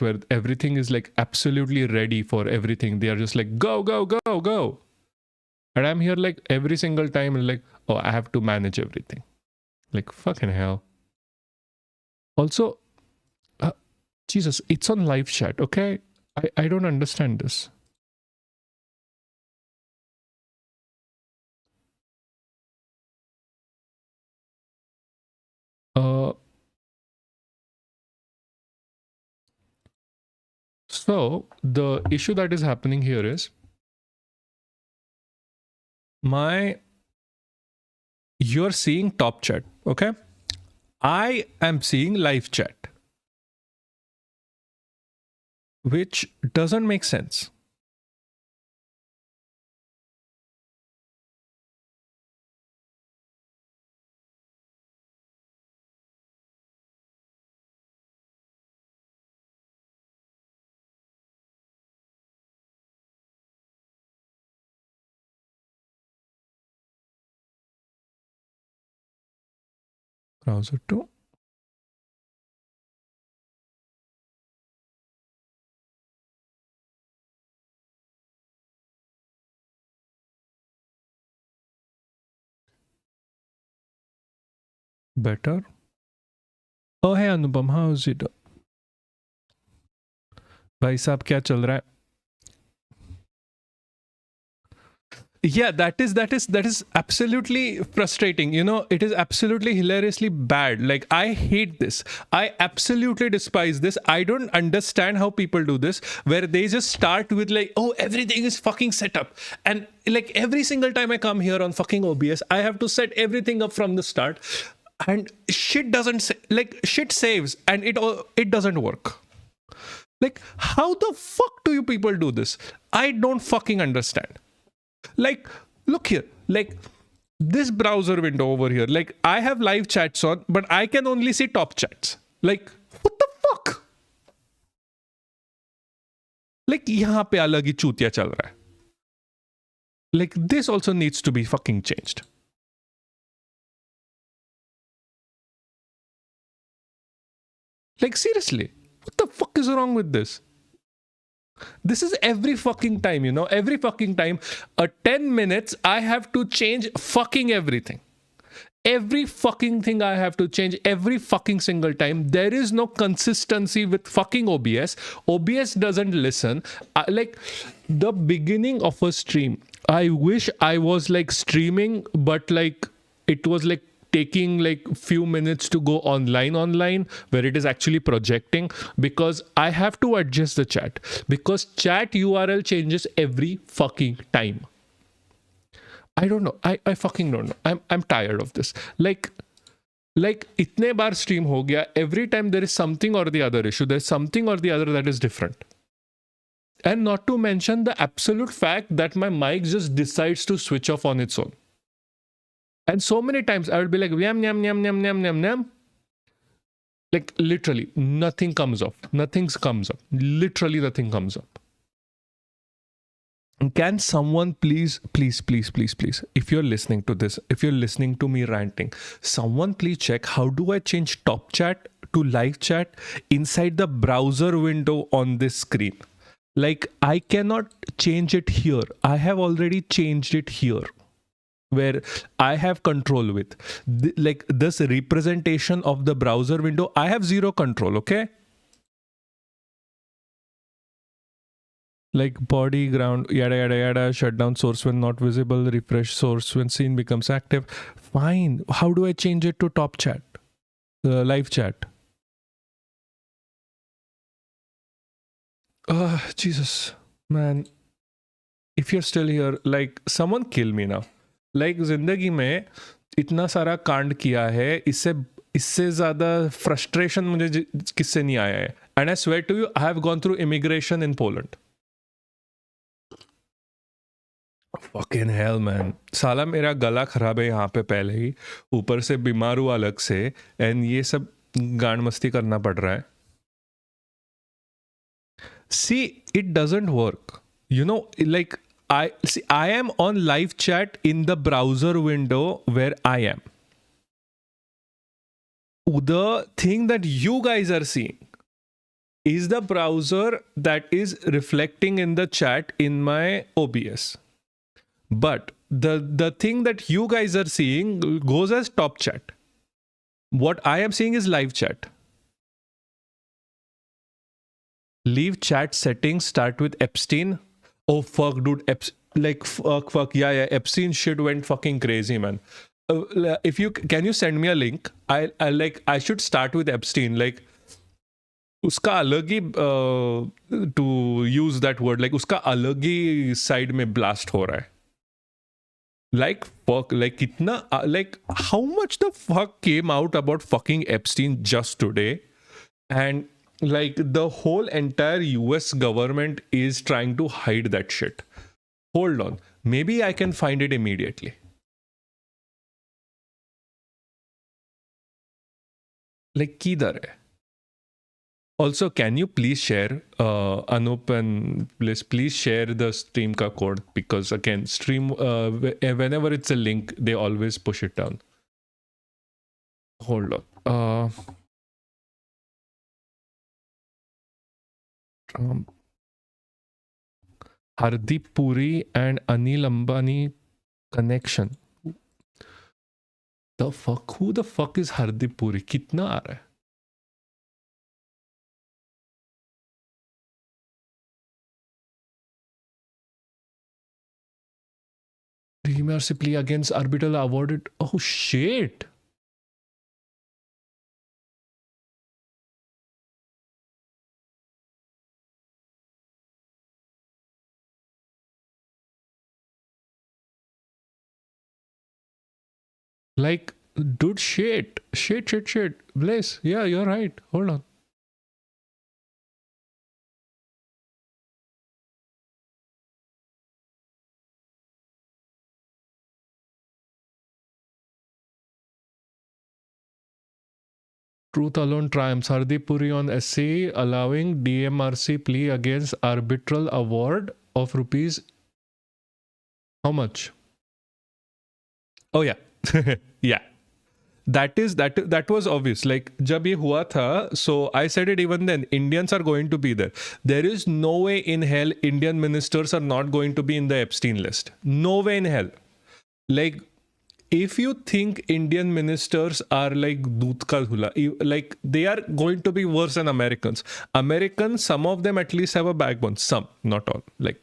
where everything is like absolutely ready for everything. They are just like, go, go, go, go. And I'm here like every single time and like, oh, I have to manage everything. Like, fucking hell. Also, Jesus, it's on live chat, okay? I don't understand this. So the issue that is happening here is you're seeing top chat, okay? I am seeing live chat, which doesn't make sense. Browser 2. Better. Oh, hey Anupam, how is it? भाई साहब क्या चल रहा है? Yeah, that is absolutely frustrating. You know, it is absolutely hilariously bad. Like, I hate this. I absolutely despise this. I don't understand how people do this, where they just start with like, oh, everything is fucking set up. And like every single time I come here on fucking OBS, I have to set everything up from the start. And shit doesn't, like, shit saves and it doesn't work. Like, how the fuck do you people do this? I don't fucking understand. Like, look here, like this browser window over here, like I have live chats on, but I can only see top chats. Like, what the fuck? Like, yahan pe alag hi chutiya chal raha hai. Like, this also needs to be fucking changed. Like, seriously, what the fuck is wrong with this? This is every fucking time, you know, every fucking time. 10 minutes, I have to change fucking everything. Every fucking thing I have to change every fucking single time. There is no consistency with fucking OBS. OBS doesn't listen. Like, the beginning of a stream, I wish I was like streaming, but like it was like taking like few minutes to go online where it is actually projecting, because I have to adjust the chat, because chat URL changes every fucking time. I don't know. I fucking don't know. I'm tired of this. Like itne baar stream ho gaya, every time there is something or the other issue, there's something or the other that is different. And not to mention the absolute fact that my mic just decides to switch off on its own. And so many times I would be like, yam, yam, yam, yam, yam, yam, yam. Like, literally, nothing comes up. Nothing comes up. Literally, nothing comes up. Can someone please, if you're listening to this, if you're listening to me ranting, someone please check how do I change top chat to live chat inside the browser window on this screen? Like, I cannot change it here. I have already changed it here, where I have control with. Like, this representation of the browser window, I have zero control, okay? Like body, ground, yada, yada, yada, shut down source when not visible, refresh source when scene becomes active. Fine. How do I change it to top chat? Live chat. Jesus, man. If you're still here, like, someone kill me now. Like, जिंदगी में इतना सारा कांड किया है, इससे ज़्यादा frustration मुझे किससे नहीं आया है. And I swear to you, I have gone through immigration in Poland. Fucking hell, man. साला मेरा गला खराब है यहाँ पे पहले ही, ऊपर से बीमार हूँ अलग से, and ये सब गांड मस्ती करना पड़ रहा है. See, it doesn't work. You know, like, I am on live chat in the browser window where I am. The thing that you guys are seeing, is the browser that is reflecting in the chat in my OBS. But the thing that you guys are seeing goes as top chat. What I am seeing is live chat. Leave chat settings, start with Epstein. Oh fuck, dude. Fuck. Yeah. Epstein shit went fucking crazy, man. If you can you send me a link? I should start with Epstein. Like उसका अलग ही to use that word, like उसका अलग ही side में blast हो रहा है. Like fuck, like kitna, like how much the fuck came out about fucking Epstein just today, and like the whole entire US government is trying to hide that shit. Hold on, maybe I can find it immediately. Like किधर है? Also, can you please share, Anup and please share the stream ka code, because again, stream whenever it's a link, they always push it down. Hold on. Hardeep Puri and Anil Ambani connection. The fuck? Who the fuck is Hardeep Puri? कितना आ रहा है? Mercy plea against arbitral awarded. Oh shit. Like, dude, shit. Bliss, yeah, you're right. Hold on. Truth alone triumphs. Hardeep Puri on essay allowing DMRC plea against arbitral award of rupees. How much? Oh yeah. Yeah. That was obvious. Like jab ye hua tha, so I said it even then. Indians are going to be there. There is no way in hell Indian ministers are not going to be in the Epstein list. No way in hell. Like, if you think Indian ministers are like doodh ka dhula, like they are going to be worse than Americans. Americans, some of them at least have a backbone. Some, not all. Like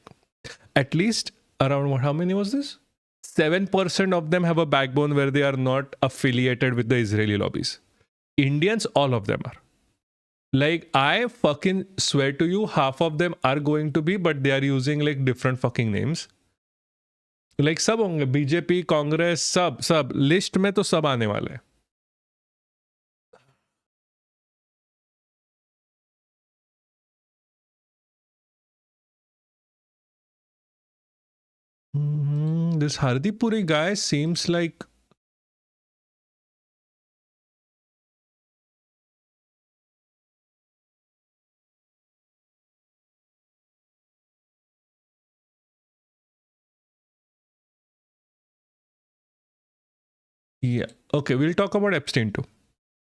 at least around what? How many was this? 7% of them have a backbone where they are not affiliated with the Israeli lobbies. Indians, all of them are. Like, I fucking swear to you, half of them are going to be, but they are using like different fucking names. Like सब होंगे, BJP, Congress, सब list में तो सब आने वाले हैं. This Hardeep Puri guy seems like yeah. Okay, we'll talk about Epstein too.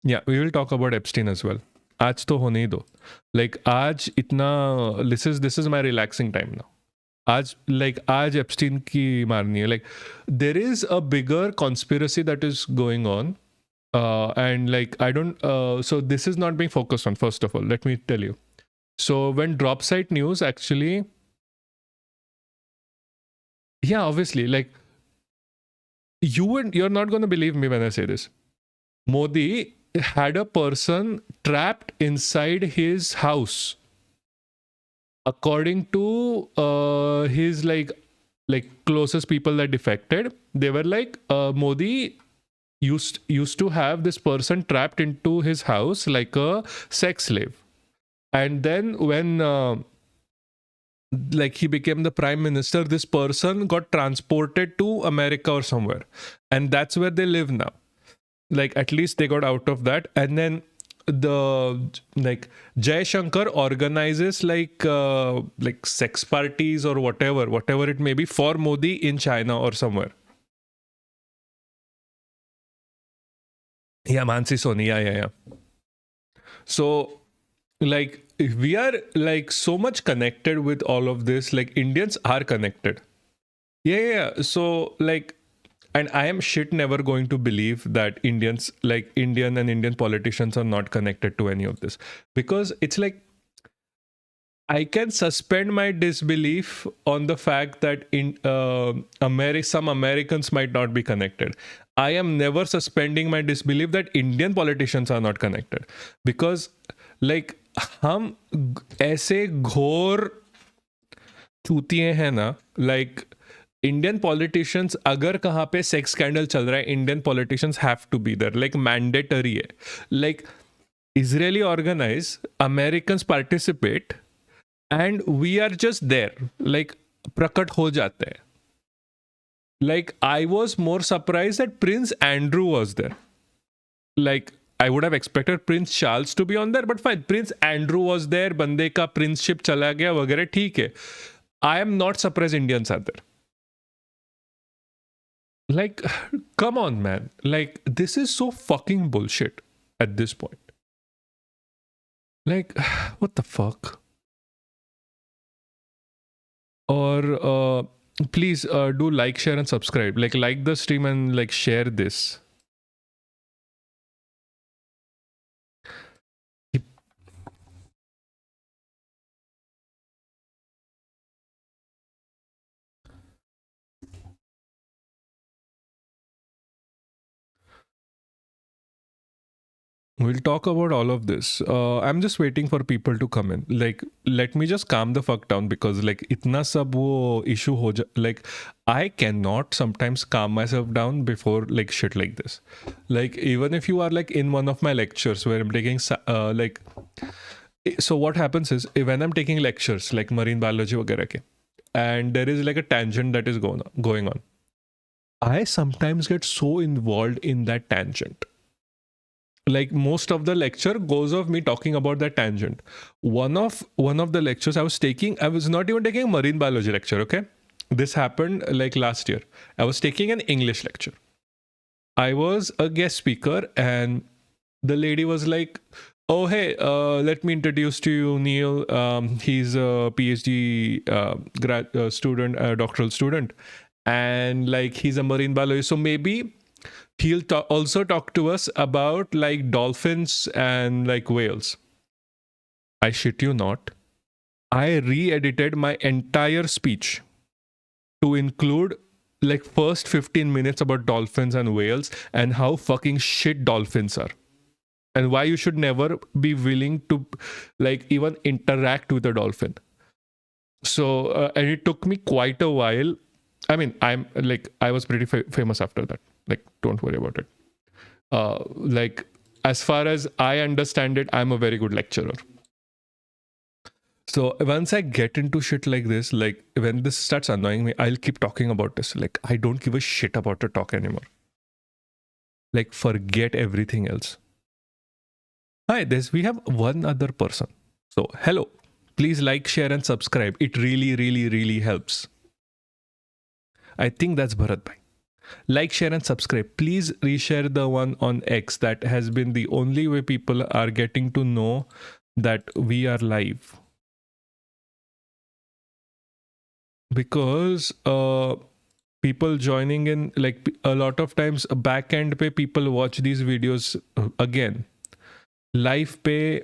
Yeah, we will talk about Epstein as well. आज तो होने ही दो. Like आज इतना this is my relaxing time now. आज Epstein की मारनी है. Like there is a bigger conspiracy that is going on, and like I don't. So this is not being focused on. First of all, let me tell you. So when drop site news actually, yeah, obviously, like you're not going to believe me when I say this. Modi had a person trapped inside his house. According to his like closest people that defected, they were like Modi used to have this person trapped into his house like a sex slave, and then when like he became the prime minister, this person got transported to America or somewhere, and that's where they live now. Like at least they got out of that, and then the like Jai Shankar organizes like sex parties or whatever it may be for Modi in China or somewhere. Yeah, Mansi Soni, yeah. So like we are like so much connected with all of this. Like Indians are connected. Yeah. So like, and I am shit never going to believe that Indians, like Indian and Indian politicians, are not connected to any of this, because it's like I can suspend my disbelief on the fact that in some Americans might not be connected. I am never suspending my disbelief that Indian politicians are not connected, because like हम ऐसे घोर चूतिए हैं ना, like Indian politicians अगर कहाँ पे sex scandal चल रहा है, Indian politicians have to be there, like mandatory है. Like Israeli organise, Americans participate, and we are just there, like प्रकट हो जाते हैं. Like I was more surprised that Prince Andrew was there. Like I would have expected Prince Charles to be on there, but fine, Prince Andrew was there. बंदे का प्रिंसशिप चला गया वगैरह, ठीक है. I am not surprised Indians are there. Like, come on, man. Like, this is so fucking bullshit at this point. Like, what the fuck? Or please do like, share, and subscribe. Like the stream and like share this. We'll talk about all of this. I'm just waiting for people to come in. Like, let me just calm the fuck down, because like itna sab wo issue ho like I cannot sometimes calm myself down before like shit like this. Like even if you are like in one of my lectures where I'm taking like, so what happens is when I'm taking lectures like marine biology वगैरह के, and there is like a tangent that is going on, I sometimes get so involved in that tangent. Like most of the lecture goes of me talking about that tangent. One of the lectures I was taking, I was not even taking a marine biology lecture, okay? This happened like last year. I was taking an English lecture. I was a guest speaker, and the lady was like, oh, hey, let me introduce to you Neil. He's a PhD student, doctoral student, and like he's a marine biologist. So maybe he'll also talk to us about like dolphins and like whales. I shit you not. I re-edited my entire speech to include like first 15 minutes about dolphins and whales and how fucking shit dolphins are, and why you should never be willing to like even interact with a dolphin. So and it took me quite a while. I mean, I was pretty famous after that. Like, don't worry about it. Like, as far as I understand it, I'm a very good lecturer. So once I get into shit like this, like when this starts annoying me, I'll keep talking about this. Like, I don't give a shit about the talk anymore. Like, forget everything else. Hi, we have one other person. So, hello. Please like, share, and subscribe. It really, really, really helps. I think that's Bharat Bhai. Like, share, and subscribe. Please reshare the one on X. That has been the only way people are getting to know that we are live. Because people joining in, like a lot of times back end pe people watch these videos again. Live pe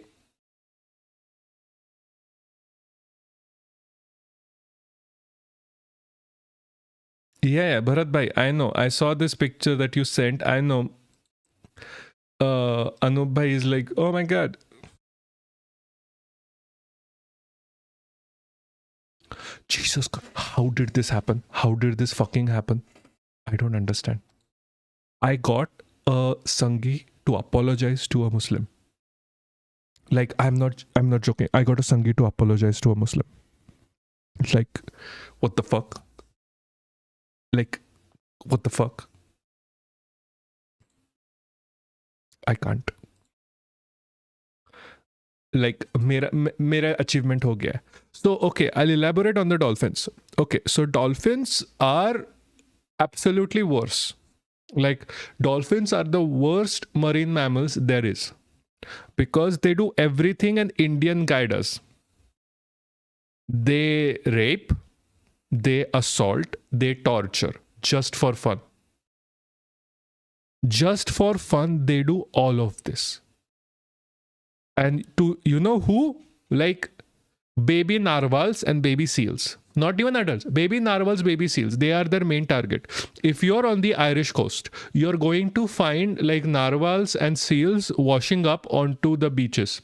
yeah, Bharat Bhai, I know. I saw this picture that you sent. I know. Anup Bhai is like, oh my god. Jesus God, how did this happen? How did this fucking happen? I don't understand. I got a Sangi to apologize to a Muslim. Like, I'm not joking. I got a Sangi to apologize to a Muslim. It's like, what the fuck? Like, what the fuck? I can't. Like, mera achievement ho gaya. So, okay, I'll elaborate on the dolphins. Okay, so dolphins are absolutely worse. Like, dolphins are the worst marine mammals there is. Because they do everything an Indian guy does. They rape, they assault, they torture just for fun. Just for fun, they do all of this. And to, you know who? Like baby narwhals and baby seals. Not even adults. Baby narwhals, baby seals. They are their main target. If you're on the Irish coast, you're going to find like narwhals and seals washing up onto the beaches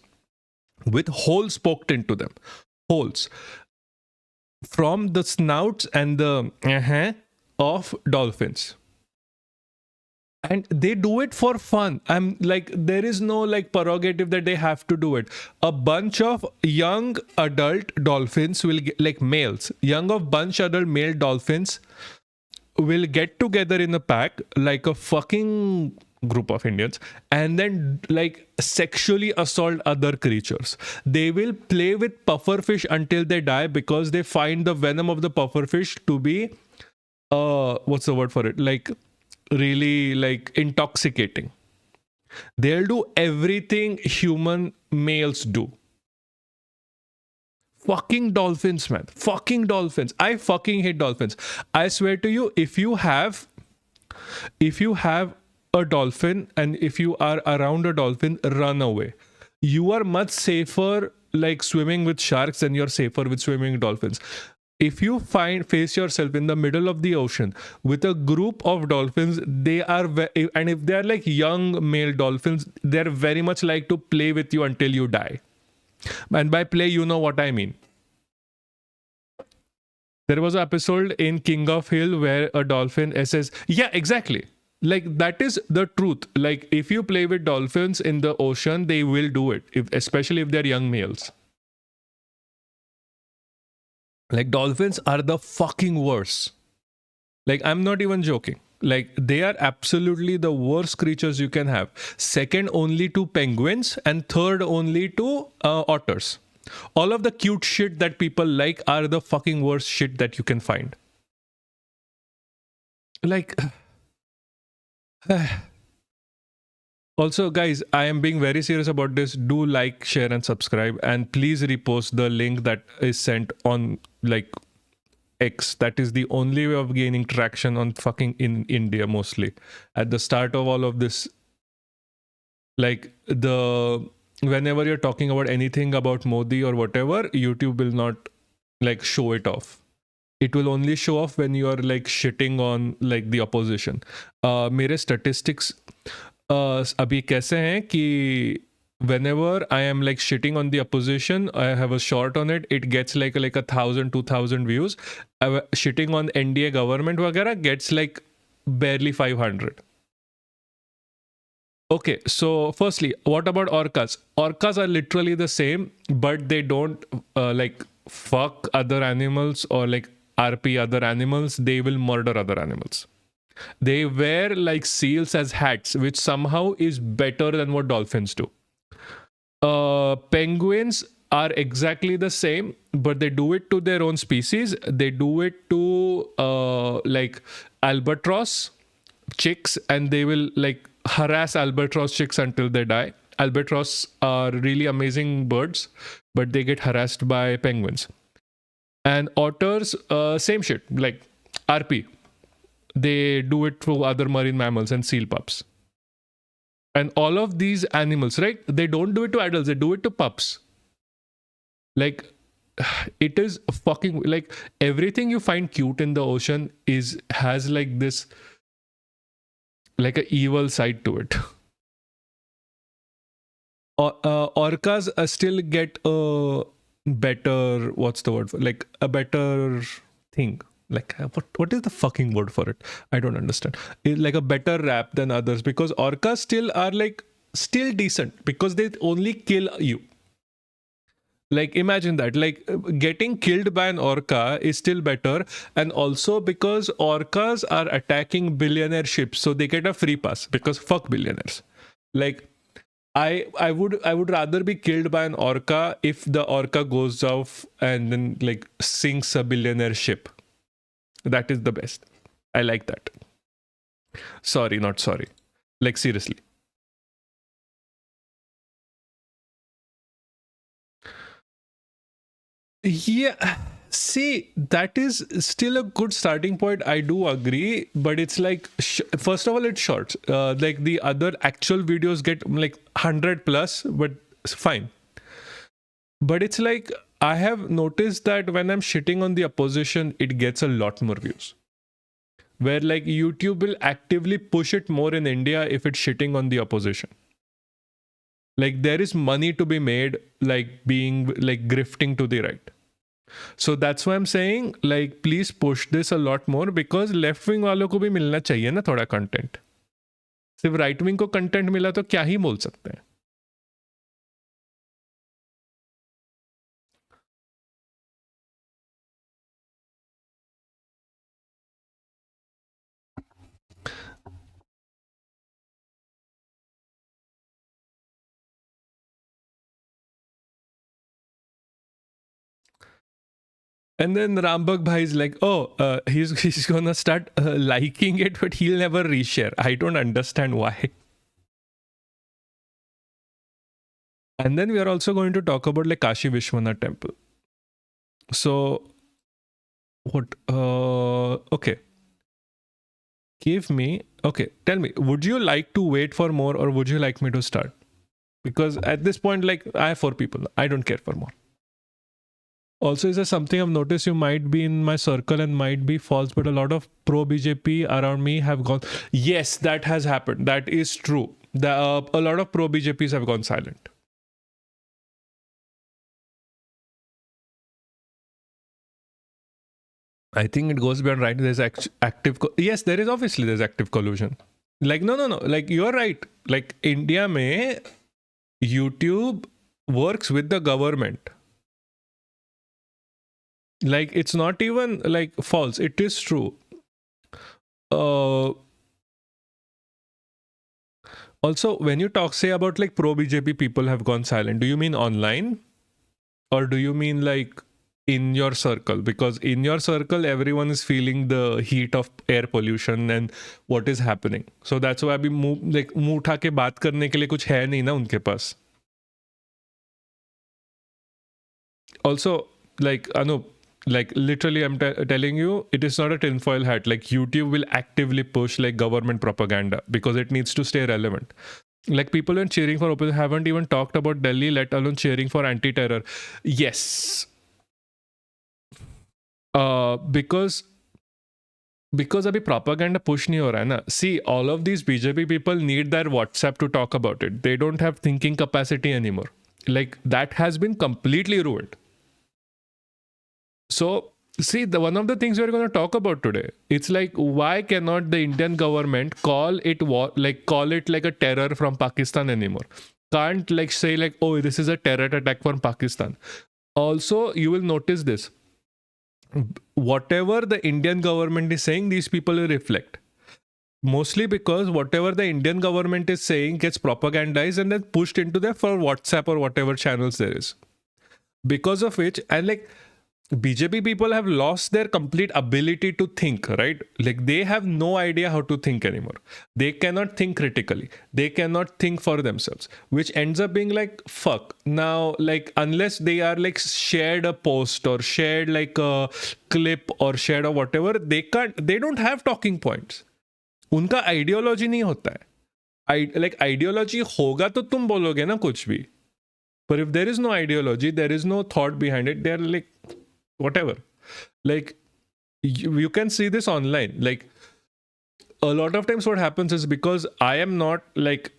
with holes poked into them. Holes. From the snouts and the of dolphins. And they do it for fun. I'm like, there is no like prerogative that they have to do it. A bunch of young adult dolphins will get, like males, bunch adult male dolphins will get together in a pack like a fucking group of Indians and then like sexually assault other creatures. They will play with pufferfish until they die because they find the venom of the pufferfish to be what's the word for it? Like really like intoxicating. They'll do everything human males do. Fucking dolphins, man. Fucking dolphins. I fucking hate dolphins. I swear to you, if you have a dolphin and if you are around a dolphin, run away. You are much safer like swimming with sharks than you're safer with swimming with dolphins. If you face yourself in the middle of the ocean with a group of dolphins, they are and if they are like young male dolphins, they're very much like to play with you until you die. And by play, you know what I mean. There was an episode in King of Hill where a dolphin says, yeah, exactly. Like that is the truth. Like if you play with dolphins in the ocean, they will do it, especially if they're young males. Like dolphins are the fucking worst. Like I'm not even joking. Like they are absolutely the worst creatures you can have. Second only to penguins and third only to otters. All of the cute shit that people like are the fucking worst shit that you can find. Like also, guys, I am being very serious about this. Do like, share, and subscribe. And please repost the link that is sent on like X. That is the only way of gaining traction on fucking in India mostly. At the start of all of this, like whenever you're talking about anything about Modi or whatever, YouTube will not like show it off. It will only show off when you are like shitting on like the opposition. मेरे statistics अभी कैसे हैं कि whenever I am like shitting on the opposition, I have a short on it, it gets like 1,000, 2,000 views. Shitting on NDA government वगैरह gets like barely 500. Okay, so firstly, what about orcas? Orcas are literally the same, but they don't like fuck other animals or like RP other animals. They will murder other animals. They wear like seals as hats, which somehow is better than what dolphins do. Penguins are exactly the same, but they do it to their own species. They do it to like albatross chicks, and they will like harass albatross chicks until they die. Albatross are really amazing birds, but they get harassed by penguins. And otters, same shit, like RP. They do it to other marine mammals and seal pups. And all of these animals, right? They don't do it to adults, they do it to pups. Like, it is fucking like everything you find cute in the ocean has like this like an evil side to it. Orcas still get a better, what's the word for, like a better thing. Like what is the fucking word for it? I don't understand. It's like a better rap than others because orcas still are like still decent because they only kill you. Like imagine that, like getting killed by an orca is still better, and also because orcas are attacking billionaire ships, so they get a free pass because fuck billionaires. Like I would rather be killed by an orca if the orca goes off and then like sinks a billionaire ship. That is the best. I like that. Sorry, not sorry. Like seriously. Yeah, see, that is still a good starting point. I do agree, but it's like, first of all, it's shorts. Like the other actual videos get like 100 plus, but it's fine. But it's like, I have noticed that when I'm shitting on the opposition, it gets a lot more views. Where like YouTube will actively push it more in India if it's shitting on the opposition. Like there is money to be made, like being like grifting to the right. So that's why I'm saying, like, please push this a lot more because left wing वालों को भी मिलना चाहिए ना थोड़ा content. सिर्फ right wing को content मिला तो क्या ही बोल सकते हैं. And then Rambak Bhai is like, oh, he's gonna start liking it, but he'll never reshare. I don't understand why. And then we are also going to talk about like Kashi Vishwanath temple. So, what? Okay. Give me. Okay, tell me. Would you like to wait for more, or would you like me to start? Because at this point, like I have 4 people. I don't care for more. Also, is there something I've noticed? You might be in my circle and might be false, but a lot of pro BJP around me have gone. Yes, that has happened. That is true. A lot of pro BJPs have gone silent. I think it goes beyond right. There's active. Yes, there is obviously there's active collusion. Like no. Like you're right. Like India mein YouTube works with the government. Like it's not even like false. It is true. Also, when you talk say about like pro BJP people have gone silent, do you mean online, or do you mean like in your circle? Because in your circle everyone is feeling the heat of air pollution and what is happening. So that's why अभी मुंह उठा के बात करने के लिए कुछ है नहीं ना उनके पास. Also, like Anup, like literally I'm telling you, it is not a tinfoil hat. Like YouTube will actively push like government propaganda because it needs to stay relevant. Like people when cheering for opposition haven't even talked about Delhi, let alone cheering for anti-terror. Yes, because अभी propaganda push नहीं हो रहा है ना. See, all of these BJP people need their WhatsApp to talk about it. They don't have thinking capacity anymore. Like that has been completely ruined. So see, the one of the things we're going to talk about today, it's like why cannot the Indian government call it like a terror from Pakistan anymore? Can't like say like, oh, this is a terror attack from Pakistan. Also, you will notice this. Whatever the Indian government is saying, these people will reflect. Mostly because whatever the Indian government is saying gets propagandized and then pushed into their for WhatsApp or whatever channels there is. Because of which, and like BJP people have lost their complete ability to think, right? Like they have no idea how to think anymore. They cannot think critically. They cannot think for themselves, which ends up being like, fuck. Now, like, unless they are like shared a post or shared like a clip or shared or whatever, they don't have talking points. उनका ideology नहीं होता है. Like ideology होगा तो तुम बोलोगे ना कुछ भी. But if there is no ideology, there is no thought behind it. They're like whatever. Like you can see this online. Like a lot of times what happens is because I am not like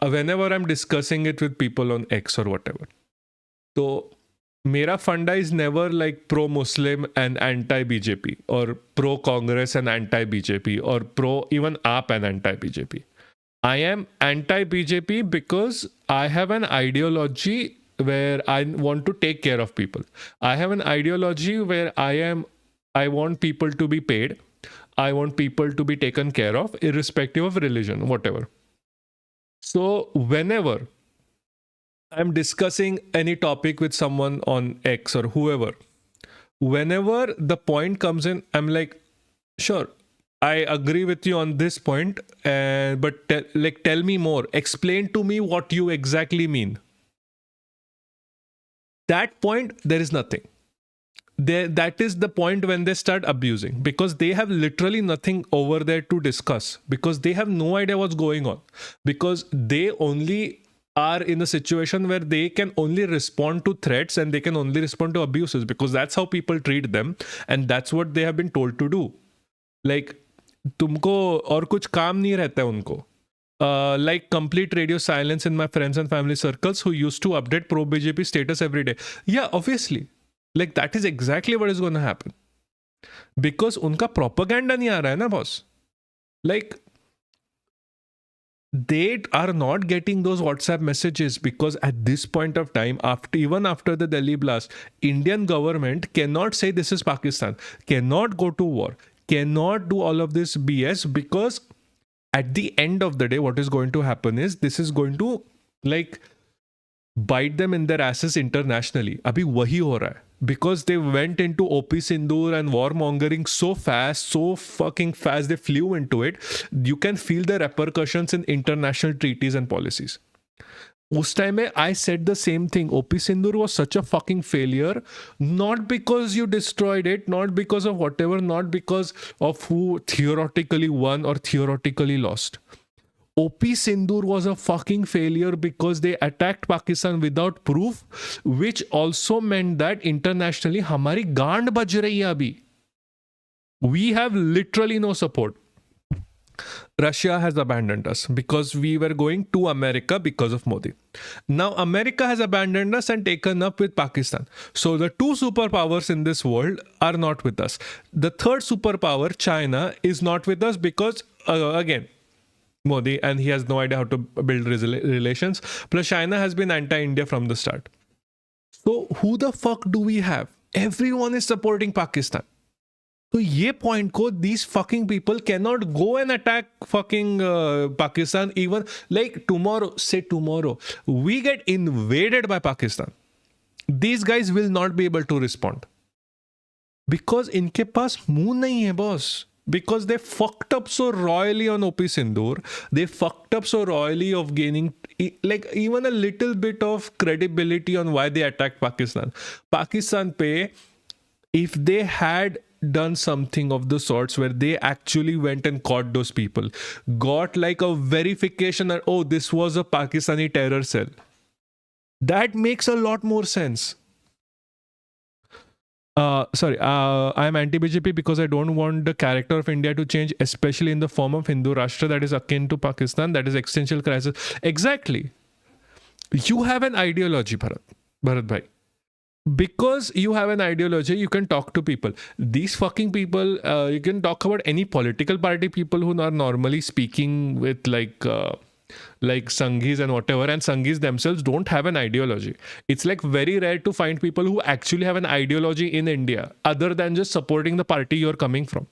whenever I'm discussing it with people on X or whatever, so mera funda is never like pro-Muslim and anti-BJP or pro-Congress and anti-BJP or pro even AAP and anti-BJP. I am anti-BJP because I have an ideology where I want to take care of people. I have an ideology where I want people to be paid. I want people to be taken care of, irrespective of religion, whatever. So whenever I'm discussing any topic with someone on X or whoever, whenever the point comes in, I'm like, sure, I agree with you on this point, but tell me more. Explain to me what you exactly mean. that point, there is nothing. That is the point when they start abusing, because they have literally nothing over there to discuss, because they have no idea what's going on, because they only are in a situation where they can only respond to threats and they can only respond to abuses, because that's how people treat them and that's what they have been told to do. Like, तुमको और कुछ काम नहीं रहता है उनको. Like complete radio silence in my friends and family circles who used to update pro BJP status every day. Yeah, obviously. Like that is exactly what is going to happen. Because unka propaganda nahi aa raha hai na, boss. Like, they are not getting those WhatsApp messages, because at this point of time, even after the Delhi blast, Indian government cannot say this is Pakistan, cannot go to war, cannot do all of this BS, because at the end of the day, what is going to happen is this is going to like bite them in their asses internationally. Abhi wahi ho raha hai. Because they went into OP Sindoor and warmongering so fast, so fucking fast, they flew into it. You can feel the repercussions in international treaties and policies. Us time I said the same thing. OP Sindoor was such a fucking failure, not because you destroyed it, not because of whatever, not because of who theoretically won or theoretically lost. OP Sindoor was a fucking failure because they attacked Pakistan without proof, which also meant that internationally, hamari gaand baj rahi hai abhi. We have literally no support. Russia has abandoned us because we were going to America because of Modi. Now America has abandoned us and taken up with Pakistan. So the two superpowers in this world are not with us. The third superpower, China, is not with us because, again, Modi, and he has no idea how to build relations. Plus, China has been anti-India from the start. So, who the fuck do we have? Everyone is supporting Pakistan. So, ye point ko, these fucking people cannot go and attack fucking Pakistan. Even like tomorrow, say tomorrow, we get invaded by Pakistan. These guys will not be able to respond. Because inke paas muh nahi hai, boss. Because they fucked up so royally on OP Sindoor. They fucked up so royally of gaining like even a little bit of credibility on why they attacked Pakistan. Pakistan pe, if they had done something of the sorts where they actually went and caught those people, got like a verification that, oh, this was a Pakistani terror cell, that makes a lot more sense. I'm anti-BJP because I don't want the character of India to change, especially in the form of Hindu Rashtra that is akin to Pakistan, that is existential crisis. Exactly. You have an ideology, Bharat Bhai. Because you have an ideology, you can talk to people. These fucking people, you can talk about any political party people who are normally speaking with like Sanghis and whatever, and Sanghis themselves don't have an ideology. It's like very rare to find people who actually have an ideology in India other than just supporting the party you're coming from.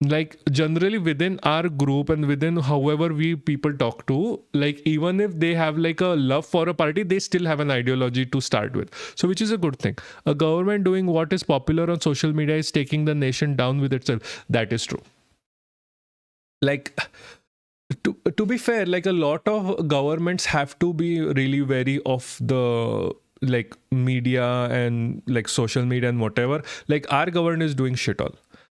Like generally within our group and within however we people talk to, like even if they have like a love for a party, they still have an ideology to start with. So which is a good thing. A government doing what is popular on social media is taking the nation down with itself. That is true. Like, to be fair, like a lot of governments have to be really wary of the like media and like social media and whatever. Like our government is doing shit all.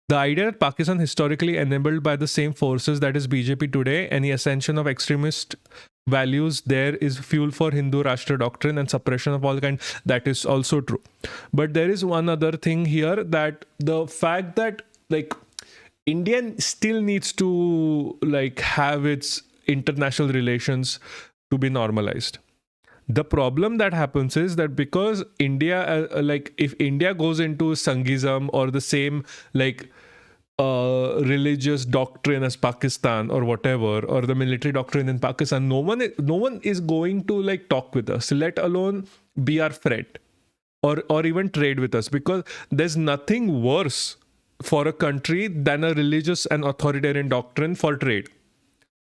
The idea that Pakistan historically enabled by the same forces that is BJP today, any ascension of extremist values there is fuel for Hindu Rashtra doctrine and suppression of all kind. That is also true. But there is one other thing here, that the fact that like India still needs to like have its international relations to be normalized. The problem that happens is that because India, like if India goes into Sanghism or the same like religious doctrine as Pakistan or whatever, or the military doctrine in Pakistan, no one is going to like talk with us, let alone be our friend or even trade with us, because there's nothing worse for a country than a religious and authoritarian doctrine for trade.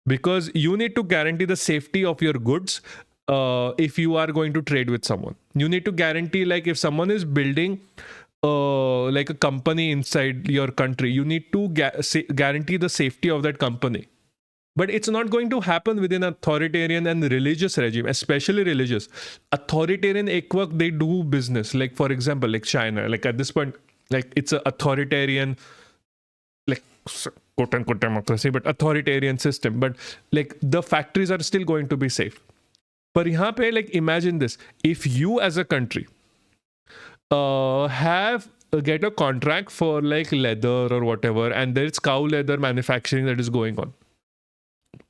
Because you need to guarantee the safety of your goods if you are going to trade with someone. You need to guarantee, like if someone is building like a company inside your country, you need to guarantee the safety of that company. But it's not going to happen within authoritarian and religious regime, especially religious. Authoritarian एक वक्त they do business. Like for example, like China. Like at this point, like it's an authoritarian, like quote unquote democracy, but authoritarian system. But like the factories are still going to be safe. But यहाँ पे like imagine this: if you as a country have get a contract for like leather or whatever, and there's cow leather manufacturing that is going on.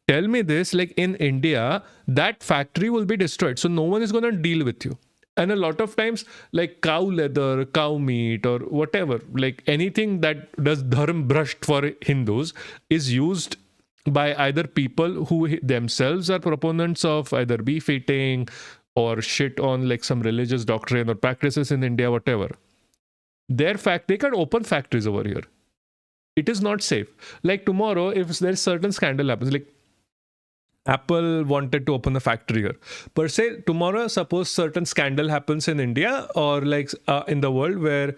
Tell me this, like in India, that factory will be destroyed. So no one is going to deal with you. And a lot of times, like cow leather, cow meat, or whatever, like anything that does dharm brushed for Hindus is used by either people who themselves are proponents of either beef eating or shit on like some religious doctrine or practices in India, whatever. They can open factories over here. It is not safe. Like tomorrow, if there's certain scandal happens, like Apple wanted to open a factory here. Per se, tomorrow, suppose certain scandal happens in India or like in the world where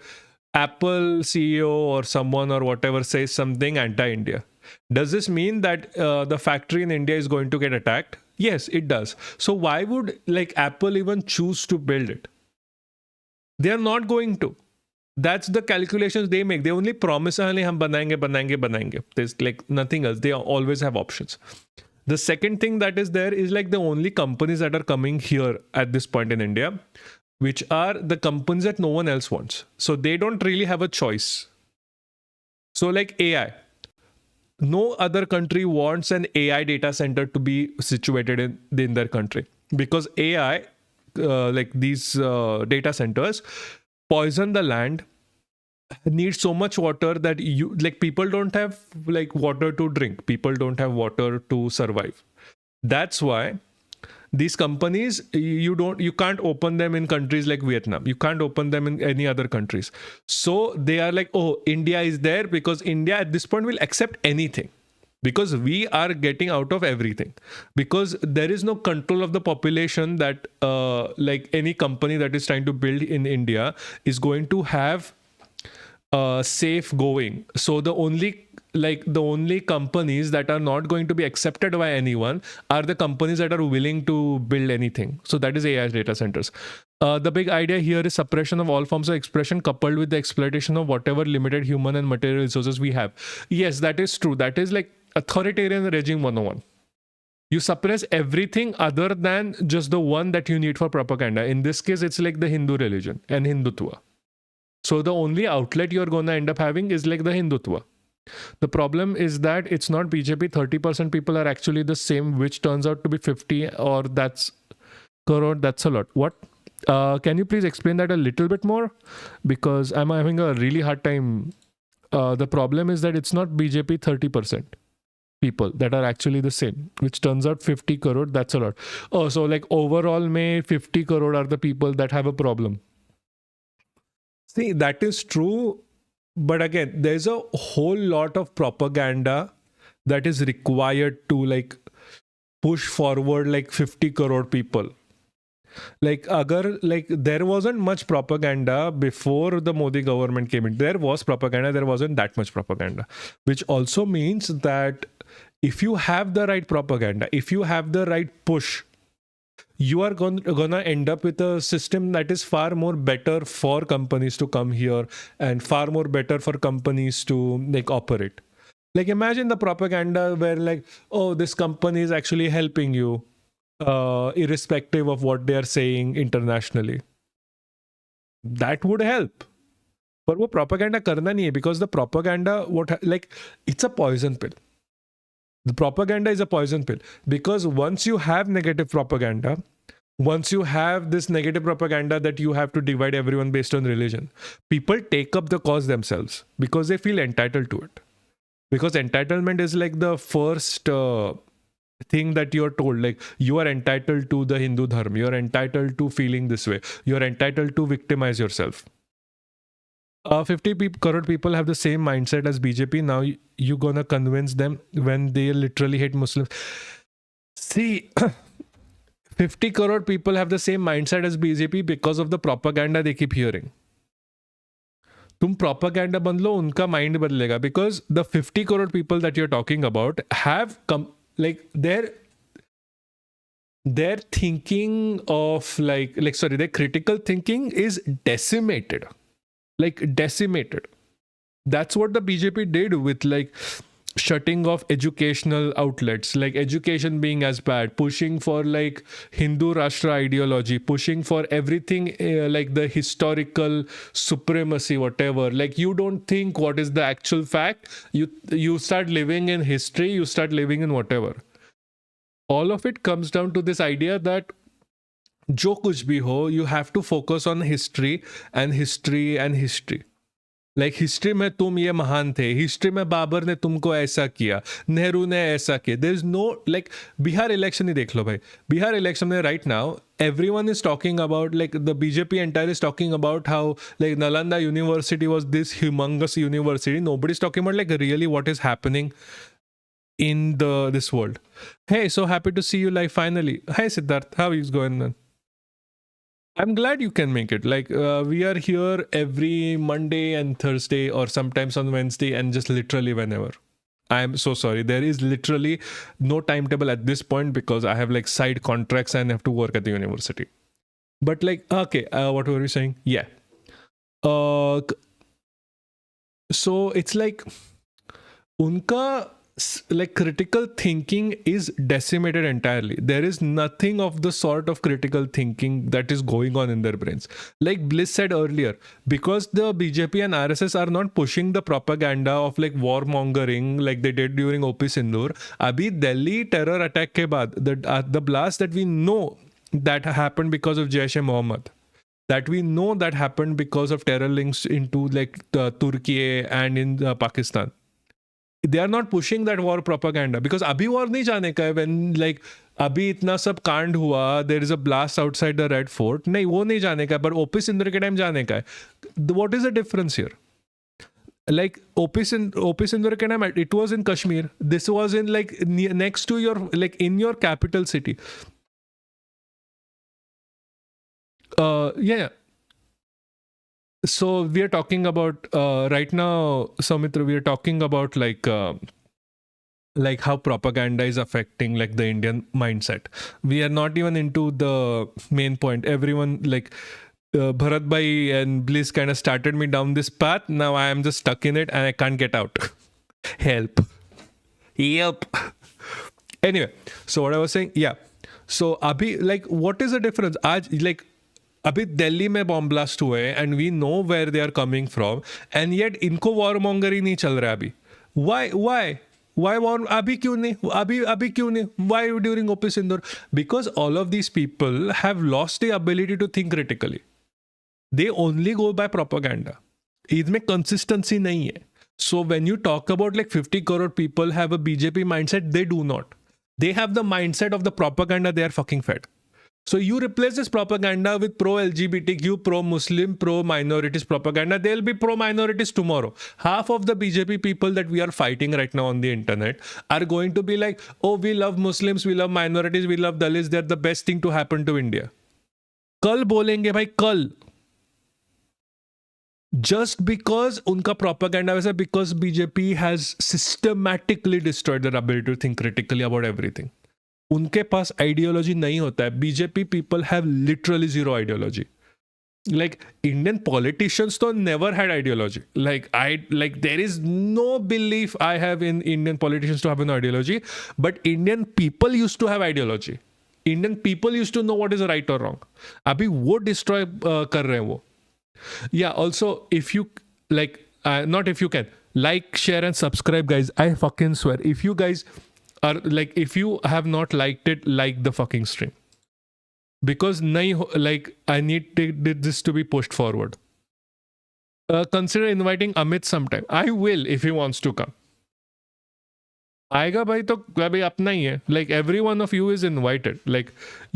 Apple CEO or someone or whatever says something anti-India. Does this mean that the factory in India is going to get attacked? Yes, it does. So why would like Apple even choose to build it? They are not going to. That's the calculations they make. They only promise, hum banayenge. There's like nothing else. They always have options. The second thing that is there is like the only companies that are coming here at this point in India, which are the companies that no one else wants. So they don't really have a choice. So like AI, no other country wants an AI data center to be situated in their country, because AI, like these data centers, poison the land, need so much water that you like people don't have like water to drink, people don't have water to survive. That's why these companies, you can't open them in countries like Vietnam, you can't open them in any other countries. So they are like, oh, India is there because India at this point will accept anything, because we are getting out of everything, because there is no control of the population that like any company that is trying to build in India is going to have safe going. So the only companies that are not going to be accepted by anyone are the companies that are willing to build anything. So that is AI data centers. The big idea here is suppression of all forms of expression coupled with the exploitation of whatever limited human and material resources we have. Yes, that is true. That is like authoritarian regime 101. You suppress everything other than just the one that you need for propaganda. In this case, it's like the Hindu religion and Hindutva. So the only outlet you're going to end up having is like the Hindutva. The problem is that it's not BJP. 30% people are actually the same, which turns out to be 50, or that's crore. That's a lot. What? Can you please explain that a little bit more? Because I'm having a really hard time. The problem is that it's not BJP 30% people that are actually the same, which turns out 50 crore. That's a lot. Oh, so like overall, may 50 crore are the people that have a problem. See, that is true. But again, there's a whole lot of propaganda that is required to like push forward like 50 crore people. Like there wasn't much propaganda before the Modi government came in. There was propaganda, there wasn't that much propaganda, which also means that if you have the right propaganda, if you have the right push, you are gonna end up with a system that is far more better for companies to come here and far more better for companies to like operate. Like imagine the propaganda where like, oh, this company is actually helping you, irrespective of what they are saying internationally. That would help. But वो propaganda करना नहीं है, because the propaganda, like it's a poison pill. The propaganda is a poison pill, because once you have negative propaganda, once you have this negative propaganda that you have to divide everyone based on religion, people take up the cause themselves because they feel entitled to it. Because entitlement is like the first thing that you're told, like you are entitled to the Hindu dharma, you're entitled to feeling this way, you're entitled to victimize yourself. 50 crore people have the same mindset as BJP. Now you're gonna convince them when they literally hate Muslims. See, 50 crore people have the same mindset as BJP because of the propaganda they keep hearing. तुम propaganda बदलो, उनका mind बदलेगा, because the 50 crore people that you're talking about have like their thinking of their critical thinking is decimated. That's what the BJP did with like shutting off educational outlets, like education being as bad, pushing for like Hindu Rashtra ideology, pushing for everything like the historical supremacy, whatever. Like you don't think what is the actual fact. You start living in history, you start living in whatever. All of it comes down to this idea that जो कुछ भी हो, you have to focus on history and history and history. Like history में तुम ये महान थे, history में बाबर ने तुमको ऐसा किया, नेहरू ने ऐसा किया. There is no like Bihar election ही देख लो भाई. बिहार इलेक्शन में right now everyone is talking about, like the BJP entire is talking about how like Nalanda University was this humongous university. Nobody's talking about like really what is happening in this world. Hey, so happy to see you live finally. Hi Siddharth, how is going man? I'm glad you can make it. Like we are here every Monday and Thursday, or sometimes on Wednesday, and just literally whenever. I am so sorry. There is literally no timetable at this point because I have like side contracts and have to work at the university. But like, okay, what were you saying? Yeah. So it's like unka like critical thinking is decimated entirely. There is nothing of the sort of critical thinking that is going on in their brains. Like Bliss said earlier, because the BJP and RSS are not pushing the propaganda of like warmongering like they did during OP Sindoor. Abhi Delhi terror attack ke baad, the blast that we know that happened because of Jaish-e-Mohammed, that we know that happened because of terror links into like Turkey and in Pakistan. They are not pushing that war propaganda because abhi war nahi jane ka hai. When like abhi itna sab कांड हुआ, there is a blast outside the Red Fort, nahi wo nahi jane ka hai, but OP Sindoor ke time jane ka hai. What is the difference here? Like OP Sindoor ke time it was in Kashmir, this was in like next to your, like in your capital city. Yeah. So we are talking about right now, Soumitra, we are talking about like how propaganda is affecting like the Indian mindset. We are not even into the main point. Everyone like Bharat Bhai and Bliss kind of started me down this path. Now I am just stuck in it and I can't get out. Help. Anyway, so what I was saying, yeah. So abhi, like what is the difference? Like अभी दिल्ली में bomb blast हुए and we know where they are coming from, and yet इनको war mongery नहीं चल रहा है अभी. Y war अभी क्यों नहीं why during OP Sindoor? Because all of these people have lost the ability to think critically. They only go by propaganda. इसमें कंसिस्टेंसी नहीं है. So when you talk about like 50 crore people have a BJP mindset, they do not. They have the mindset of the propaganda they are fucking fed. So you replace this propaganda with pro-LGBTQ, pro-Muslim, pro-minorities propaganda. They'll be pro-minorities tomorrow. Half of the BJP people that we are fighting right now on the internet are going to be like, oh, we love Muslims, we love minorities, we love Dalits. They're the best thing to happen to India. कल बोलेंगे भाई, कल. Just because unka propaganda वैसा, because BJP has systematically destroyed their ability to think critically about everything. उनके पास ideology नहीं होता है. BJP people have literally zero ideology. Like Indian politicians though never had ideology. Like there is no belief I have in Indian politicians to have an ideology, but Indian people used to have ideology. Indian people used to know what is right or wrong. अभी वो destroy कर रहे हैं वो. Yeah, also if you like, not if you can, like, share and subscribe guys. I fucking swear, if you guys are like, if you have not liked it, like the fucking stream, because like I need this to be pushed forward. Consider inviting Amit sometime. I will if he wants to come. आएगा भाई तो भाई अपना ही है. Like every one of you is invited. Like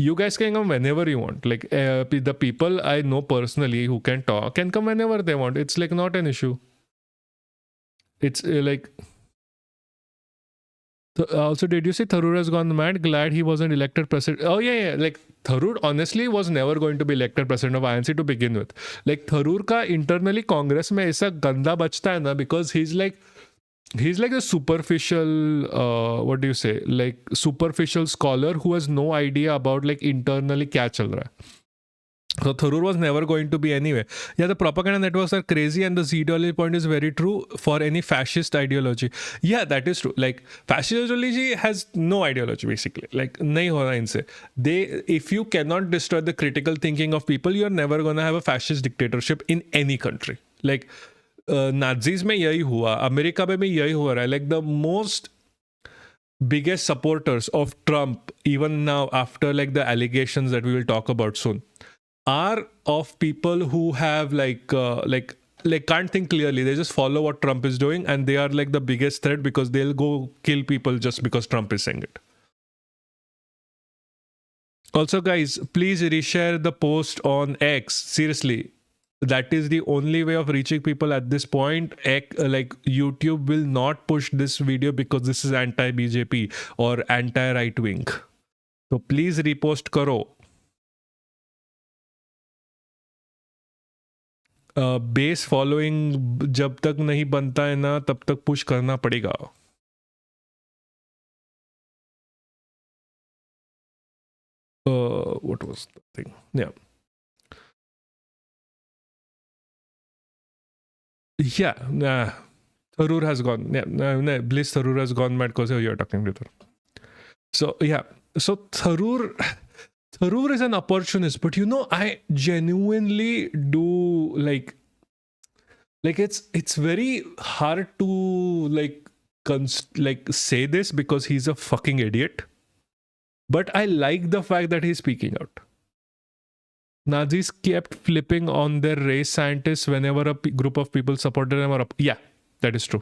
you guys can come whenever you want. Like the people I know personally who can talk can come whenever they want. It's like not an issue. It's like. Also, did you see Tharoor has gone mad? Glad he wasn't elected president. Oh yeah. Like Tharoor honestly was never going to be elected president of INC to begin with. Like Tharoor का internally Congress में ऐसा गंदा बचता है ना, because he's like, he's like a superficial, what do you say, like superficial scholar who has no idea about like internally kya chal raha hai. So Tharoor was never going to be anyway. Yeah, the propaganda networks are crazy, and the ideology point is very true for any fascist ideology. Yeah, that is true. Like fascist ideology has no ideology basically. Like nahi hona inse. If you cannot destroy the critical thinking of people, you are never gonna have a fascist dictatorship in any country. Like Nazis में यही हुआ, America में भी यही हो रहा है. Like the most biggest supporters of Trump, even now after like the allegations that we will talk about soon, are of people who have like can't think clearly. They just follow what Trump is doing, and they are like the biggest threat because they'll go kill people just because Trump is saying it. Also, guys, please reshare the post on X. Seriously, that is the only way of reaching people at this point. Like YouTube will not push this video because this is anti-BJP or anti-right wing. So please repost karo. Base following जब तक नहीं बनता है ना तब तक push करना पड़ेगा. What was the thing? Yeah. Tharoor has gone. Bliss Tharoor has gone mad because you're talking to her. So yeah, so Tharoor is an opportunist, but you know, I genuinely do like it's very hard to like say this because he's a fucking idiot. But I like the fact that he's speaking out. Nazis kept flipping on their race scientists whenever a group of people supported them. Yeah, that is true.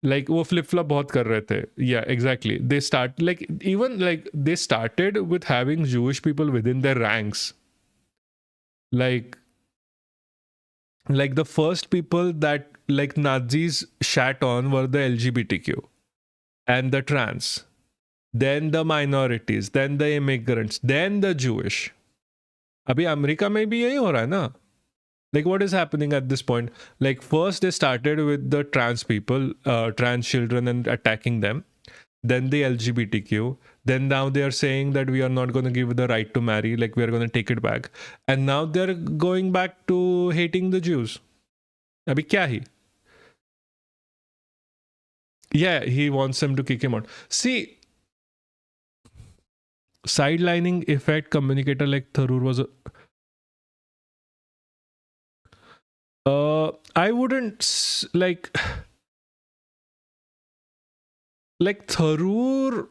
Like वो flip flop बहुत कर रहे थे. Yeah, exactly. They started with having Jewish people within their ranks. Like the first people that like Nazis shat on were the LGBTQ and the trans, then the minorities, then the immigrants, then the Jewish. अभी America में भी यही हो रहा है ना. Like what is happening at this point? Like first they started with the trans people, trans children, and attacking them. Then the LGBTQ. Then now they are saying that we are not going to give the right to marry. Like we are going to take it back. And now they're going back to hating the Jews. Abhi kya hi? Yeah, he wants them to kick him out. See, sidelining effect communicator like Tharoor was a... I wouldn't like Tharoor,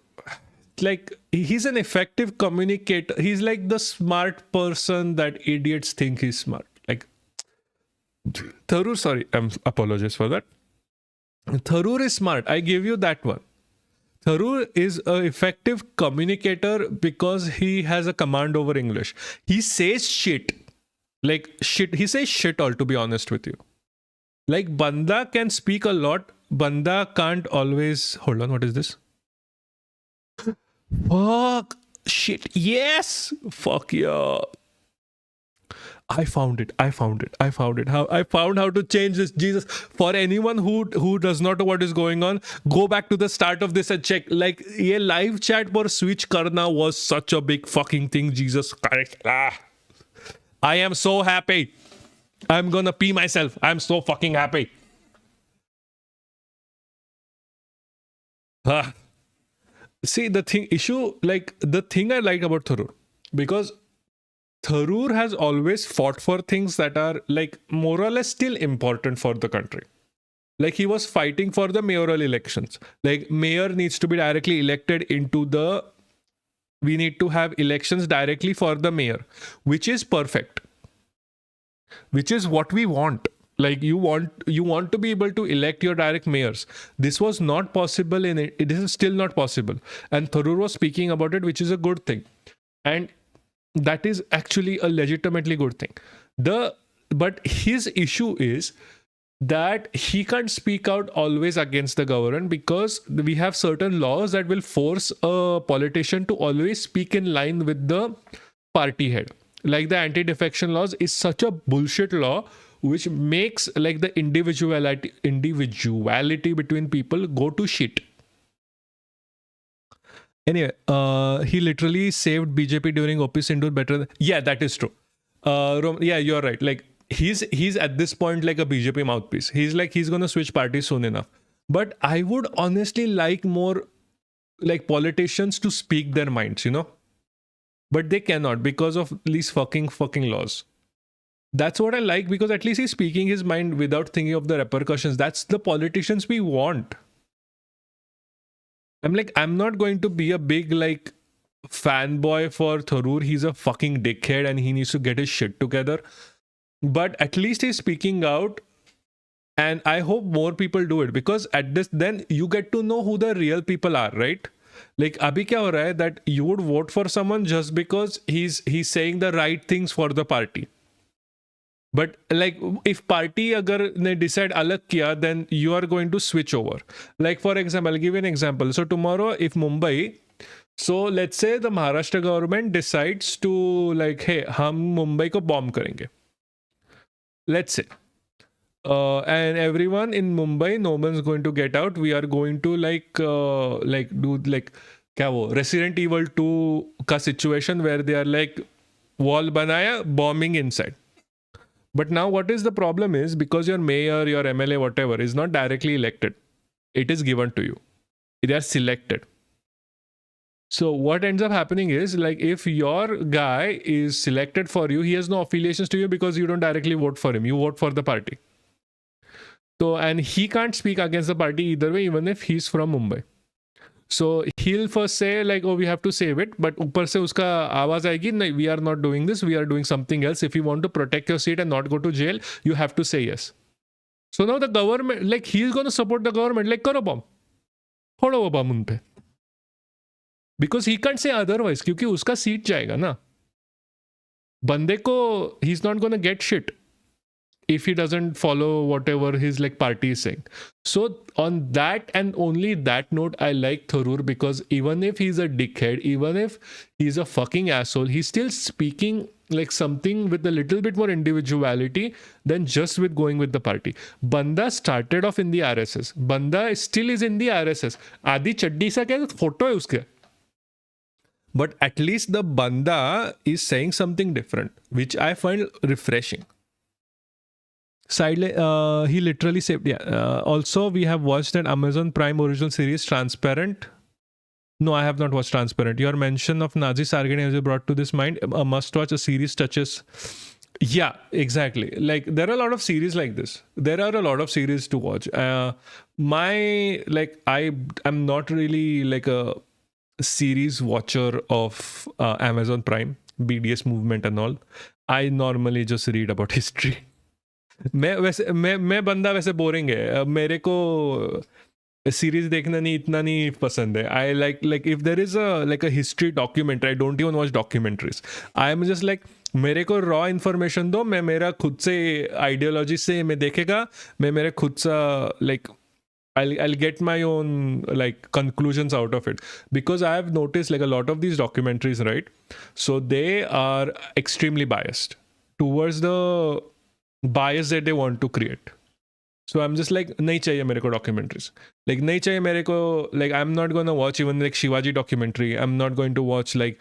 like he's an effective communicator. He's like the smart person that idiots think he's smart. Like Tharoor, sorry, apologize for that. Tharoor is smart. I give you that one. Tharoor is an effective communicator because he has a command over English. He says shit. Like shit. He says shit all, to be honest with you. Like Banda can speak a lot. Banda can't always... Hold on, what is this? Fuck. Shit. Yes. Fuck yeah. I found it. How I found how to change this. Jesus. For anyone who does not know what is going on, go back to the start of this and check. Like, ye live chat पर switch करना was such a big fucking thing. Jesus Christ. I am so happy. I'm gonna pee myself. I'm so fucking happy. See, the thing I like about Tharoor, because Tharoor has always fought for things that are like more or less still important for the country. Like he was fighting for the mayoral elections. Like mayor needs to be directly elected into the... We need to have elections directly for the mayor, which is perfect. Which is what we want. Like you want to be able to elect your direct mayors. This was not possible in it. This is still not possible. And Tharoor was speaking about it, which is a good thing. And that is actually a legitimately good thing. But his issue is that he can't speak out always against the government because we have certain laws that will force a politician to always speak in line with the party head. Like the anti-defection laws is such a bullshit law which makes like the individuality between people go to shit. Anyway, he literally saved BJP during OP Sindoor better yeah, that is true. Yeah, you're right. Like he's at this point like a BJP mouthpiece. He's gonna switch parties soon enough. But I would honestly like more like politicians to speak their minds, but they cannot because of these fucking laws. That's what I like, because at least he's speaking his mind without thinking of the repercussions. That's the politicians we want. I'm not going to be a big like fanboy for Tharoor. He's a fucking dickhead and he needs to get his shit together. But at least he's speaking out, and I hope more people do it, because at this then you get to know who the real people are, right? Like abhi kya ho raha hai that you would vote for someone just because he's saying the right things for the party. But like if party agar ne decide alag kiya, then you are going to switch over. Like for example, I'll give you an example. So tomorrow if Mumbai, so let's say the Maharashtra government decides to like, hey, hum Mumbai ko bomb karenge. Let's say. And everyone in Mumbai, no one's going to get out. We are going to like do like क्या वो Resident Evil 2 का situation where they are like wall banaya, bombing inside. But now what is the problem is, because your mayor, your MLA, whatever is not directly elected, it is given to you. They are selected. So what ends up happening is, like, if your guy is selected for you, he has no affiliations to you because you don't directly vote for him. You vote for the party. So, and he can't speak against the party either way, even if he's from Mumbai. So he'll first say like, oh, we have to save it, but ऊपर से उसका आवाज आएगी, नहीं, we are not doing this, we are doing something else. If you want to protect your seat and not go to jail, you have to say yes. So now the government, like, he's going to support the government, like, करो bomb, फोड़ो वो bomb उन पे, because he can't say otherwise, क्योंकि उसका seat जाएगा ना. बंदे को, he's not going to get shit if he doesn't follow whatever his like party is saying. So on that and only that note, I like Tharoor, because even if he's a dickhead, even if he's a fucking asshole, he's still speaking like something with a little bit more individuality than just with going with the party. Banda started off in the RSS. Banda still is in the RSS. Adi chaddi sa kya photo hai uske. But at least the Banda is saying something different, which I find refreshing. He literally saved. Yeah. Also, we have watched an Amazon Prime original series, Transparent. No, I have not watched Transparent. Your mention of Nazi Sargani has brought to this mind. A must-watch. A series touches. Yeah, exactly. Like, there are a lot of series like this. There are a lot of series to watch. I am not really like a series watcher of Amazon Prime, BDS movement and all. I normally just read about history. मैं बंदा वैसे boring है. मेरे को series देखना नहीं इतना नहीं पसंद है. I like if there is a like a history documentary, I don't even watch documentaries. I am just like, मेरे को रॉ इन्फॉर्मेशन दो, मैं मेरा खुद से आइडियोलॉजी से मैं देखेगा, मैं मेरे खुद सा like I'll get my own like conclusions out of it, because I have noticed like a lot of these documentaries, right? So they are extremely biased towards the bias that they want to create. So I'm just like, nahi chahiye mere ko documentaries. Like nahi chahiye mere ko, like I'm not going to watch even like Shivaji documentary. I'm not going to watch like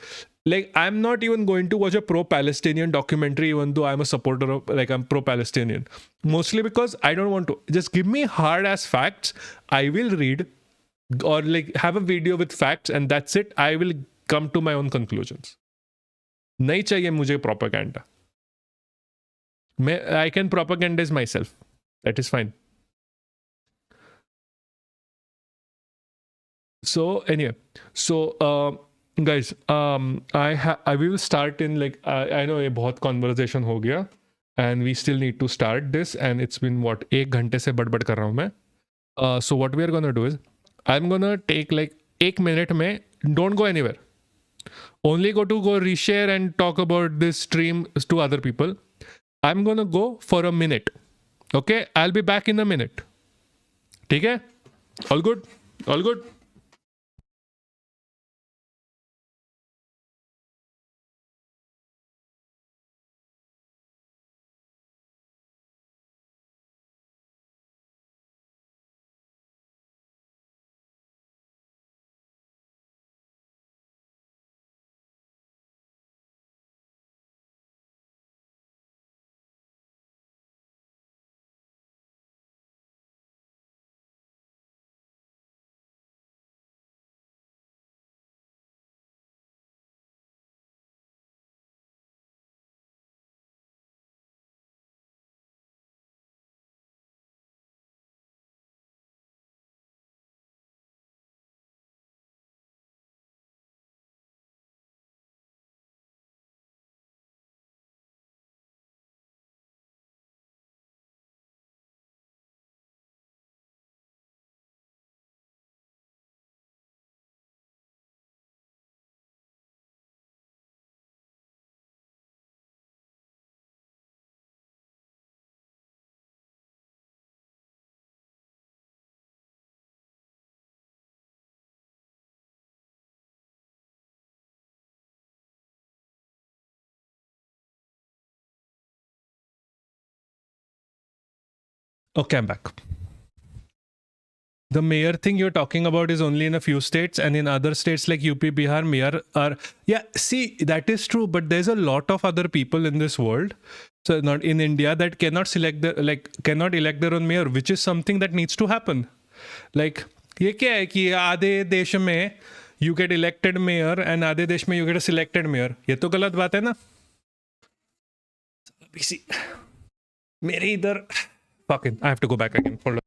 I'm not even going to watch a pro-Palestinian documentary, even though I'm a supporter of, like, I'm pro-Palestinian. Mostly because I don't want to. Just give me hard ass facts. I will read, or like have a video with facts, and that's it. I will come to my own conclusions. Nahi chahiye mujhe propaganda. I can propagandize myself. That is fine. So anyway, so guys, I will start in like I know a बहुत conversation हो गया, and we still need to start this, and it's been what 1 घंटे से बड़बड़ कर रहा हूँ मैं. So what we are gonna do is, I'm gonna take like 1 minute में, don't go anywhere. Only go reshare and talk about this stream to other people. I'm gonna go for a minute. Okay, I'll be back in a minute. ठीक है? All good? All good? Okay, I'm back. The mayor thing you're talking about is only in a few states, and in other states like UP, Bihar, mayor are, yeah, see, that is true, but there's a lot of other people in this world, so not in India, that cannot cannot elect their own mayor, which is something that needs to happen. Like, ये क्या है कि आधे देश में you get elected mayor and आधे देश में you get a selected mayor, ये तो गलत बात है ना. BC, मेरे इधर, fucking, I have to go back again. Hold on.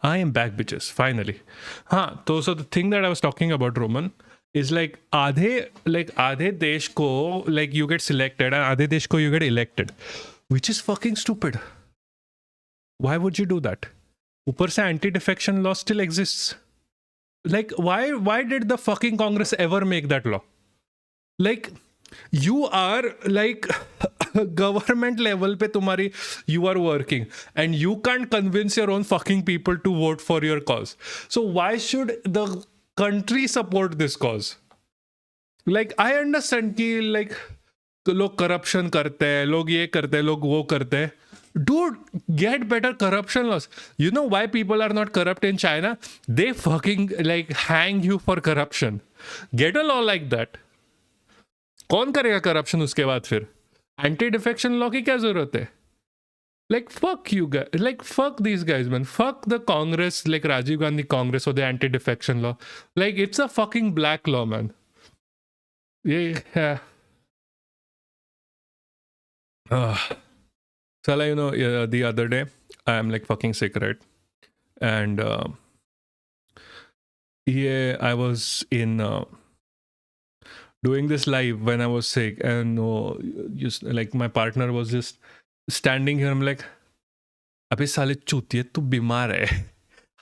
I am back, bitches. Finally. So the thing that I was talking about, Roman, is like आधे देश को like you get selected and आधे देश को you get elected, which is fucking stupid. Why would you do that? ऊपर से anti-defection law still exists. Like why did the fucking Congress ever make that law? Like you are like government level pe tumhari, you are working and you can't convince your own fucking people to vote for your cause. So why should the country support this cause? Like I understand कि like लोग corruption करते हैं, लोग ये करते हैं, लोग वो करते हैं. Dude, get better corruption laws. You know why people are not corrupt in China? They fucking like hang you for corruption. Get a law like that. कौन करेगा करप्शन उसके बाद फिर? एंटी डिफेक्शन लॉ की क्या जरूरत है? Like fuck you guys, like fuck these guys, man. Fuck the Congress, like Rajiv Gandhi Congress or the anti-defection law. Like it's a fucking black law, man. Yeah. So you know, the other day I am like fucking sick, right? And yeah, I was in doing this live when I was sick, and just like my partner was just standing here. I'm like, अबे साले चूतिए तू बीमार है,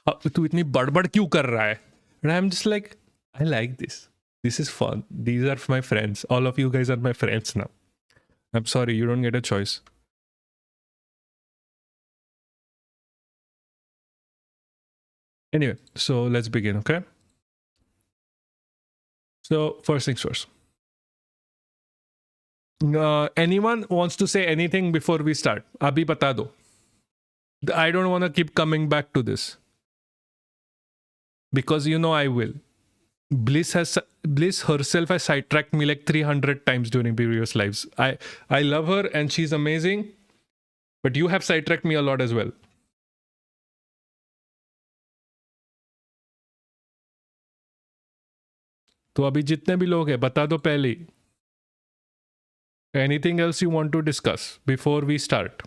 तू इतनी बड़बड़ क्यों कर रहा है? And I'm just like, I like this. This is fun. These are my friends. All of you guys are my friends now. I'm sorry, you don't get a choice. Anyway, so let's begin, okay? So first things first. Anyone wants to say anything before we start? Abhi bata do. I don't want to keep coming back to this. Because you know I will. Bliss herself has sidetracked me like 300 times during previous lives. I love her and she's amazing. But you have sidetracked me a lot as well. तो अभी जितने भी लोग हैं बता दो पहले ही. Anything else you want to discuss before we start?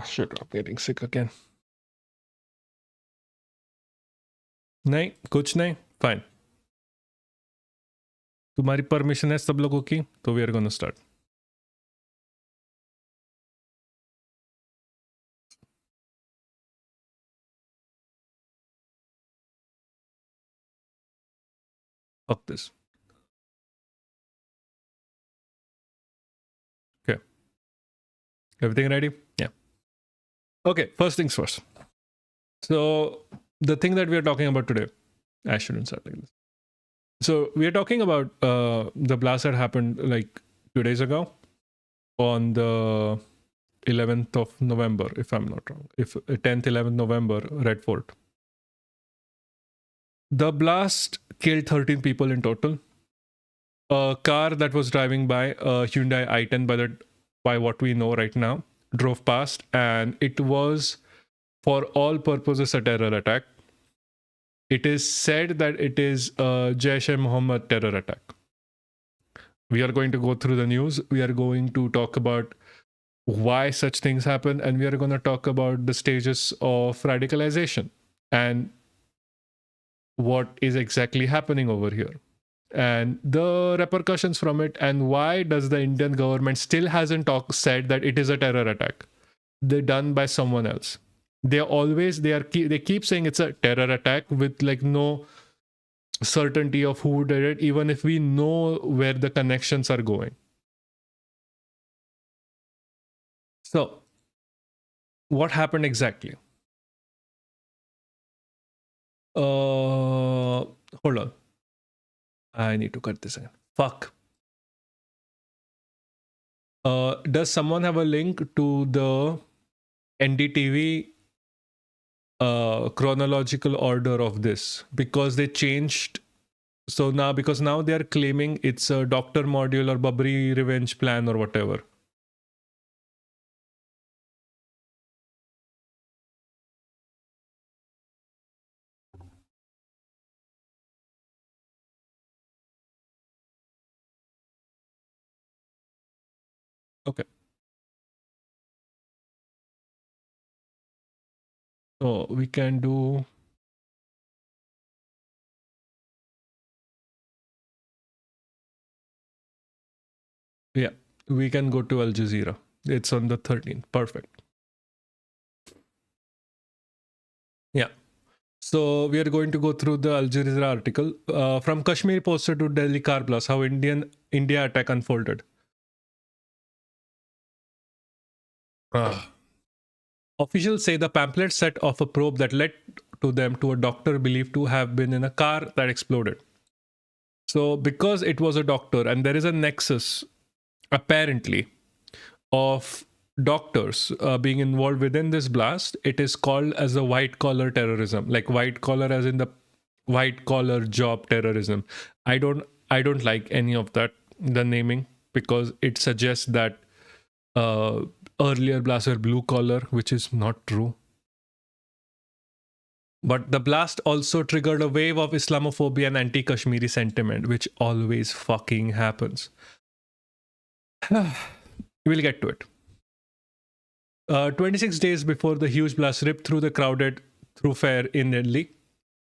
Shit, I'm getting sick again. नहीं कुछ नहीं, फाइन. तुम्हारी परमिशन है सब लोगों की, तो we are gonna start. Fuck this. Okay. Everything ready? Yeah. Okay, first things first. So, the thing that we are talking about today, I shouldn't start like this. So, we are talking about the blast that happened like 2 days ago on the 11th of November, if I'm not wrong. If 10th, 11th November, Red Fort. The blast killed 13 people in total. A car that was driving by, a Hyundai i10 by what we know right now, drove past, and it was for all purposes a terror attack. It is said that it is a Jaish-e-Mohammed terror attack. We are going to go through the news. We are going to talk about why such things happen, and we are going to talk about the stages of radicalization and what is exactly happening over here and the repercussions from it, and why does the Indian government still hasn't said that it is a terror attack they're done by someone else. They keep saying it's a terror attack with like no certainty of who did it, even if we know where the connections are going. So what happened exactly? Hold on, I need to cut this again. Fuck. Does someone have a link to the NDTV chronological order of this? Because they changed. So now, because now they are claiming it's a doctor module or Babri revenge plan or whatever. Okay. So we can do. Yeah, we can go to Al Jazeera. It's on the 13th. Perfect. Yeah. So we are going to go through the Al Jazeera article from Kashmir poster to Delhi car blast, how India attack unfolded. Officials say the pamphlet set off a probe that led to them to a doctor believed to have been in a car that exploded. So because it was a doctor, and there is a nexus apparently of doctors being involved within this blast, it is called as a white collar terrorism, like white collar as in the white collar job terrorism. I don't like any of that, the naming, because it suggests that earlier blasts were blue collar, which is not true. But the blast also triggered a wave of Islamophobia and anti-Kashmiri sentiment, which always fucking happens. We'll get to it. 26 days before the huge blast ripped through the crowded thoroughfare in Delhi,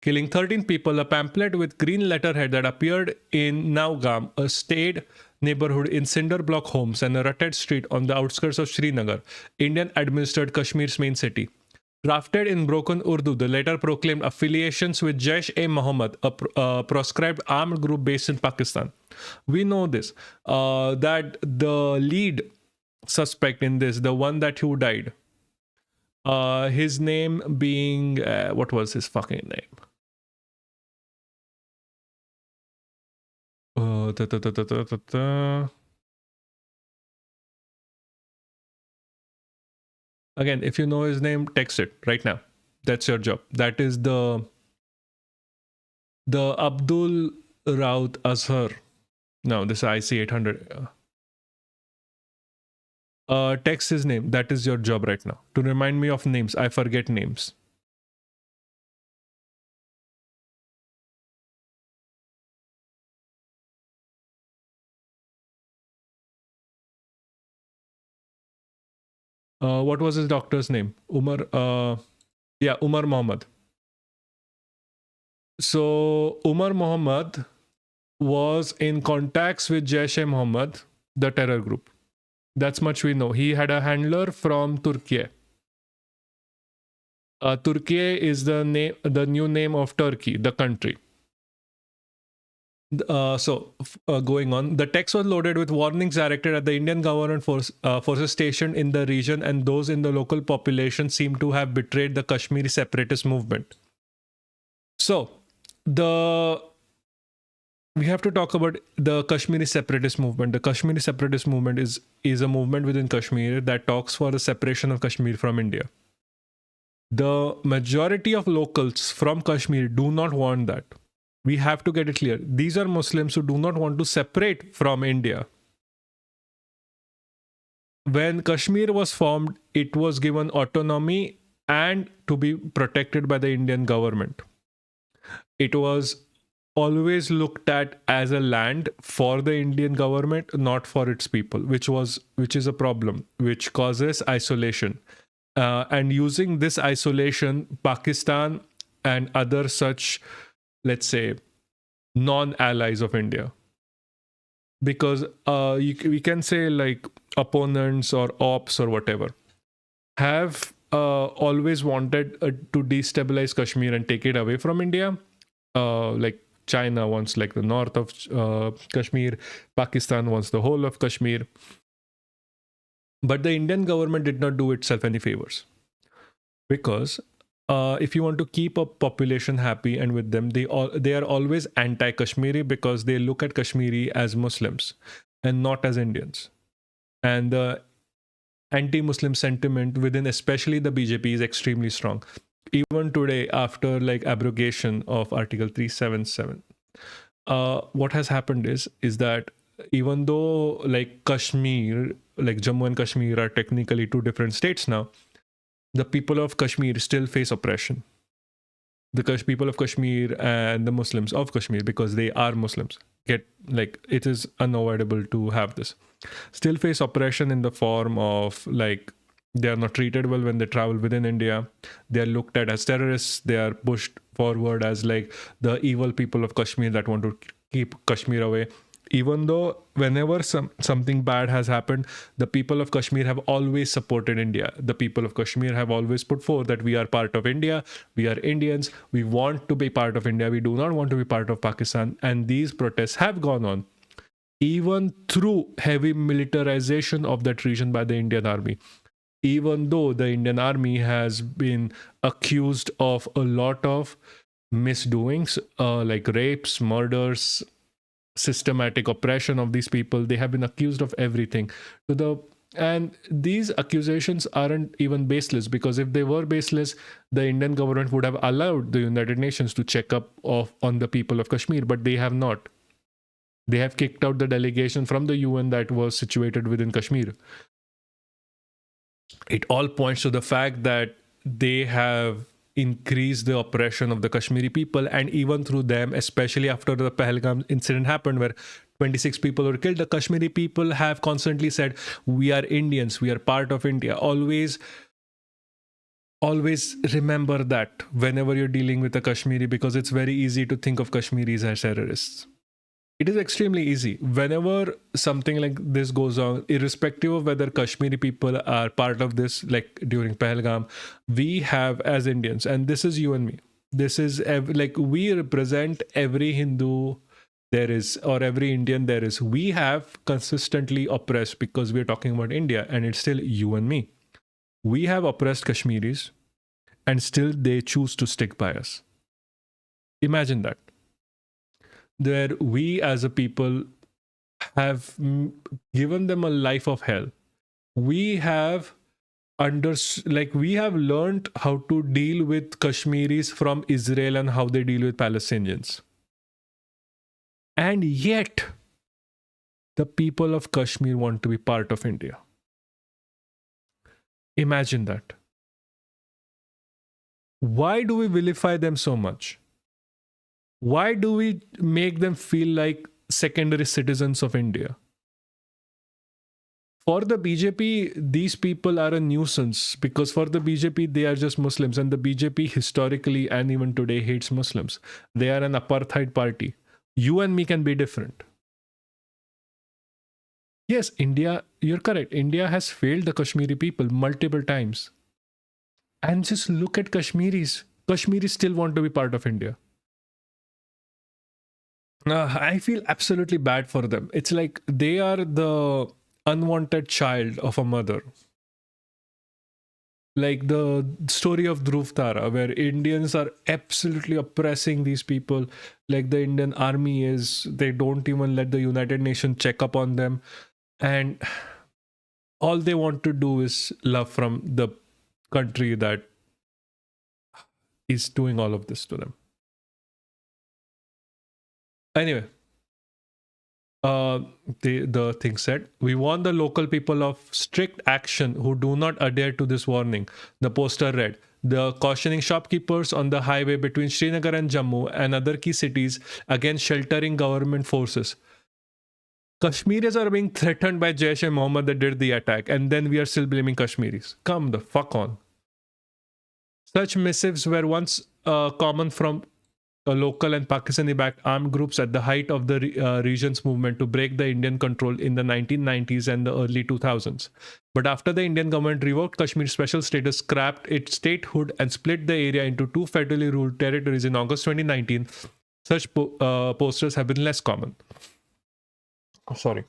killing 13 people, a pamphlet with green letterhead that appeared in Naugam, a staid neighborhood in cinder block homes and a rutted street on the outskirts of Srinagar, Indian-administered Kashmir's main city. Drafted in broken Urdu, the letter proclaimed affiliations with Jaish-e-Mohammed, a proscribed armed group based in Pakistan. We know this, that the lead suspect in this, the one that who died, his name being, what was his fucking name? Again, if you know his name, text it right now. That's your job. That is the Abdul Raut Azhar. No, this is IC 800. Text his name. That is your job right now. To remind me of names. I forget names. What was his doctor's name? Umar. Yeah, Umar Mohammed. So Umar Mohammed was in contacts with Jaish-e-Mohammed, the terror group. That's much we know. He had a handler from Turkey. Turkey is the new name of Turkey, the country. Going on, the text was loaded with warnings directed at the Indian government forces stationed in the region, and those in the local population seem to have betrayed the Kashmiri separatist movement. So, we have to talk about the Kashmiri separatist movement. The Kashmiri separatist movement is a movement within Kashmir that talks for the separation of Kashmir from India. The majority of locals from Kashmir do not want that. We have to get it clear. These are Muslims who do not want to separate from India. When Kashmir was formed, it was given autonomy and to be protected by the Indian government. It was always looked at as a land for the Indian government, not for its people, which is a problem, which causes isolation. And using this isolation, Pakistan and other such, let's say, non-allies of India, because we can say like opponents or ops or whatever, have always wanted to destabilize Kashmir and take it away from India. Like China wants like the north of Kashmir, Pakistan wants the whole of Kashmir. But the Indian government did not do itself any favors, because if you want to keep a population happy and with them, they are always anti-Kashmiri, because they look at Kashmiri as Muslims and not as Indians. And the anti-Muslim sentiment within especially the BJP is extremely strong. Even today, after like abrogation of Article 377, what has happened is that even though like Kashmir, like Jammu and Kashmir are technically two different states now, the people of Kashmir still face oppression. The people of Kashmir and the Muslims of Kashmir, because they are Muslims, get like, it is unavoidable to have this, still face oppression in the form of like, they are not treated well when they travel within India. They are looked at as terrorists. They are pushed forward as like the evil people of Kashmir that want to keep Kashmir away. Even though whenever something bad has happened, the people of Kashmir have always supported India. The people of Kashmir have always put forth that we are part of India, we are Indians, we want to be part of India, we do not want to be part of Pakistan. And these protests have gone on, even through heavy militarization of that region by the Indian army. Even though the Indian army has been accused of a lot of misdoings, like rapes, murders, systematic oppression of these people, they have been accused of everything. And these accusations aren't even baseless, because if they were baseless, the Indian government would have allowed the United Nations to check up on the people of Kashmir, but they have not. They have kicked out the delegation from the UN that was situated within Kashmir. It all points to the fact that they have increased the oppression of the Kashmiri people, and even through them, especially after the Pahalgam incident happened where 26 people were killed, the Kashmiri people have constantly said, we are Indians, we are part of India. Always remember that whenever you're dealing with a Kashmiri, because it's very easy to think of Kashmiris as terrorists. It is extremely easy. Whenever something like this goes on, irrespective of whether Kashmiri people are part of this, like during Pahalgam, we have as Indians, and this is you and me, this is like, we represent every Hindu there is, or every Indian there is. We have consistently oppressed, because we're talking about India, and it's still you and me. We have oppressed Kashmiris, and still they choose to stick by us. Imagine that. Where we as a people have given them a life of hell. We have we have learned how to deal with Kashmiris from Israel and how they deal with Palestinians. And yet, the people of Kashmir want to be part of India. Imagine that. Why do we vilify them so much? Why do we make them feel like secondary citizens of India? For the BJP, these people are a nuisance, because for the BJP, they are just Muslims, and the BJP historically and even today hates Muslims. They are an apartheid party. You and me can be different. Yes, India, you're correct. India has failed the Kashmiri people multiple times. And just look at Kashmiris. Kashmiris still want to be part of India. I feel absolutely bad for them. It's like they are the unwanted child of a mother. Like the story of Dhruv Tara, where Indians are absolutely oppressing these people. Like the Indian army is, they don't even let the United Nations check up on them. And all they want to do is love from the country that is doing all of this to them. Anyway, the thing said, we warn the local people of strict action who do not adhere to this warning. The poster read, the cautioning shopkeepers on the highway between Srinagar and Jammu and other key cities against sheltering government forces. Kashmiris are being threatened by Jaish-e-Mohammed that did the attack, and then we are still blaming Kashmiris. Come the fuck on. Such missives were once common from local and Pakistani-backed armed groups at the height of the region's movement to break the Indian control in the 1990s and the early 2000s. But after the Indian government revoked Kashmir's special status, scrapped its statehood, and split the area into two federally ruled territories in August 2019, such posters have been less common. Oh, sorry.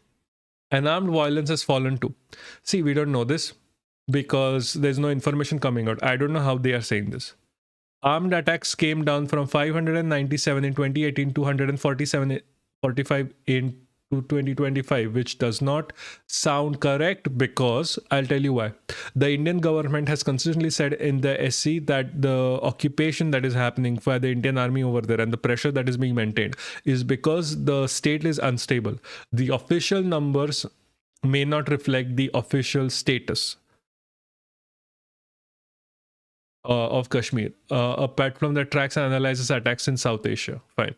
And armed violence has fallen too. See, we don't know this because there's no information coming out. I don't know how they are saying this. Armed attacks came down from 597 in 2018 to 145 in 2025, which does not sound correct because I'll tell you why. The Indian government has consistently said in the SC that the occupation that is happening by the Indian army over there and the pressure that is being maintained is because the state is unstable. The official numbers may not reflect the official status of Kashmir, a platform that tracks and analyzes attacks in South Asia. Fine.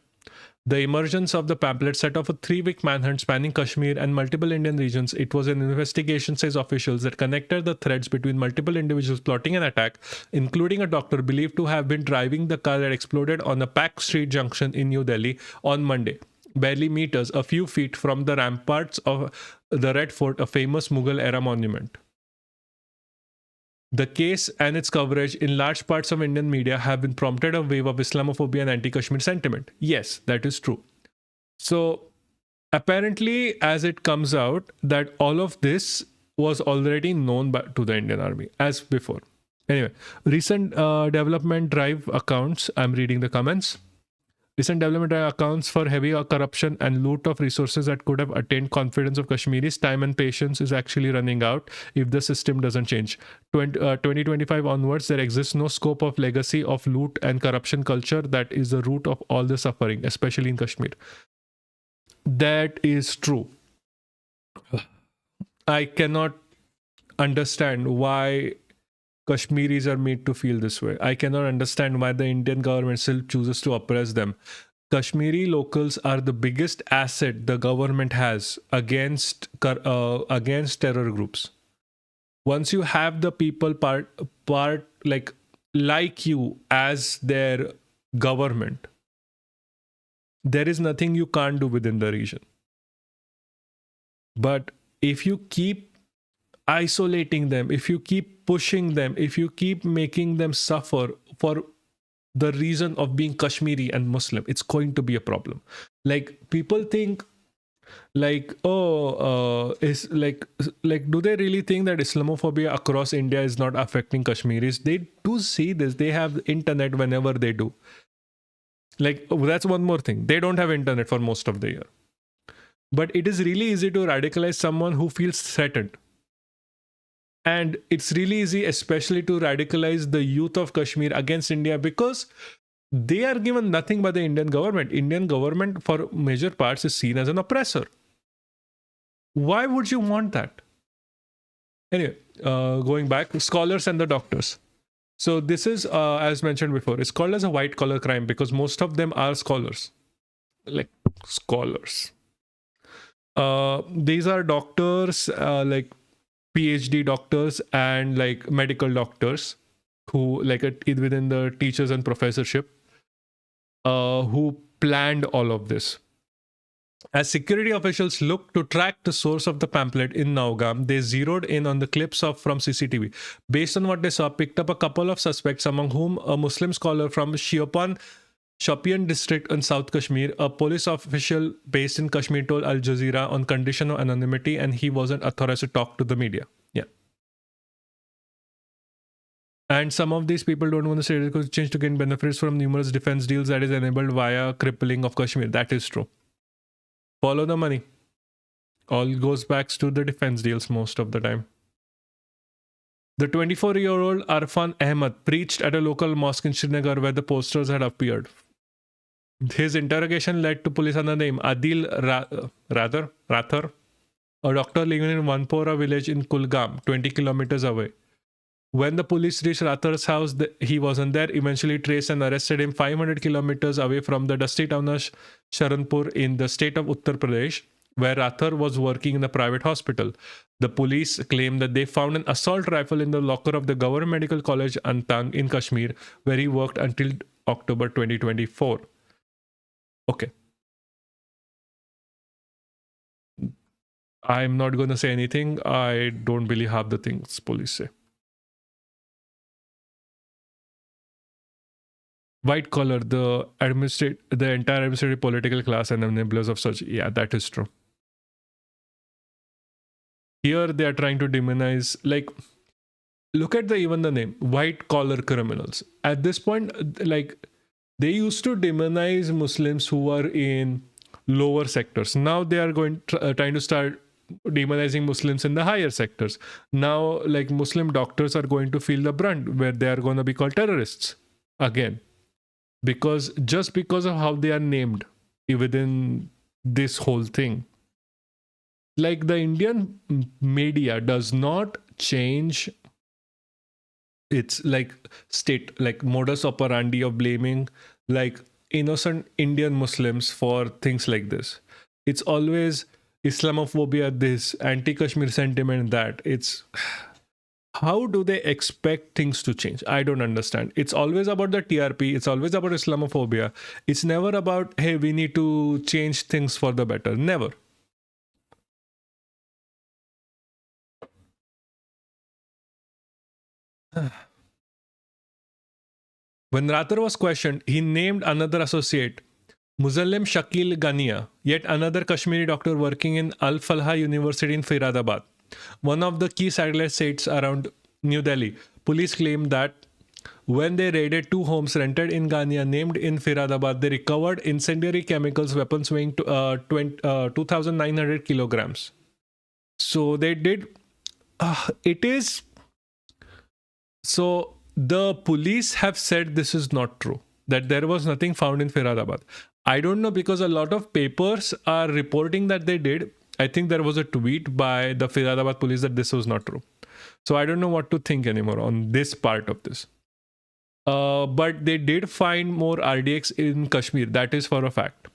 The emergence of the pamphlet set off a 3-week manhunt spanning Kashmir and multiple Indian regions. It was an investigation, says officials, that connected the threads between multiple individuals plotting an attack, including a doctor believed to have been driving the car that exploded on a packed street junction in New Delhi on Monday, barely meters, a few feet from the ramparts of the Red Fort, a famous Mughal-era monument. The case and its coverage in large parts of Indian media have been prompted a wave of Islamophobia and anti-Kashmir sentiment. Yes, that is true. So apparently, as it comes out, that all of this was already known to the Indian army as before. Anyway, recent development drive accounts, I'm reading the comments. Recent development accounts for heavy corruption and loot of resources that could have attained confidence of Kashmiris. Time and patience is actually running out if the system doesn't change. 2025 onwards, there exists no scope of legacy of loot and corruption culture that is the root of all the suffering, especially in Kashmir. That is true. I cannot understand why Kashmiris are made to feel this way. I cannot understand why the Indian government still chooses to oppress them. Kashmiri locals are the biggest asset the government has against terror groups. Once you have the people part like you as their government, there is nothing you can't do within the region. But if you keep isolating them, if you keep pushing them, if you keep making them suffer for the reason of being Kashmiri and Muslim, it's going to be a problem. Like, people think like, is like do they really think that Islamophobia across India is not affecting Kashmiris? They do see this. They have internet whenever they do. Like, that's one more thing. They don't have internet for most of the year. But it is really easy to radicalize someone who feels threatened. And it's really easy, especially to radicalize the youth of Kashmir against India, because they are given nothing by the Indian government. Indian government, for major parts, is seen as an oppressor. Why would you want that? Anyway, going back, scholars and the doctors. So this is, as mentioned before, it's called as a white-collar crime because most of them are scholars. Like, scholars. These are doctors, like PhD doctors and like medical doctors who like within the teachers and professorship who planned all of this. As security officials looked to track the source of the pamphlet in Naugam, they zeroed in on the clips from CCTV. Based on what they saw, picked up a couple of suspects, among whom a Muslim scholar from Shopian district in South Kashmir. A police official based in Kashmir told Al Jazeera on condition of anonymity, and he wasn't authorized to talk to the media. Yeah. And some of these people don't want the status quo change to gain benefits from numerous defense deals that is enabled via crippling of Kashmir. That is true. Follow the money. All goes back to the defense deals most of the time. The 24-year-old Arfan Ahmed preached at a local mosque in Srinagar where the posters had appeared. His interrogation led to police under the name Rathar, a doctor living in Vanpora village in Kulgam, 20 kilometers away. When the police reached Rathar's house, he wasn't there. Eventually traced and arrested him 500 kilometers away from the dusty town of Sharanpur in the state of Uttar Pradesh, where Rathar was working in a private hospital. The police claimed that they found an assault rifle in the locker of the Government Medical College Antang in Kashmir, where he worked until October 2024. Okay. I'm not going to say anything. I don't believe half the things police say. White collar, the entire administrative political class and enablers of such. Yeah, that is true. Here they are trying to demonize, like, look at even the name, white collar criminals. At this point, like, they used to demonize Muslims who are in lower sectors. Now they are trying to start demonizing Muslims in the higher sectors. Now, like, Muslim doctors are going to feel the brunt, where they are going to be called terrorists again. Just because of how they are named within this whole thing. Like, the Indian media does not change its like modus operandi of blaming like innocent Indian Muslims for things like this. It's always Islamophobia, this anti-Kashmir sentiment, that. It's how do they expect things to change? I don't understand. It's always about the TRP. It's always about Islamophobia. It's never about, hey, we need to change things for the better. Never. When Rathar was questioned, he named another associate, Muzallim Shakil Ghania, yet another Kashmiri doctor working in Al Falha University in Faridabad, one of the key satellite sites around New Delhi. Police claimed that when they raided two homes rented in Ghania named in Faridabad, they recovered incendiary chemicals, weapons weighing 2,900 kilograms. So they did. So the police have said this is not true, that there was nothing found in Faridabad. I don't know, because a lot of papers are reporting that they did. I think there was a tweet by the Faridabad police that this was not true. So I don't know what to think anymore on this part of this. But they did find more RDX in Kashmir. That is for a fact.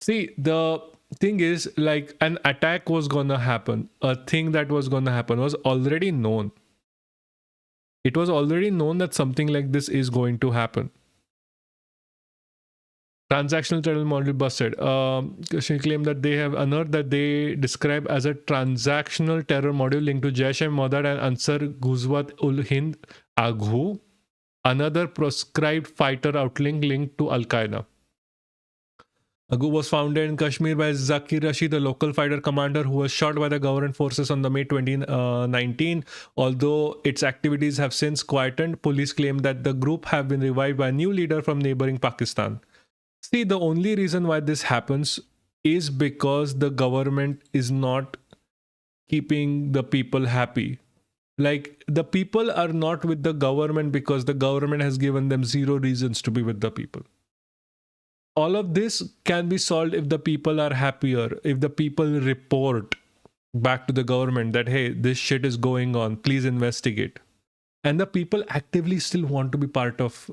See, the thing is, like, an attack was gonna happen. A thing that was gonna happen was already known. It was already known that something like this is going to happen. Transactional terror model busted. She claimed that they have unearthed that they describe as a transactional terror module linked to Jaish-e-Mohammed and Ansar Ghazwat-ul-Hind Aghu, another proscribed fighter outlink linked to Al-Qaeda. Aghu was founded in Kashmir by Zakir Rashid, a local fighter commander who was shot by the government forces on the May 2019. Although its activities have since quietened, police claim that the group have been revived by a new leader from neighboring Pakistan. See, the only reason why this happens is because the government is not keeping the people happy. Like, the people are not with the government because the government has given them zero reasons to be with the people. All of this can be solved if the people are happier, if the people report back to the government that, hey, this shit is going on, please investigate. And the people actively still want to be part of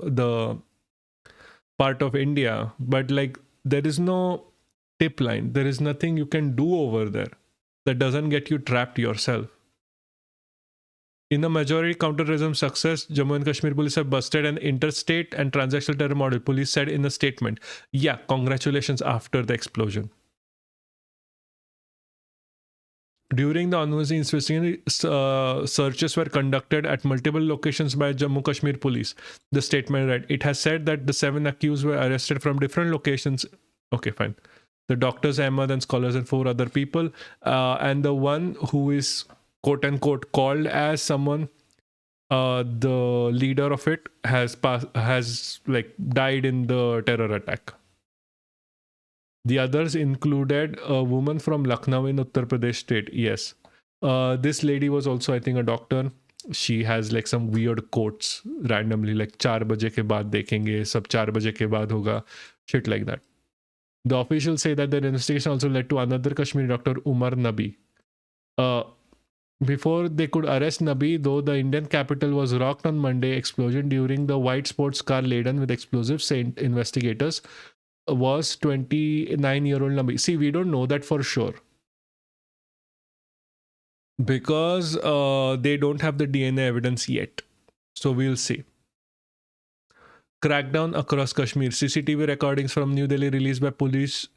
India, but like, there is no tip line. There is nothing you can do over there that doesn't get you trapped yourself. In the majority counterterrorism success, Jammu and Kashmir police have busted an interstate and transactional terror model, police said in a statement. Yeah, congratulations after the explosion. During the ongoing investigation, searches were conducted at multiple locations by Jammu Kashmir police. The statement read, it has said that the 7 accused were arrested from different locations. Okay, fine. The doctors, Ahmad, and scholars, and 4 other people. And the one who is, quote unquote, called as someone, the leader of it, has died in the terror attack. The others included a woman from Lucknow in Uttar Pradesh state. Yes. This lady was also, I think, a doctor. She has like some weird quotes randomly, like 4 baje ke baad dekhenge, sab 4 baje ke baad hoga. Shit like that. The officials say that their investigation also led to another Kashmiri doctor, Umar Nabi. Before they could arrest Nabi, though, the Indian capital was rocked on Monday. Explosion during the white sports car laden with explosives, say investigators, was 29-year-old Nabi. See, we don't know that for sure because they don't have the DNA evidence yet. So we'll see. Crackdown across Kashmir. CCTV recordings from New Delhi released by police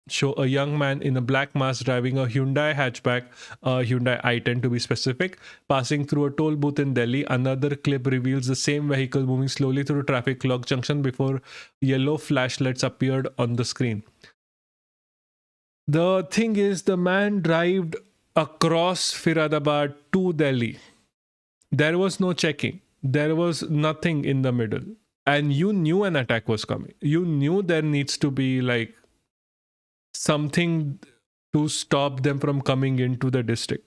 show a young man in a black mask driving a Hyundai hatchback, Hyundai i10 to be specific, passing through a toll booth in Delhi. Another clip reveals the same vehicle moving slowly through a traffic lock junction before yellow flashlights appeared on the screen. The thing is, the man drove across Firadabad to Delhi. There was no checking. There was nothing in the middle. And you knew an attack was coming. You knew there needs to be like something to stop them from coming into the district,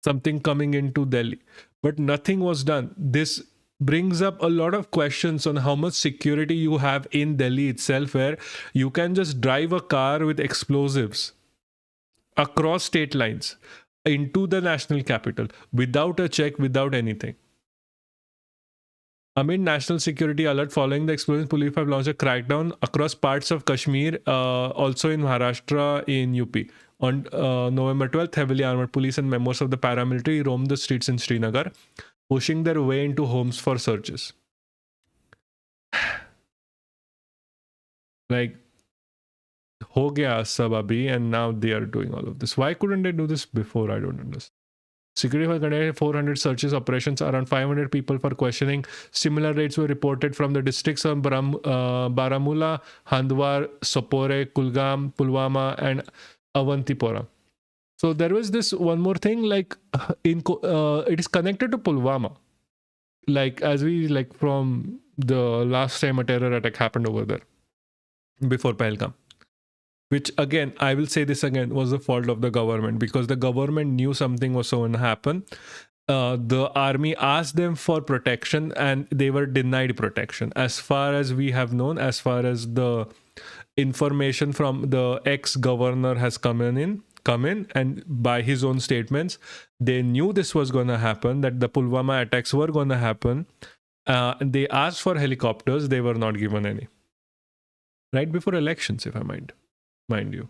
something coming into Delhi. But nothing was done. This brings up a lot of questions on how much security you have in Delhi itself, where you can just drive a car with explosives across state lines into the national capital without a check, without anything. Amid national security alert following the explosion, police have launched a crackdown across parts of Kashmir, also in Maharashtra, in UP. On November 12th, heavily armored police and members of the paramilitary roamed the streets in Srinagar, pushing their way into homes for searches. Like, ho gaya sab abhi, and now they are doing all of this. Why couldn't they do this before? I don't understand. Security has conducted 400 searches operations, around 500 people for questioning. Similar rates were reported from the districts of Baramulla, Handwar, Sopore, Kulgam, Pulwama, and Avantipora. So there was this one more thing, like it is connected to Pulwama. Like as we like from the last time a terror attack happened over there before Pahalgam. Which again, I will say this again, was the fault of the government because the government knew something was going to happen. The army asked them for protection and they were denied protection. As far as we have known, as far as the information from the ex-governor has come in, and by his own statements, they knew this was going to happen, that the Pulwama attacks were going to happen. They asked for helicopters, they were not given any. Right before elections, if I mind you.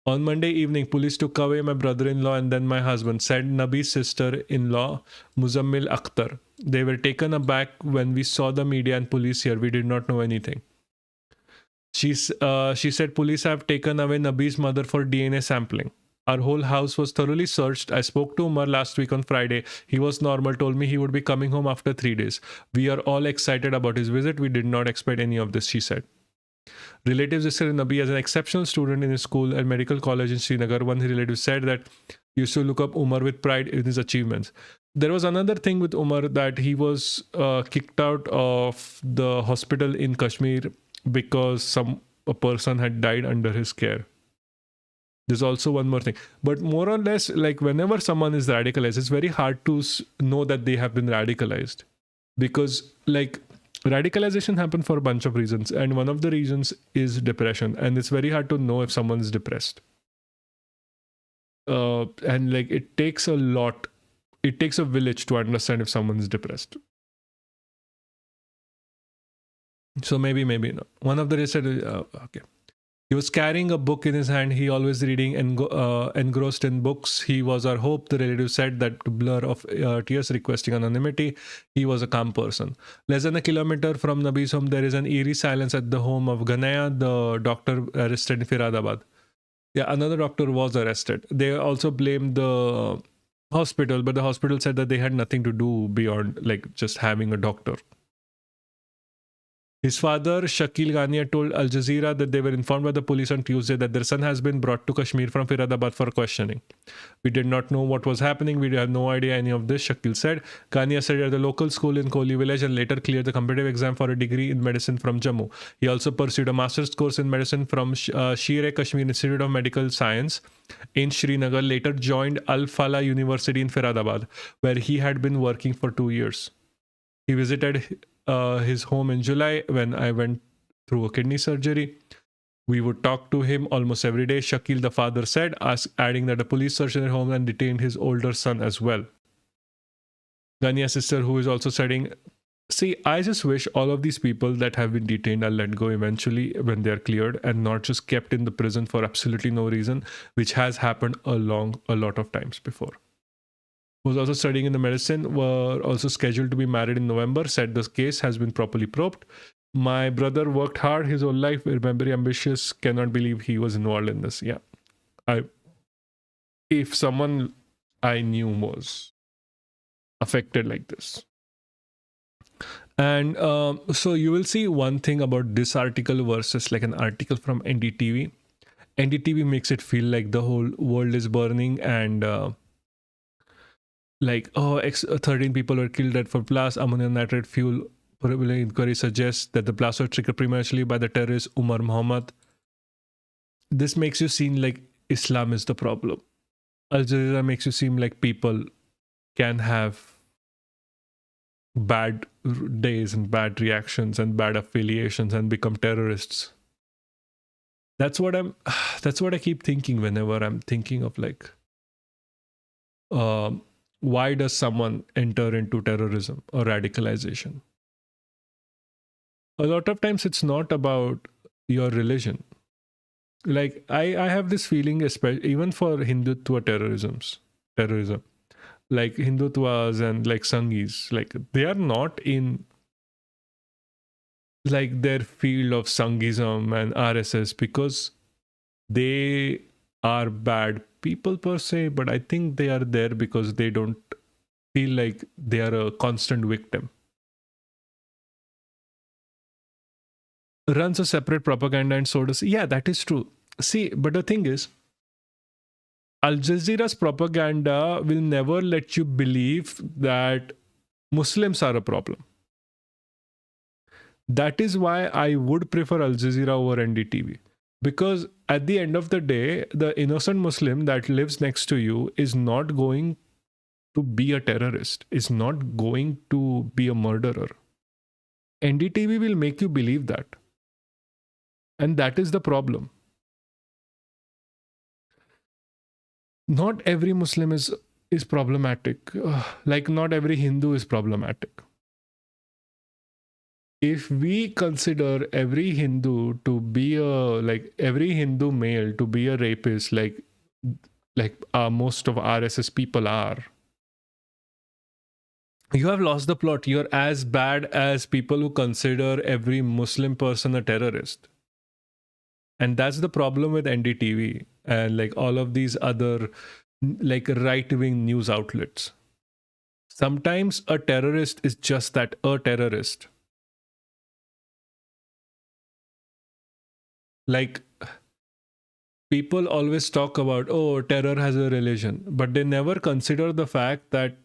On Monday evening, police took away my brother-in-law and then my husband, said Nabi's sister-in-law, Muzammil Akhtar. They were taken aback when we saw the media and police here. We did not know anything. She said police have taken away Nabi's mother for DNA sampling. Our whole house was thoroughly searched. I spoke to Umar last week on Friday. He was normal, told me he would be coming home after 3 days. We are all excited about his visit. We did not expect any of this, she said. Relatives described Nabi as an exceptional student in his school and medical college in Srinagar. One relative said that he used to look up Umar with pride in his achievements. There was another thing with Umar, that he was kicked out of the hospital in Kashmir because a person had died under his care. There's also one more thing. But more or less, like whenever someone is radicalized, it's very hard to know that they have been radicalized. Because like radicalization happens for a bunch of reasons. And one of the reasons is depression. And it's very hard to know if someone is depressed. And like it takes a lot. It takes a village to understand if someone is depressed. So maybe not. One of the said, okay. He was carrying a book in his hand. He always reading and engrossed in books. He was our hope. The relative said that to blur of tears requesting anonymity. He was a calm person. Less than a kilometer from Nabi's home, there is an eerie silence at the home of Ganaya, the doctor arrested in Firadabad. Yeah, another doctor was arrested. They also blamed the hospital, but the hospital said that they had nothing to do beyond like just having a doctor. His father, Shakil Ghania, told Al Jazeera that they were informed by the police on Tuesday that their son has been brought to Kashmir from Firadabad for questioning. We did not know what was happening. We had no idea any of this, Shakil said. Ghania studied at the local school in Kohli village and later cleared the competitive exam for a degree in medicine from Jammu. He also pursued a master's course in medicine from Sher-e-Kashmir Institute of Medical Science in Srinagar, later joined Al Falah University in Firadabad, where he had been working for 2 years. He visited his home in July when I went through a kidney surgery. We would talk to him almost every day, Shakil, the father said, adding that a police searched their home and detained his older son as well. Gania's sister, who is also studying. See, I just wish all of these people that have been detained are let go eventually when they're cleared and not just kept in the prison for absolutely no reason, which has happened a lot of times before. Who's also studying in the medicine, were also scheduled to be married in November, said this case has been properly probed. My brother worked hard his whole life, very ambitious, cannot believe he was involved in this. Yeah. If someone I knew was affected like this. And so you will see one thing about this article versus like an article from NDTV. NDTV makes it feel like the whole world is burning and 13 people were killed at for blast. Ammonium nitrate fuel inquiry suggests that the blast was triggered primarily by the terrorist Umar Muhammad. This makes you seem like Islam is the problem. Al Jazeera makes you seem like people can have bad days and bad reactions and bad affiliations and become terrorists. That's what I keep thinking whenever I'm thinking of like why does someone enter into terrorism or radicalization? A lot of times it's not about your religion. Like I have this feeling, especially even for Hindutva terrorism, like Hindutwas and like Sanghis, like they are not in like their field of Sanghism and RSS because they are bad people per se, but I think they are there because they don't feel like they are a constant victim. Runs a separate propaganda and so does. Yeah, that is true. See, but the thing is, Al Jazeera's propaganda will never let you believe that Muslims are a problem. That is why I would prefer Al Jazeera over NDTV. Because at the end of the day, the innocent Muslim that lives next to you is not going to be a terrorist, is not going to be a murderer. NDTV will make you believe that. And that is the problem. Not every Muslim is problematic. Like not every Hindu is problematic. If we consider every Hindu to be every Hindu male to be a rapist, like most of RSS people are, you have lost the plot. You're as bad as people who consider every Muslim person a terrorist. And that's the problem with NDTV and like all of these other like right-wing news outlets. Sometimes a terrorist is just that, a terrorist. Like people always talk about, oh, terror has a religion, but they never consider the fact that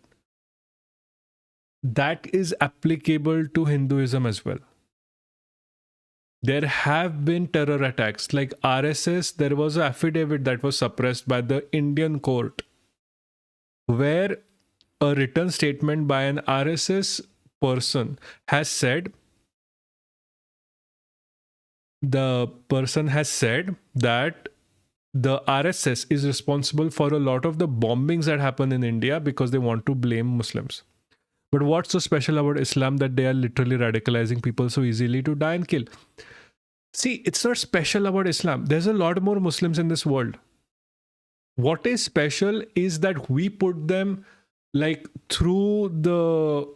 that is applicable to Hinduism as well. There have been terror attacks. Like RSS, there was an affidavit that was suppressed by the Indian court where a written statement by an RSS person has said, the person has said that the RSS is responsible for a lot of the bombings that happen in India because they want to blame Muslims. But what's so special about Islam that they are literally radicalizing people so easily to die and kill? See, it's not special about Islam. There's a lot more Muslims in this world. What is special is that we put them like through the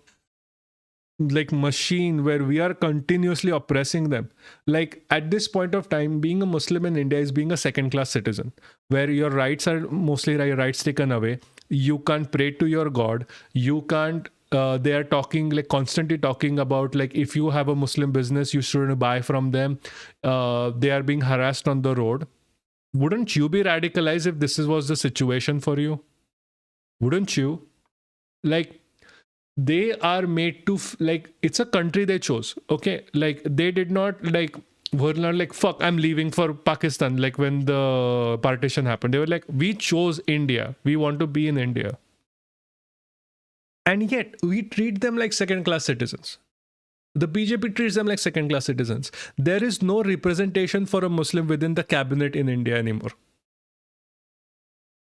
like machine where we are continuously oppressing them. Like at this point of time, being a Muslim in India is being a second-class citizen, where your rights are mostly your rights taken away. You can't pray to your God. You can't they are talking like constantly talking about like if you have a Muslim business, you shouldn't buy from them. They are being harassed on the road. Wouldn't you be radicalized if this was the situation for you? Wouldn't you? Like they are made to like it's a country they chose. Okay, like they did not like were not like fuck I'm leaving for Pakistan. Like when the partition happened, they were like we chose India. We want to be in India. And yet we treat them like second-class citizens. The BJP treats them like second class citizens. There is no representation for a Muslim within the cabinet in India anymore.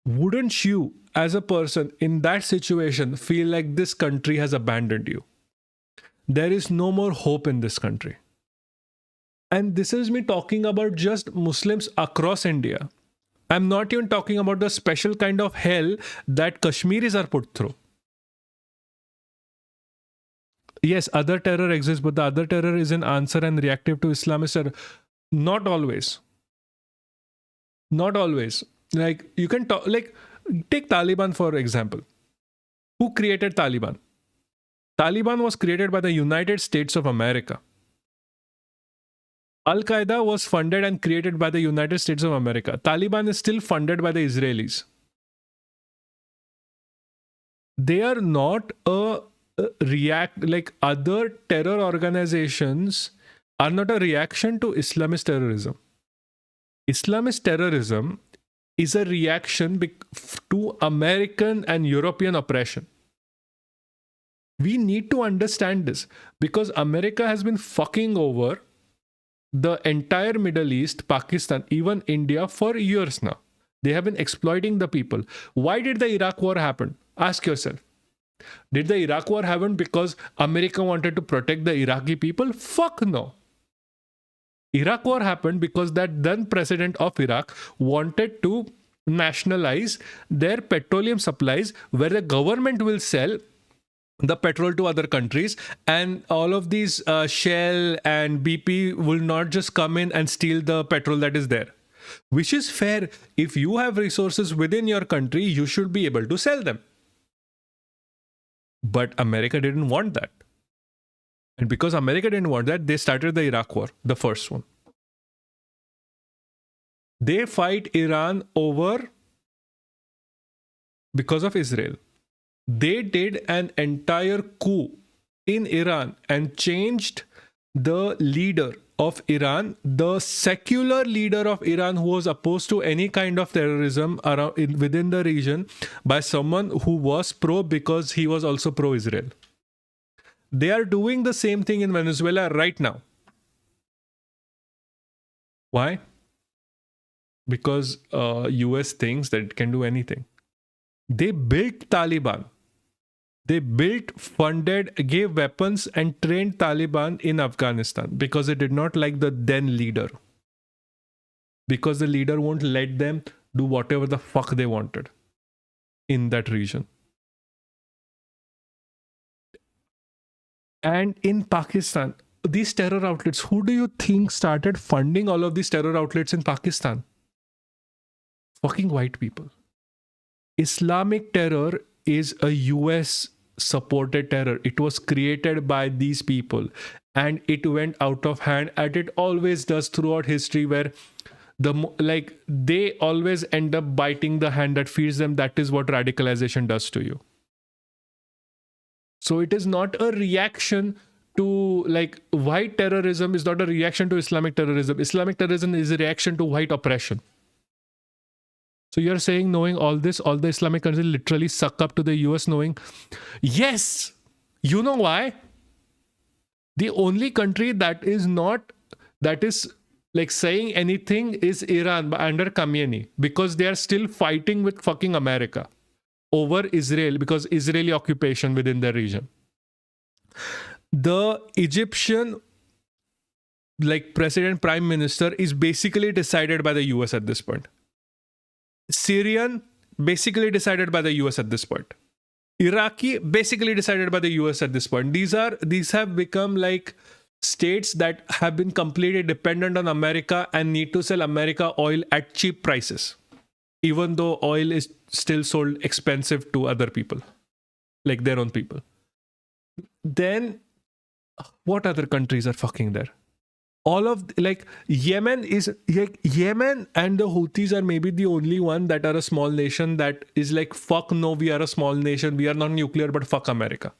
Wouldn't you, as a person in that situation, feel like this country has abandoned you? There is no more hope in this country. And this is me talking about just Muslims across India. I'm not even talking about the special kind of hell that Kashmiris are put through. Yes, other terror exists, but the other terror is an answer and reactive to Islamist terror. Not always. Not always. Like, you can talk, like, take Taliban for example. Who created Taliban? Taliban was created by the United States of America. Al-Qaeda was funded and created by the United States of America. Taliban is still funded by the Israelis. They are not like other terror organizations are not a reaction to Islamist terrorism. Islamist terrorism is a reaction to American and European oppression. We need to understand this because America has been fucking over the entire Middle East, Pakistan, even India for years now. They have been exploiting the people. Why did the Iraq war happen? Ask yourself. Did the Iraq war happen because America wanted to protect the Iraqi people? Fuck no. Iraq war happened because that then president of Iraq wanted to nationalize their petroleum supplies where the government will sell the petrol to other countries, and all of these Shell and BP will not just come in and steal the petrol that is there, which is fair. If you have resources within your country, you should be able to sell them. But America didn't want that. And because America didn't want that, they started the Iraq war, the first one. They fight Iran over because of Israel. They did an entire coup in Iran and changed the leader of Iran, the secular leader of Iran who was opposed to any kind of terrorism within the region, by someone who was pro because he was also pro-Israel. They are doing the same thing in Venezuela right now. Why? Because US thinks that it can do anything. They built Taliban. They built, funded, gave weapons and trained Taliban in Afghanistan because they did not like the then leader. Because the leader won't let them do whatever the fuck they wanted in that region. And in Pakistan, these terror outlets, who do you think started funding all of these terror outlets in Pakistan? Fucking white people. Islamic terror is a US supported terror. It was created by these people and it went out of hand, and it always does throughout history, where they always end up biting the hand that feeds them. That is what radicalization does to you. So it is not a reaction to, like, white terrorism is not a reaction to Islamic terrorism. Islamic terrorism is a reaction to white oppression. So you're saying, knowing all this, all the Islamic countries literally suck up to the US knowing? Yes! You know why? The only country that is like saying anything is Iran under Khamenei, because they are still fighting with fucking America over Israel because Israeli occupation within the region. The Egyptian, like, president, prime minister is basically decided by the US at this point. Syrian, basically decided by the US at this point. Iraqi, basically decided by the US at this point. These have become like states that have been completely dependent on America and need to sell America oil at cheap prices, even though oil is still sold expensive to other people, like their own people. Then what other countries are fucking there? All of, like, Yemen and the Houthis are maybe the only one that are a small nation that is like, fuck no, we are a small nation, we are not nuclear, but fuck America.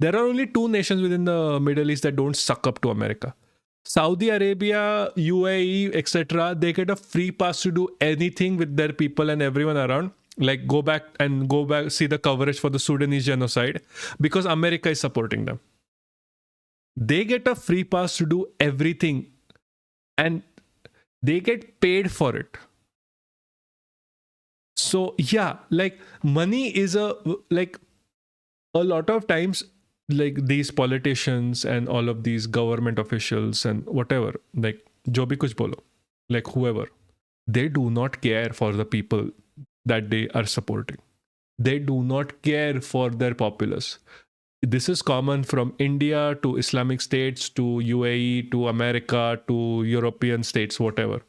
There are only two nations within the Middle East that don't suck up to America. Saudi Arabia, UAE, etc. They get a free pass to do anything with their people and everyone around. Like, go back, see the coverage for the Sudanese genocide, because America is supporting them. They get a free pass to do everything, and they get paid for it. So yeah, like money is like a lot of times, like these politicians and all of these government officials and whatever, like jo bhi kuch bolo, like whoever, they do not care for the people that they are supporting. They do not care for their populace. This is common from India to Islamic states to UAE to America to European states, whatever.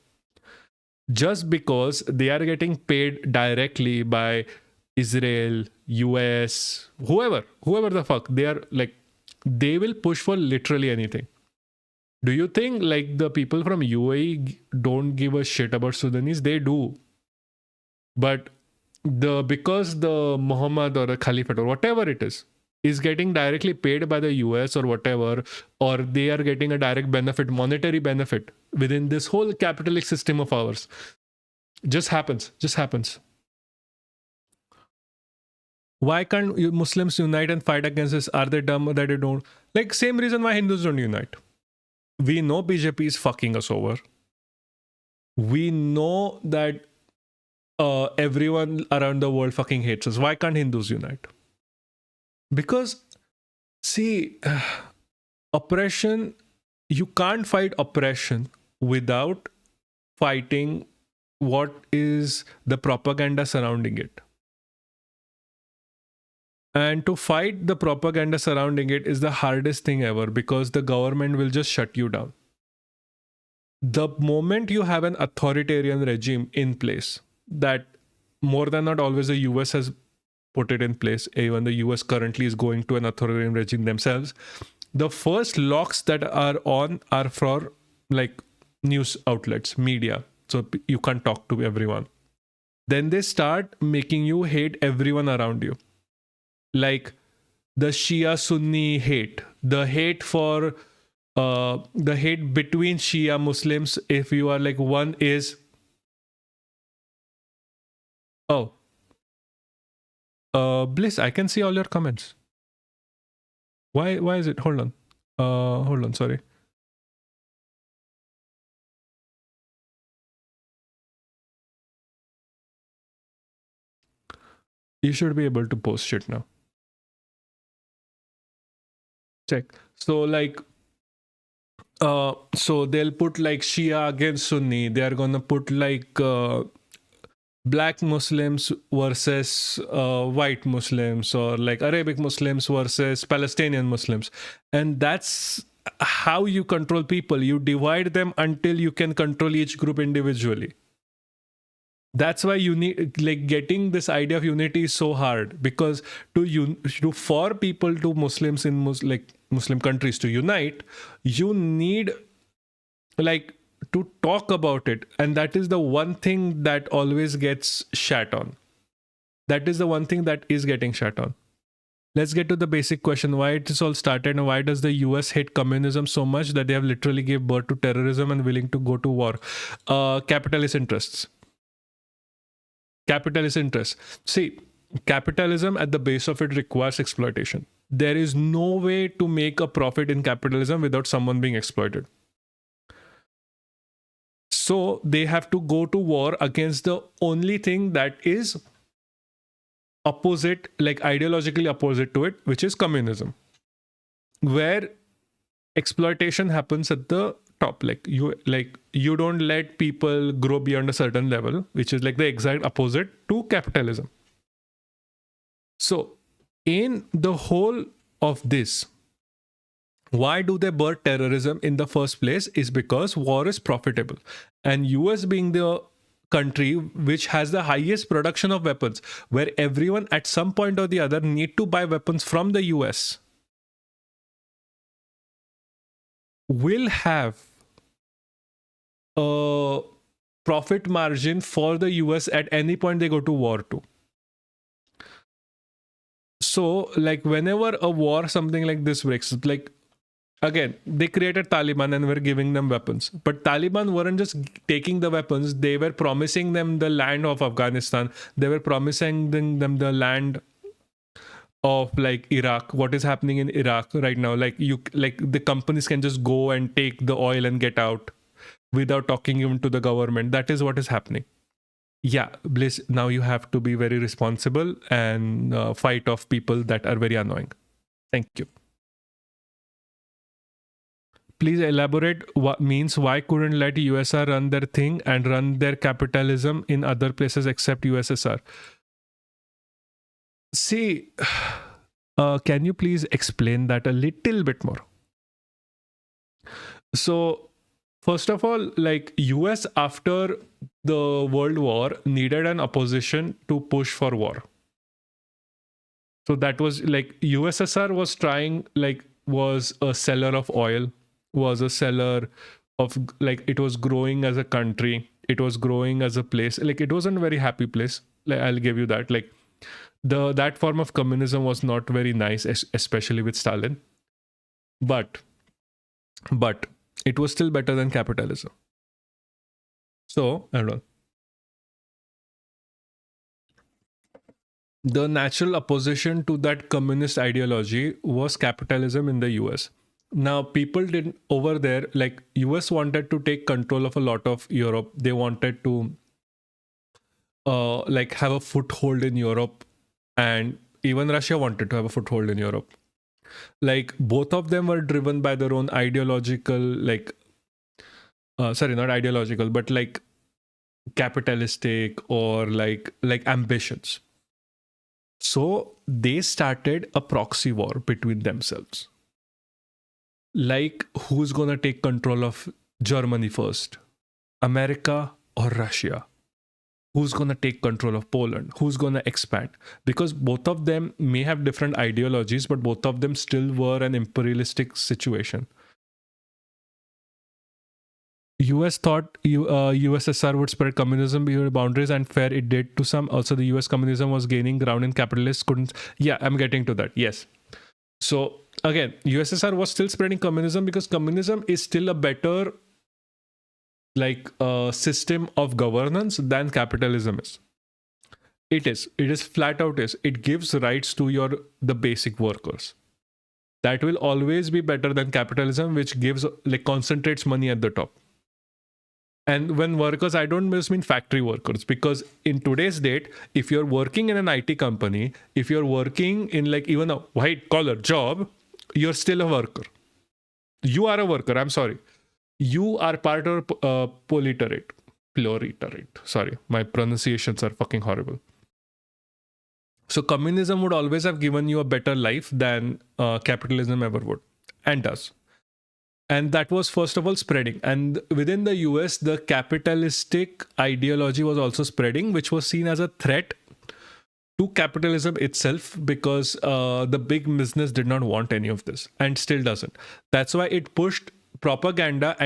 Just because they are getting paid directly by Israel, US, whoever the fuck, they are like, they will push for literally anything. Do you think like the people from UAE don't give a shit about Sudanese? They do. But because the Muhammad or the Caliphate or whatever it is getting directly paid by the US or whatever, or they are getting a direct benefit, monetary benefit within this whole capitalist system of ours. Just happens. Why can't Muslims unite and fight against this? Are they dumb that they don't? Like, same reason why Hindus don't unite. We know BJP is fucking us over. We know that everyone around the world fucking hates us. Why can't Hindus unite? Because, see, oppression, you can't fight oppression without fighting what is the propaganda surrounding it. And to fight the propaganda surrounding it is the hardest thing ever, because the government will just shut you down. The moment you have an authoritarian regime in place, that more than not always the US has put it in place, even the US currently is going to an authoritarian regime themselves, the first locks that are on are for like news outlets, media. So you can't talk to everyone. Then they start making you hate everyone around you. Like the Shia Sunni hate, the hate for the hate between Shia Muslims. If you are like, one is, oh, Bliss, I can see all your comments. Why is it? Hold on, sorry. You should be able to post shit now. Check. So like so they'll put like Shia against Sunni. They are gonna put like black Muslims versus white Muslims, or like Arabic Muslims versus Palestinian Muslims. And that's how you control people. You divide them until you can control each group individually. That's why you need, like, getting this idea of unity is so hard, because for people, to Muslims in Muslim countries to unite, you need like to talk about it. And that is the one thing that always gets shat on. That is the one thing that is getting shat on. Let's get to the basic question: why it is all started, and why does the US hate communism so much that they have literally gave birth to terrorism and willing to go to war? Capitalist interests. Capitalist interests. See, capitalism at the base of it requires exploitation. There is no way to make a profit in capitalism without someone being exploited. So they have to go to war against the only thing that is opposite, like ideologically opposite to it, which is communism, where exploitation happens at the top. Like you don't let people grow beyond a certain level, which is like the exact opposite to capitalism. So in the whole of this, why do they birth terrorism in the first place? Is because war is profitable, and US being the country which has the highest production of weapons, where everyone at some point or the other need to buy weapons from the US, will have a profit margin for the US at any point they go to war to. So like whenever a war, something like this breaks, like again, they created Taliban and were giving them weapons. But Taliban weren't just taking the weapons, they were promising them the land of Afghanistan. They were promising them the land of like Iraq, what is happening in Iraq right now. Like the companies can just go and take the oil and get out without talking even to the government. That is what is happening. Yeah, Bliss, now you have to be very responsible and fight off people that are very annoying. Thank you. Please elaborate what means why couldn't let USSR run their thing and run their capitalism in other places except USSR. See, can you please explain that a little bit more? So, first of all, like US after the World War needed an opposition to push for war. So that was like USSR was trying, like, was a seller of oil, was a seller of, like, it was growing as a country, it was growing as a place, like it wasn't a very happy place, like I'll give you that. Like that form of communism was not very nice, especially with Stalin, but it was still better than capitalism. So I don't know, the natural opposition to that communist ideology was capitalism in the US. Now people didn't over there, like US wanted to take control of a lot of Europe. They wanted to like have a foothold in Europe, and even Russia wanted to have a foothold in Europe. Like both of them were driven by their own ideological, like sorry, not ideological, but like capitalistic or like ambitions. So they started a proxy war between themselves. Like, who's gonna take control of Germany first? America or Russia? Who's gonna take control of Poland? Who's gonna expand? Because both of them may have different ideologies, but both of them still were an imperialistic situation. US thought USSR would spread communism beyond boundaries, and fair it did to some. Also, the US communism was gaining ground and capitalists couldn't. Yeah, I'm getting to that. Yes. So again, USSR was still spreading communism because communism is still a better like system of governance than capitalism is. It is flat out is. It gives rights to the basic workers. That will always be better than capitalism, which gives like concentrates money at the top. And when workers, I don't just mean factory workers, because in today's date, if you're working in an IT company, if you're working in like even a white collar job, you're still a worker. You are a worker. I'm sorry. You are part of proletariat. Sorry, my pronunciations are fucking horrible. So communism would always have given you a better life than capitalism ever would, and does. And that was first of all spreading. And within the US, the capitalistic ideology was also spreading, which was seen as a threat to capitalism itself, because the big business did not want any of this and still doesn't. That's why it pushed propaganda,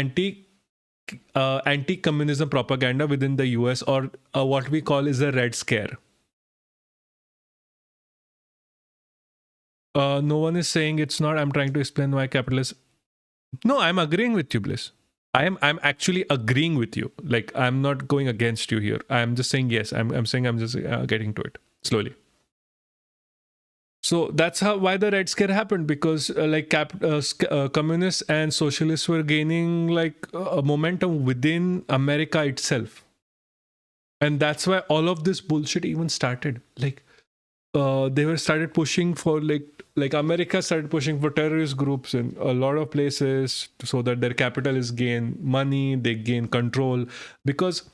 anti-communism propaganda within the US, or what we call is the Red Scare. No one is saying it's not. I'm trying to explain why capitalism. No, I'm agreeing with you, Bliss. I'm actually agreeing with you. Like, I'm not going against you here. I'm just saying yes. I'm saying I'm just getting to it slowly. So that's why the Red Scare happened, because communists and socialists were gaining like a momentum within America itself, and that's why all of this bullshit even started. Like, they were started pushing for like America started pushing for terrorist groups in a lot of places so that their capitalists gain money, they gain control. Because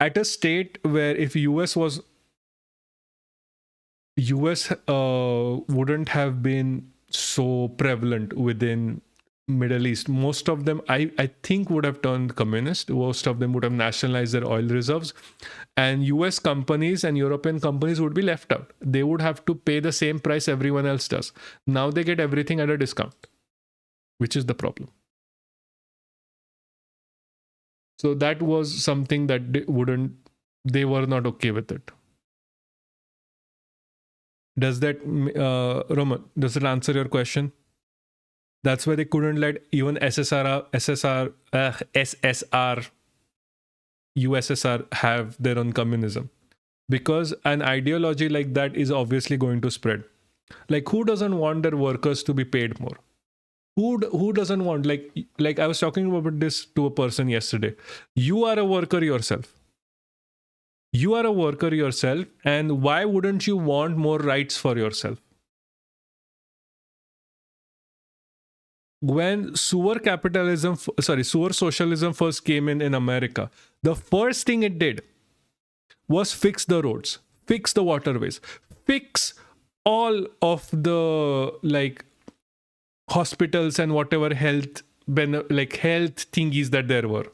at a state where if US wouldn't have been so prevalent within Middle East, most of them I think would have turned communist. Most of them would have nationalized their oil reserves, and US companies and European companies would be left out. They would have to pay the same price everyone else does. Now they get everything at a discount, which is the problem. So that was something that they were not okay with it. Does that Roman, does it answer your question? That's why they couldn't let even USSR, have their own communism, because an ideology like that is obviously going to spread. Like, who doesn't want their workers to be paid more? Who doesn't want, like I was talking about this to a person yesterday. You are a worker yourself. You are a worker yourself, and why wouldn't you want more rights for yourself? When sewer socialism first came in America, the first thing it did was fix the roads, fix the waterways, fix all of the like hospitals and whatever health health thingies that there were.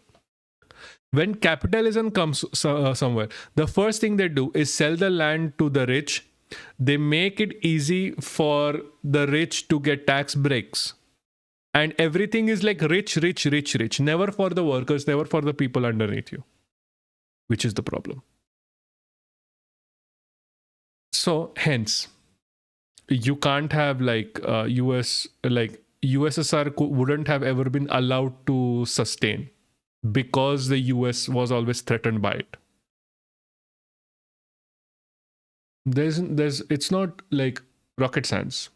When capitalism comes somewhere, the first thing they do is sell the land to the rich. They make it easy for the rich to get tax breaks. And everything is like rich, rich, rich, rich. Never for the workers, never for the people underneath you, which is the problem. So, hence, you can't have USSR wouldn't have ever been allowed to sustain because the US was always threatened by it. It's not like rocket science.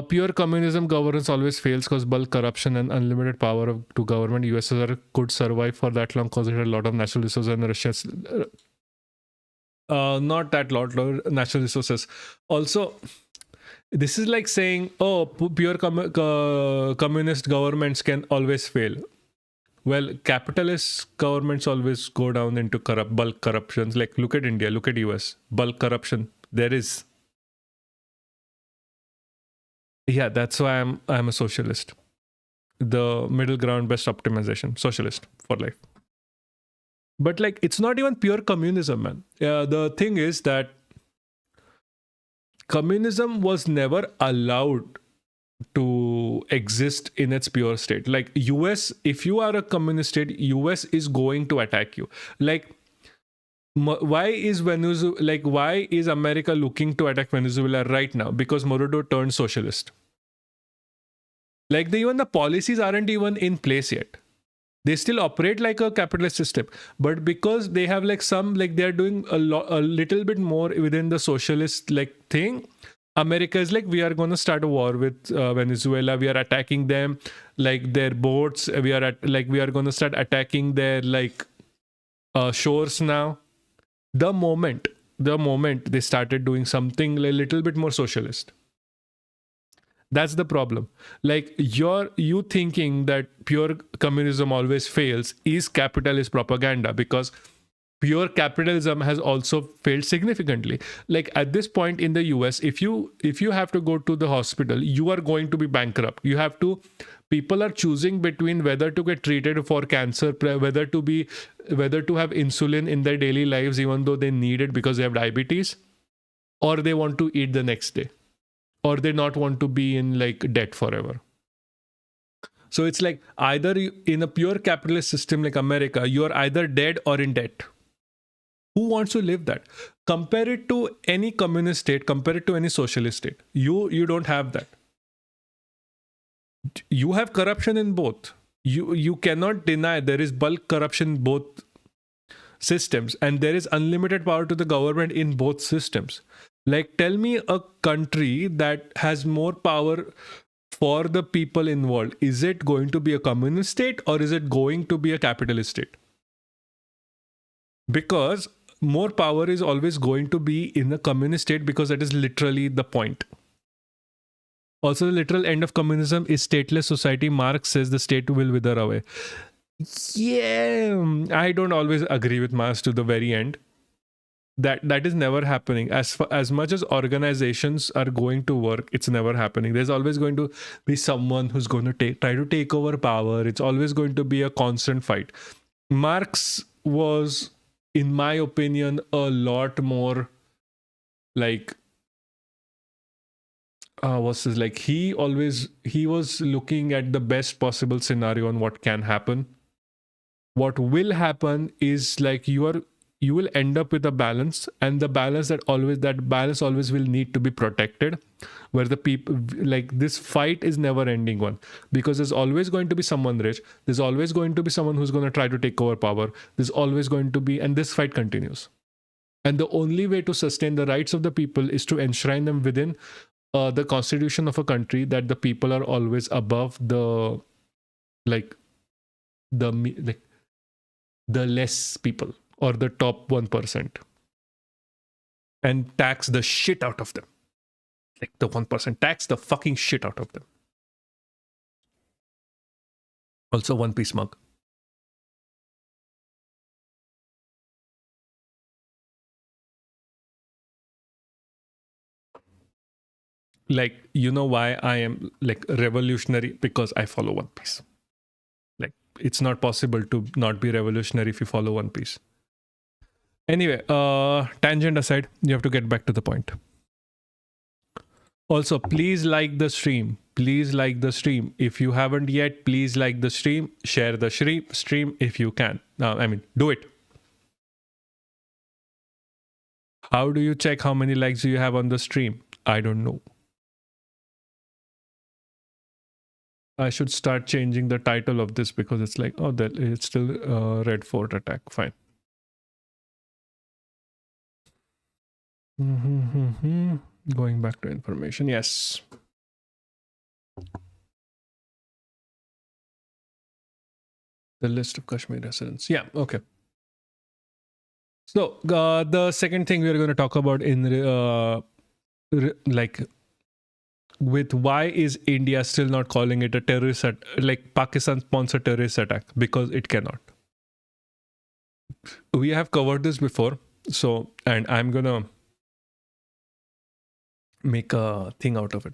Pure communism governance always fails because bulk corruption and unlimited power to government. USSR could survive for that long because it had a lot of natural resources, and Russia's not that lot of natural resources. Also, this is like saying, oh, pure communist governments can always fail. Well, capitalist governments always go down into bulk corruptions. Like, look at India, look at US, bulk corruption. There is. Yeah, that's why I'm a socialist. The middle ground, best optimization, socialist for life. But like, it's not even pure communism, man. The thing is that communism was never allowed to exist in its pure state. Like US, if you are a communist state, US is going to attack you. Like, why is America looking to attack Venezuela right now? Because Maduro turned socialist. Like, even the policies aren't even in place yet. They still operate like a capitalist system, but because they have they're doing a little bit more within the socialist thing. America is like, we are going to start a war with Venezuela. We are attacking them, like their boats. We are going to start attacking their shores now. The moment they started doing something a little bit more socialist. That's the problem. Like, you thinking that pure communism always fails is capitalist propaganda, because pure capitalism has also failed significantly. Like, at this point in the US, if you have to go to the hospital, you are going to be bankrupt. People are choosing between whether to get treated for cancer, whether to have insulin in their daily lives, even though they need it because they have diabetes, or they want to eat the next day, or they not want to be in debt forever. So it's like, either in a pure capitalist system like America, you are either dead or in debt. Who wants to live that? Compare it to any communist state, compare it to any socialist state. You don't have that. You have corruption in both. You cannot deny there is bulk corruption in both systems, and there is unlimited power to the government in both systems. Like, tell me a country that has more power for the people involved. Is it going to be a communist state, or is it going to be a capitalist state? Because more power is always going to be in a communist state, because that is literally the point. Also, the literal end of communism is stateless society. Marx says the state will wither away. Yeah, I don't always agree with Marx to the very end. That is never happening. As much as organizations are going to work, it's never happening. There's always going to be someone who's going to try to take over power. It's always going to be a constant fight. Marx was, in my opinion, a lot more he was looking at the best possible scenario on what can happen. What will happen is you will end up with a balance, and the balance always will need to be protected, where the people, this fight is never ending one, because there's always going to be someone rich, there's always going to be someone who's going to try to take over power, there's always going to be, and this fight continues. And the only way to sustain the rights of the people is to enshrine them within the constitution of a country, that the people are always above the like like the less people or the top 1%, and tax the shit out of them. Like the 1%, tax the fucking shit out of them. Also, One Piece mug. Like, you know why I am like revolutionary? Because I follow One Piece. Like, it's not possible to not be revolutionary if you follow One Piece. Anyway, tangent aside, you have to get back to the point. Also, please like the stream. Please like the stream. If you haven't yet, please like the stream. Share the stream if you can. I mean, do it. How do you check how many likes you have on the stream? I don't know. I should start changing the title of this because it's like, oh, that it's still Red Fort attack. Fine. Going back to information. Yes. The list of Kashmir residents. Yeah. Okay. So the second thing we are going to talk about in like with why is India still not calling it a terrorist like Pakistan sponsored terrorist attack, because it cannot. We have covered this before, so, and I'm gonna make a thing out of it.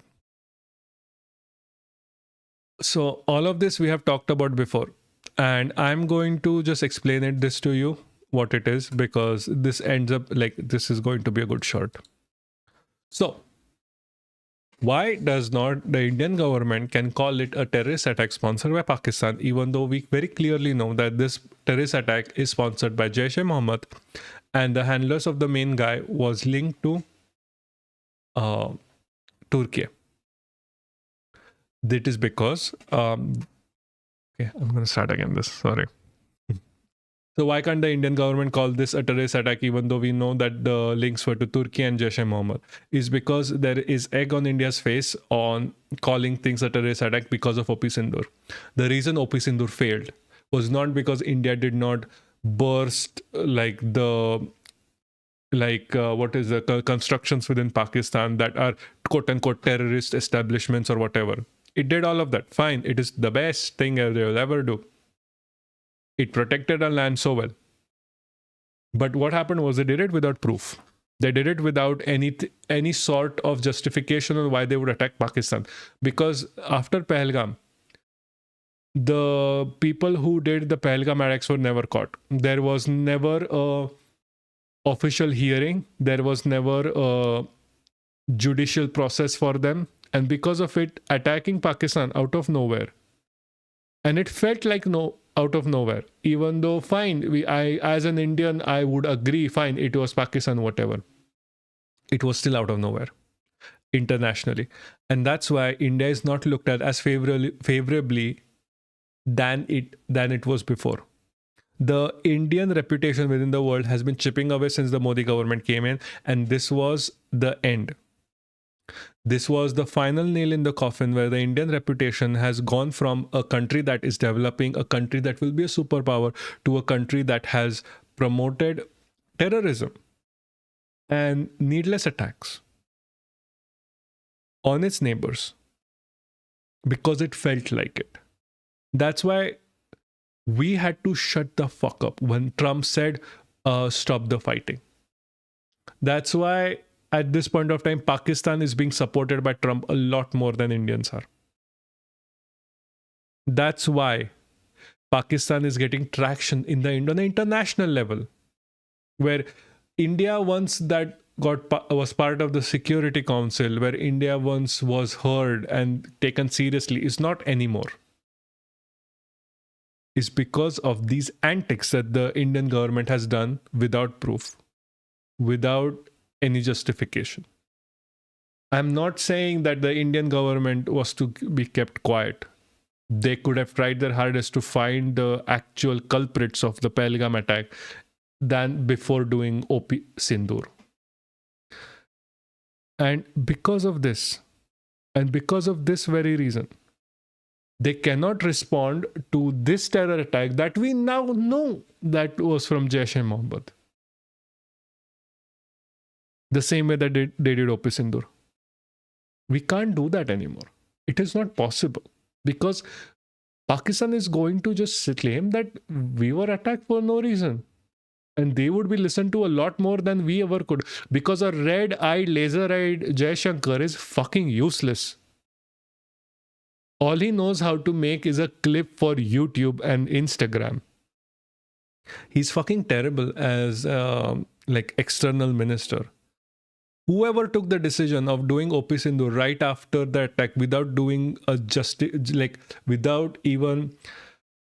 So all of this we have talked about before, and I'm going to just explain this to you what it is, because this ends up like this is going to be a good short. So why does not the Indian government can call it a terrorist attack sponsored by Pakistan, even though we very clearly know that this terrorist attack is sponsored by Jaish-e-Mohammed, and the handlers of the main guy was linked to Turkey. That is because okay, I'm going to start again this, sorry. So why can't the Indian government call this a terrorist attack, even though we know that the links were to Turkey and Jaish-e-Mohammed? Is because there is egg on India's face on calling things a terrorist attack because of Op Sindoor. The reason Op Sindoor failed was not because India did not burst like the what is the constructions within Pakistan that are quote unquote terrorist establishments or whatever. It did all of that. Fine. It is the best thing they will ever do. It protected our land so well. But what happened was they did it without proof. They did it without any sort of justification on why they would attack Pakistan. Because after Pahalgam, the people who did the Pahalgam attacks were never caught. There was never a official hearing. There was never a judicial process for them. And because of it, attacking Pakistan out of nowhere. And it felt like out of nowhere, even though fine, as an Indian, I would agree, fine, it was Pakistan, whatever. It was still out of nowhere internationally. And that's why India is not looked at as favorably than it was before. The Indian reputation within the world has been chipping away since the Modi government came in, and this was the end. This was the final nail in the coffin, where the Indian reputation has gone from a country that is developing, a country that will be a superpower, to a country that has promoted terrorism and needless attacks on its neighbors because it felt like it. That's why we had to shut the fuck up when Trump said, stop the fighting. That's why at this point of time, Pakistan is being supported by Trump a lot more than Indians are. That's why Pakistan is getting traction on the international level, where India once that was part of the Security Council, where India once was heard and taken seriously, is not anymore. It's because of these antics that the Indian government has done without proof, without any justification. I'm not saying that the Indian government was to be kept quiet. They could have tried their hardest to find the actual culprits of the Pahalgam attack than before doing OP Sindoor. And because of this, and because of this very reason, they cannot respond to this terror attack that we now know that was from Jaish-e-Mohammed. The same way that they did OP Sindoor. We can't do that anymore. It is not possible because Pakistan is going to just claim that we were attacked for no reason. And they would be listened to a lot more than we ever could because a red-eyed, laser-eyed Jai Shankar is fucking useless. All he knows how to make is a clip for YouTube and Instagram. He's fucking terrible as like external minister. Whoever took the decision of doing OP Sindhu right after the attack without doing a justice, like without even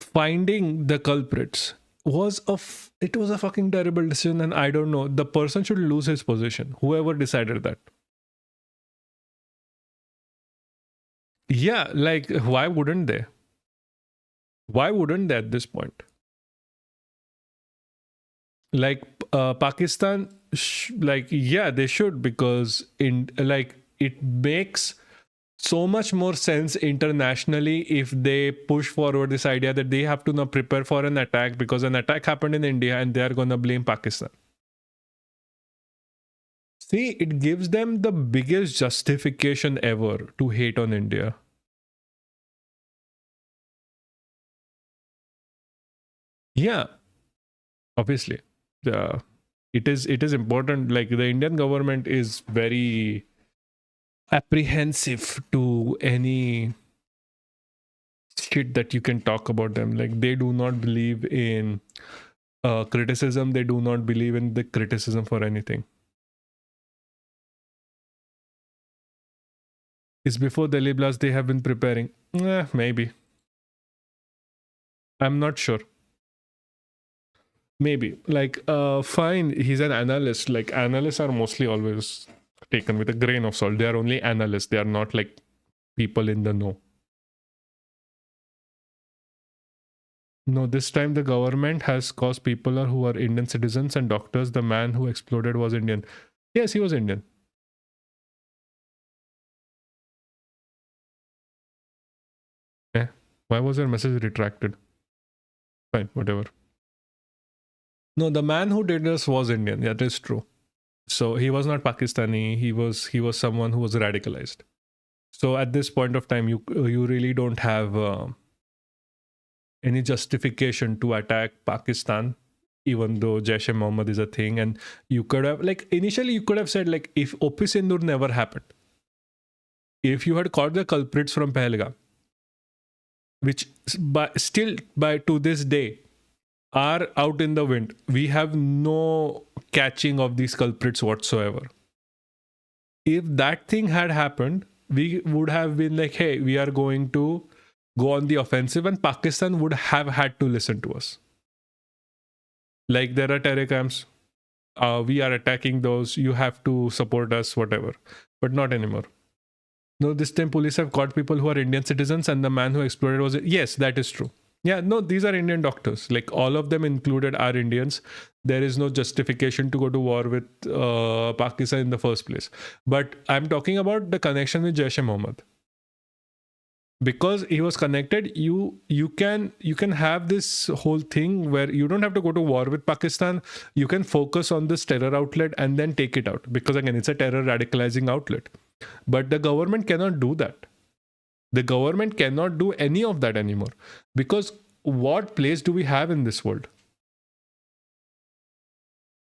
finding the culprits, was it was a fucking terrible decision. And I don't know, the person should lose his position. Whoever decided that. Yeah, like why wouldn't they? Why wouldn't they at this point? Like Pakistan, like yeah, they should because in like it makes so much more sense internationally if they push forward this idea that they have to now prepare for an attack because an attack happened in India and they are gonna blame Pakistan. See, it gives them the biggest justification ever to hate on India. Yeah, obviously. It is important. Like the Indian government is very apprehensive to any shit that you can talk about them. Like they do not believe in criticism. They do not believe in the criticism for anything. Is before Delhi blast they have been preparing? Maybe. I'm not sure. Maybe. Like, fine, he's an analyst. Like, analysts are mostly always taken with a grain of salt. They are only analysts. They are not like people in the know. No, this time the government has caused people who are Indian citizens and doctors. The man who exploded was Indian. Yes, he was Indian. Why was your message retracted? Fine, whatever. No, the man who did this was Indian. That is true. So he was not Pakistani. He was someone who was radicalized. So at this point of time, you really don't have any justification to attack Pakistan, even though Jaish-e-Mohammed is a thing. And you could have, like, initially you could have said, like, if OP Sindoor never happened, if you had caught the culprits from Pahalgam, which still to this day are out in the wind, we have no catching of these culprits whatsoever. If that thing had happened, we would have been like, hey, we are going to go on the offensive, and Pakistan would have had to listen to us. Like, there are terror camps, we are attacking those, you have to support us, whatever. But not anymore. No, this time police have caught people who are Indian citizens, and the man who exploded was... Yes, that is true. Yeah, no, these are Indian doctors. Like, all of them included are Indians. There is no justification to go to war with Pakistan in the first place. But I'm talking about the connection with Jaish-e-Mohammed. Because he was connected, you can have this whole thing where you don't have to go to war with Pakistan. You can focus on this terror outlet and then take it out. Because again, it's a terror radicalizing outlet. But the government cannot do that. The government cannot do any of that anymore. Because what place do we have in this world?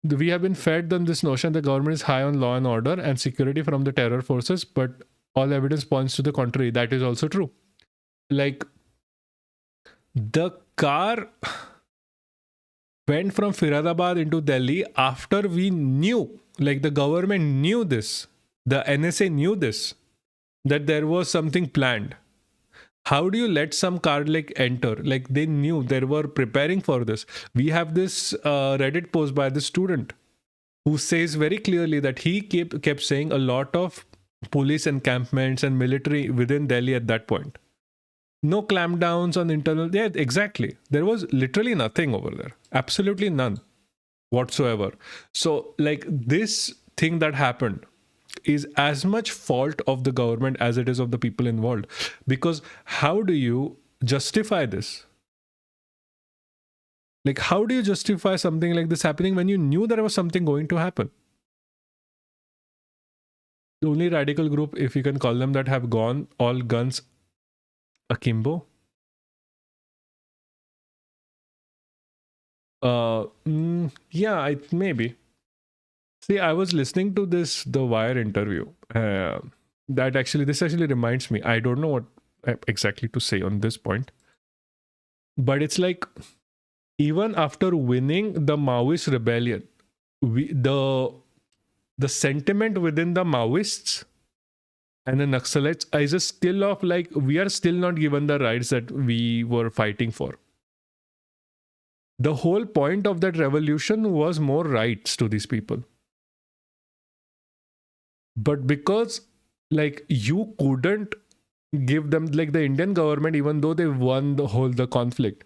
We have been fed on this notion the government is high on law and order and security from the terror forces, but all evidence points to the contrary. That is also true. Like, the car went from Firadabad into Delhi after we knew, like the government knew this, the NSA knew this, that there was something planned. How do you let some car like enter? Like, they knew, they were preparing for this. We have this Reddit post by the student who says very clearly that he kept saying a lot of police encampments and military within Delhi at that point. No clampdowns on internal... Yeah, exactly. There was literally nothing over there. Absolutely none. whatsoever. So like this thing that happened is as much fault of the government as it is of the people involved, because how do you justify this? Like, how do you justify something like this happening when you knew there was something going to happen? The only radical group, if you can call them that, have gone all guns akimbo. Yeah, maybe. See, I was listening to this The Wire interview. This actually reminds me. I don't know what exactly to say on this point, but it's like even after winning the Maoist rebellion, the sentiment within the Maoists and the Naxalites is a still of like we are still not given the rights that we were fighting for. The whole point of that revolution was more rights to these people. But because like you couldn't give them, like the Indian government, even though they won the conflict,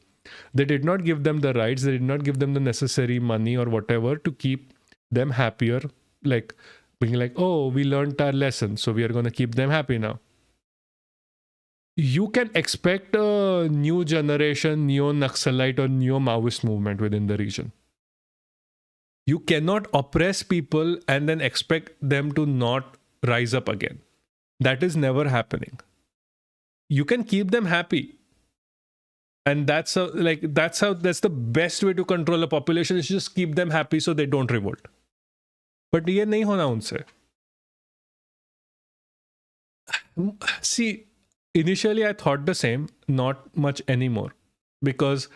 they did not give them the rights, they did not give them the necessary money or whatever to keep them happier, like being like, oh, we learned our lesson, so we are going to keep them happy now. You can expect a new generation neo-Naxalite or neo-Maoist movement within the region. You cannot oppress people and then expect them to not rise up again. That is never happening. You can keep them happy. And that's the best way to control a population, is just keep them happy so they don't revolt. But ये नहीं होना उनसे. See, initially I thought the same, not much anymore, because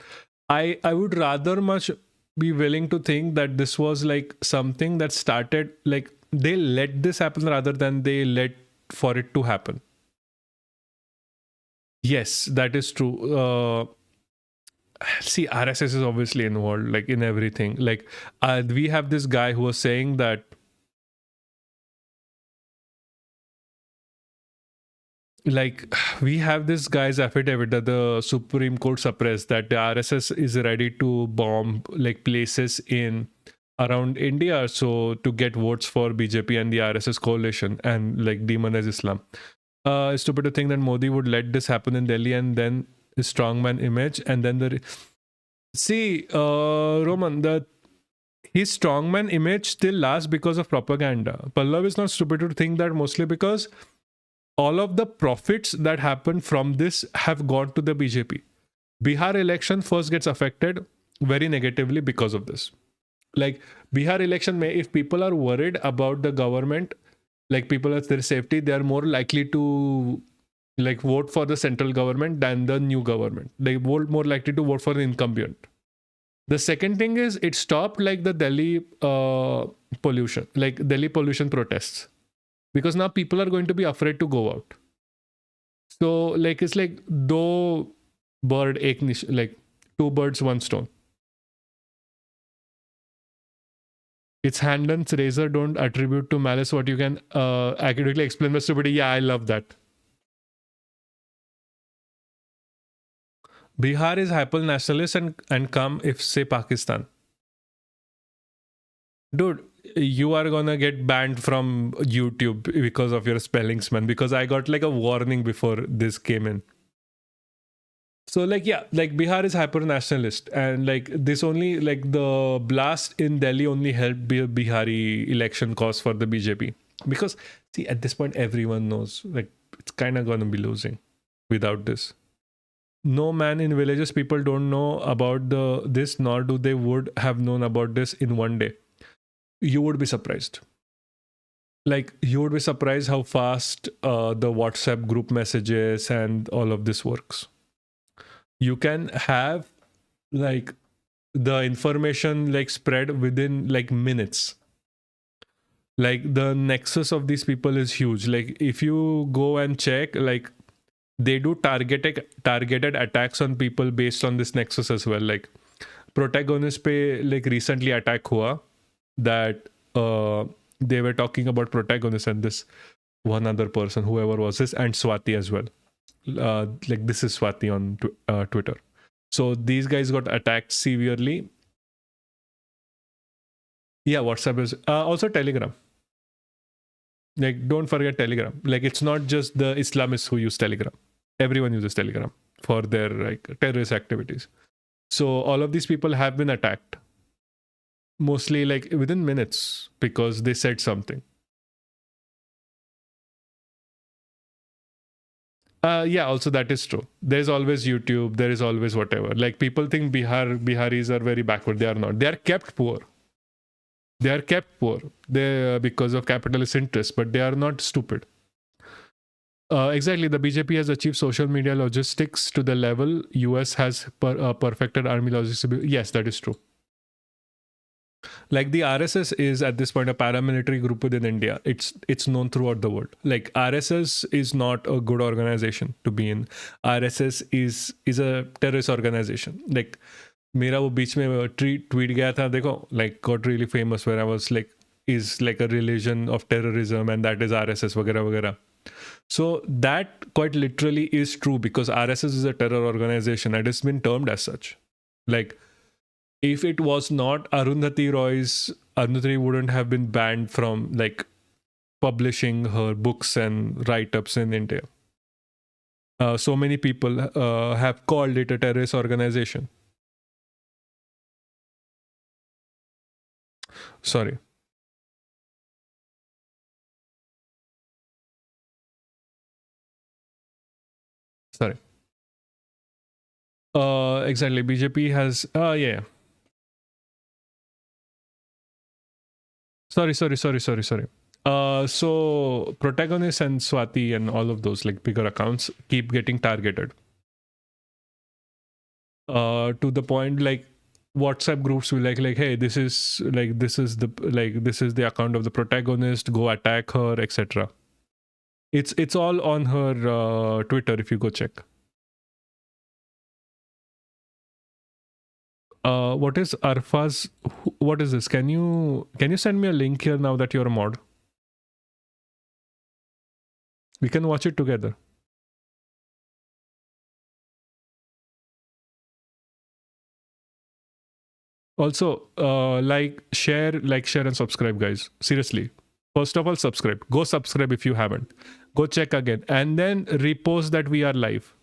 I would rather much be willing to think that this was like something that started, like they let this happen rather than they let for it to happen. Yes, that is true. See, RSS is obviously involved, like in everything. Like we have this guy who was saying that like we have this guy's affidavit that the Supreme Court suppressed, that the RSS is ready to bomb like places in around India, so to get votes for BJP and the RSS coalition and like demonize Islam. It's stupid to think that Modi would let this happen in Delhi and then his strongman image and then Roman, his strongman image still lasts because of propaganda. Pallav is not stupid to think that, mostly because all of the profits that happen from this have gone to the BJP. Bihar election first gets affected very negatively because of this. Like Bihar election, if people are worried about the government, like people at their safety, they are more likely to like vote for the central government than the new government. They vote more likely to vote for the incumbent. The second thing is it stopped like the Delhi pollution protests, because now people are going to be afraid to go out. So like it's like two birds, one stone. It's Handon's razor, don't attribute to malice what you can accurately explain by stupidity. Yeah, I love that. Bihar is hyper nationalist and come if say Pakistan. Dude, you are gonna get banned from YouTube because of your spellings, man. Because I got like a warning before this came in. So like yeah, like Bihar is hyper nationalist, and like this only like the blast in Delhi only helped be a Bihari election cause for the BJP, because see at this point everyone knows like it's kind of gonna be losing without this. No, man, in villages people don't know about this, nor do they would have known about this in one day. You would be surprised. Like you would be surprised how fast the WhatsApp group messages and all of this works. You can have like the information like spread within like minutes. Like the nexus of these people is huge. Like if you go and check, like they do targeted attacks on people based on this nexus as well. Like protagonist pe like recently attack hua, that they were talking about protagonist and this one other person, whoever was this, and Swati as well. Like this is Swati on Twitter. So these guys got attacked severely. Yeah, WhatsApp is also Telegram. Like, don't forget Telegram. Like, it's not just the Islamists who use Telegram. Everyone uses Telegram for their like terrorist activities. So all of these people have been attacked, mostly like within minutes because they said something. Yeah, also that is true. There's always YouTube. There is always whatever. Like people think Biharis are very backward. They are not. They are kept poor. They are kept poor. They because of capitalist interests, but they are not stupid. Exactly. The BJP has achieved social media logistics to the level US has perfected army logistics. Yes, that is true. Like the RSS is at this point a paramilitary group within India. It's known throughout the world. Like RSS is not a good organization to be in. RSS is a terrorist organization. Like मेरा वो बीच में tweet गया था देखो, like got really famous where I was like is like a religion of terrorism and that is RSS वगैरह वगैरह. So that quite literally is true because RSS is a terror organization and it's been termed as such. Like if it was not Arundhati Roy's, Arundhati wouldn't have been banned from like publishing her books and write-ups in India. So many people have called it a terrorist organization. Sorry. Exactly. BJP has. Yeah. Sorry. So Protagonist and Swati and all of those like bigger accounts keep getting targeted. To the point like WhatsApp groups will like hey, this is the account of the protagonist, go attack her, etc. It's all on her Twitter if you go check. What is Arfa's? What is this? Can you send me a link here now that you're a mod? We can watch it together. Also, share, and subscribe, guys. Seriously. First of all, subscribe. Go subscribe if you haven't. Go check again. And then repost that we are live.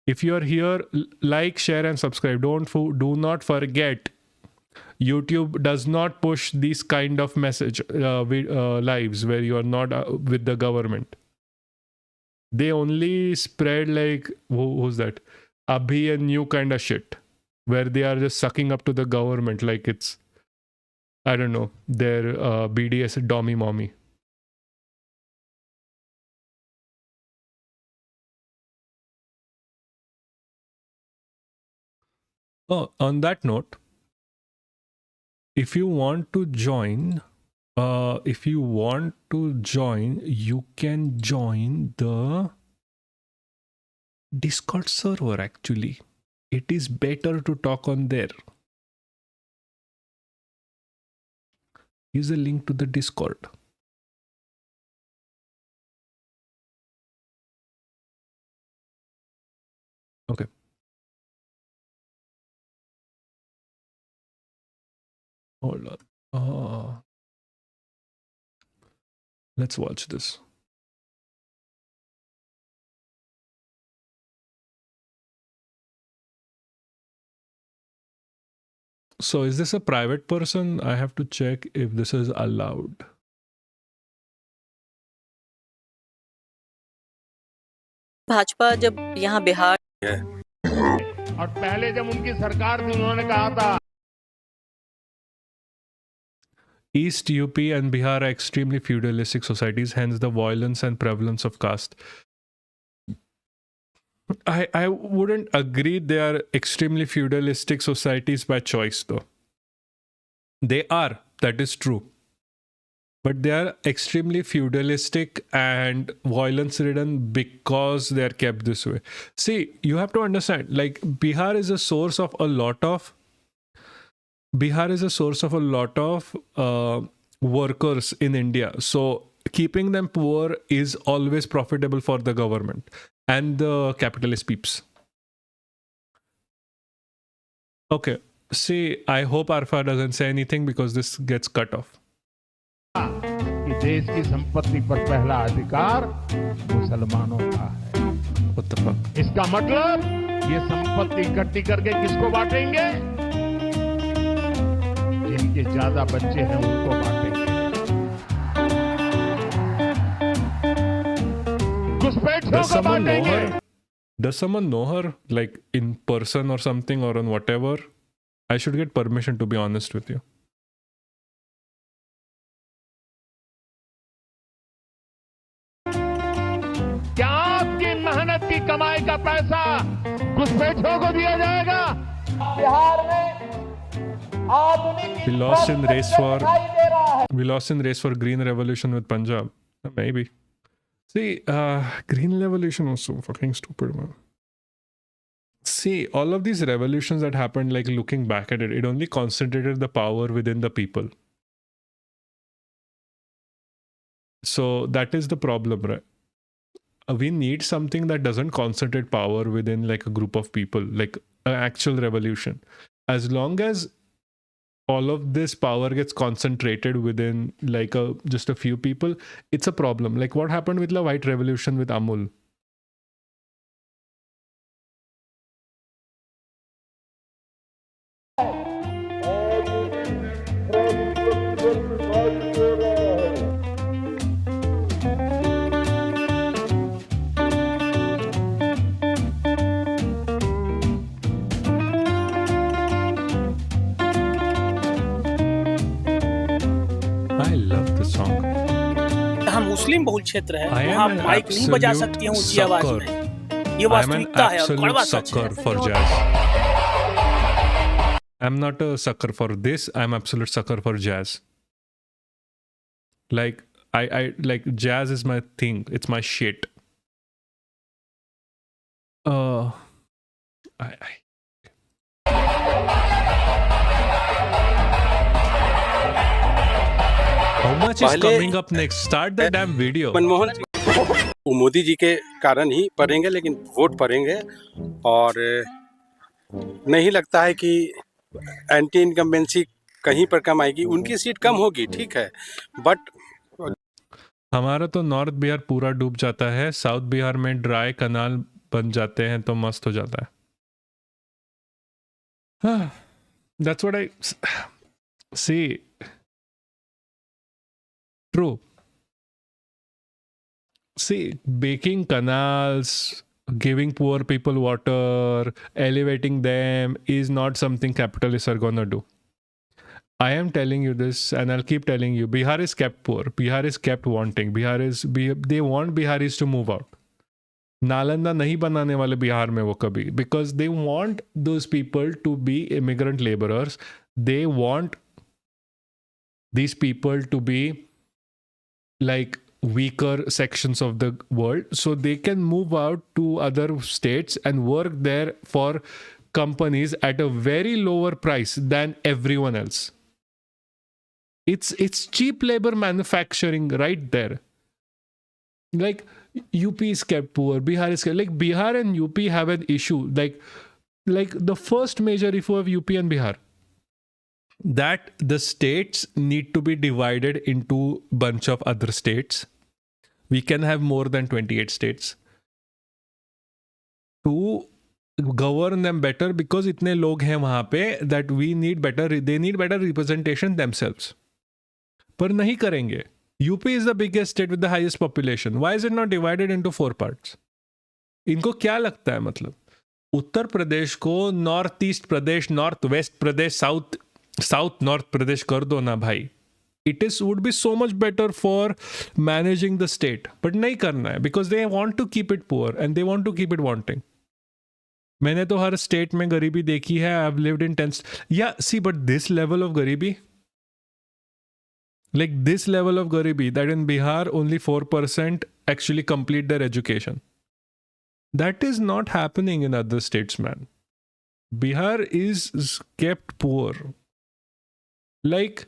If you're here, like, share, and subscribe. Do not forget. YouTube does not push these kind of message lives where you are not with the government. They only spread like who's that? Abhi and new kind of shit where they are just sucking up to the government like it's I don't know their BDS dommy mommy. Oh, on that note, if you want to join, you can join the Discord server. Actually, it is better to talk on there. Use a link to the Discord. Okay. Hold on. Let's watch this. So is this a private person? I have to check if this is allowed. Bhajpa जब यहाँ बिहार और पहले जब उनकी सरकार थी उन्होंने कहा था East UP and Bihar are extremely feudalistic societies, hence the violence and prevalence of caste. I wouldn't agree they are extremely feudalistic societies by choice though. They are, that is true. But they are extremely feudalistic and violence ridden because they are kept this way. See, you have to understand, like Bihar is a source of a lot of workers in India. So keeping them poor is always profitable for the government and the capitalist peeps. Okay. See, I hope Arfa doesn't say anything because this gets cut off. कि देश की संपत्ति पर पहला अधिकार मुसलमानों का है। What the fuck? इसका मतलब ये संपत्ति इकट्ठी करके किसको बांटेंगे? जिनके ज्यादा बच्चे हैं उनको बांटेंगे। घुसपैठियों को बांटेंगे। Does someone know her, like in person or something, or on whatever? I should get permission, to be honest with you. क्या आपकी मेहनत की कमाई का पैसा घुसपैठियों को दिया जाएगा? बिहार में आधुनिक We lost in race for दिखाई दे रहा है। we lost in race for green revolution with Punjab. Maybe. See, green revolution was so fucking stupid, man. See, all of these revolutions that happened, like looking back at it, it only concentrated the power within the people. So that is the problem, right? We need something that doesn't concentrate power within like a group of people, like an actual revolution. As long as all of this power gets concentrated within like just a few people, it's a problem. Like what happened with the white revolution with Amul. I love this song. जहाँ मुस्लिम बहुल क्षेत्र है I am वहाँ an mic नहीं बजा absolute सकती हैं ऊंची आवाज sucker. में। ये I'm an वास्तविकता है और कड़वा absolute सच है। sucker for jazz. I'm not a sucker for this. I'm absolute sucker for jazz. Like I like jazz is my thing. It's my shit. I How much is पहले- coming up next? Start the damn video. Manmohan वो मोदी जी के कारण ही पड़ेंगे, लेकिन vote पड़ेंगे और नहीं लगता है कि एंटी इनकम्बेंसी कहीं पर कम आएगी। उनकी सीट कम होगी, ठीक है, बट हमारा तो नॉर्थ बिहार पूरा डूब जाता है, साउथ बिहार में ड्राई कनाल बन जाते हैं तो मस्त हो जाता है। That's what I see. True. See, baking canals, giving poor people water, elevating them is not something capitalists are gonna do. I am telling you this, and I'll keep telling you. Bihar is kept poor. Bihar is kept wanting. They want Biharis to move out. Nalanda नहीं बनाने वाले बिहार में वो कभी, because they want those people to be immigrant laborers. They want these people to be like weaker sections of the world so they can move out to other states and work there for companies at a very lower price than everyone else. It's cheap labor manufacturing right there. Like UP is kept poor, Bihar is kept, like Bihar and UP have an issue, like the first major issue of UP and Bihar, that the states need to be divided into bunch of other states. We can have more than 28 states to govern them better, because इतने लोग हैं वहां पे that we need better, they need better representation themselves. पर नहीं करेंगे. UP is the biggest state with the highest population. Why is it not divided into 4 parts? इनको क्या लगता है, मतलब उत्तर प्रदेश को नॉर्थ ईस्ट प्रदेश, नॉर्थ वेस्ट प्रदेश, साउथ नॉर्थ प्रदेश कर दो ना भाई. It would be so much better for managing the state. But नहीं करना है, because they want to keep it poor and they want to keep it wanting. मैंने तो हर state में गरीबी देखी है. I've lived in 10 yeah, see, but this level of गरीबी, like this level of garibi, that in Bihar only 4% actually complete their education. That is not happening in other states, man. Bihar is kept poor. Like,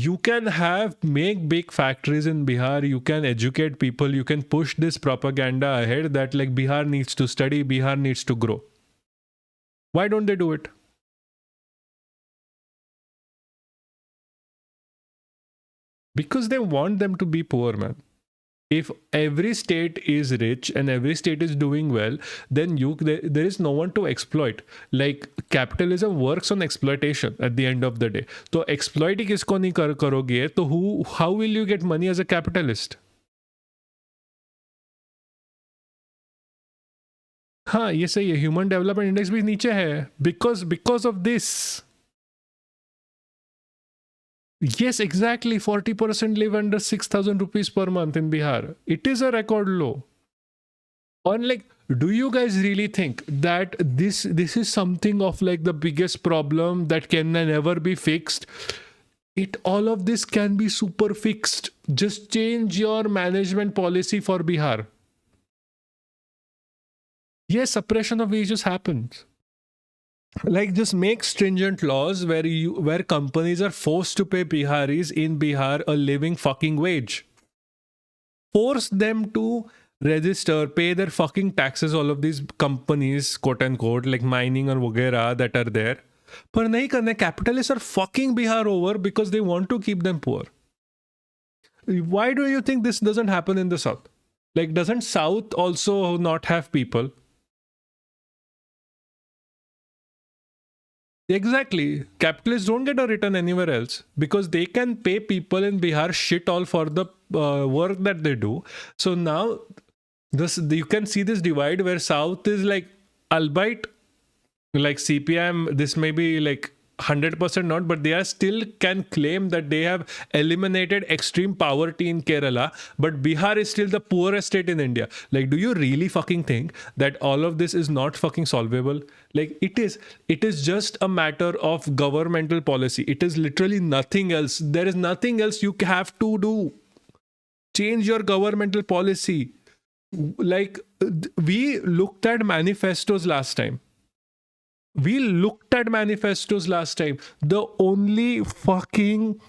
you can make big factories in Bihar, you can educate people, you can push this propaganda ahead that like Bihar needs to study, Bihar needs to grow. Why don't they do it? Because they want them to be poor, man. If every state is rich and every state is doing well, then there is no one to exploit. Like capitalism works on exploitation at the end of the day. तो exploit ही किसको नहीं करोगे तो how will you get money as a capitalist? हाँ ये सही है, human development index भी नीचे है because of this. Yes, exactly. 40% live under 6,000 rupees per month in Bihar. It is a record low. And like, do you guys really think that this is something of like the biggest problem that can never be fixed? All of this can be super fixed. Just change your management policy for Bihar. Yes, suppression of wages happens. Like just make stringent laws where companies are forced to pay Biharis in Bihar a living fucking wage. Force them to register, pay their fucking taxes, all of these companies, quote unquote, like mining or वगैरह that are there. पर नहीं करने, capitalists are fucking Bihar over because they want to keep them poor. Why do you think this doesn't happen in the South? Like, doesn't South also not have people? Exactly. Capitalists don't get a return anywhere else because they can pay people in Bihar shit all for the work that they do. So now you can see this divide where South is like, albeit like CPM, this may be like 100% not, but they are still can claim that they have eliminated extreme poverty in Kerala, but Bihar is still the poorest state in India. Like, do you really fucking think that all of this is not fucking solvable? Like, it is just a matter of governmental policy. It is literally nothing else. There is nothing else you have to do. Change your governmental policy. Like, we looked at manifestos last time. The only fucking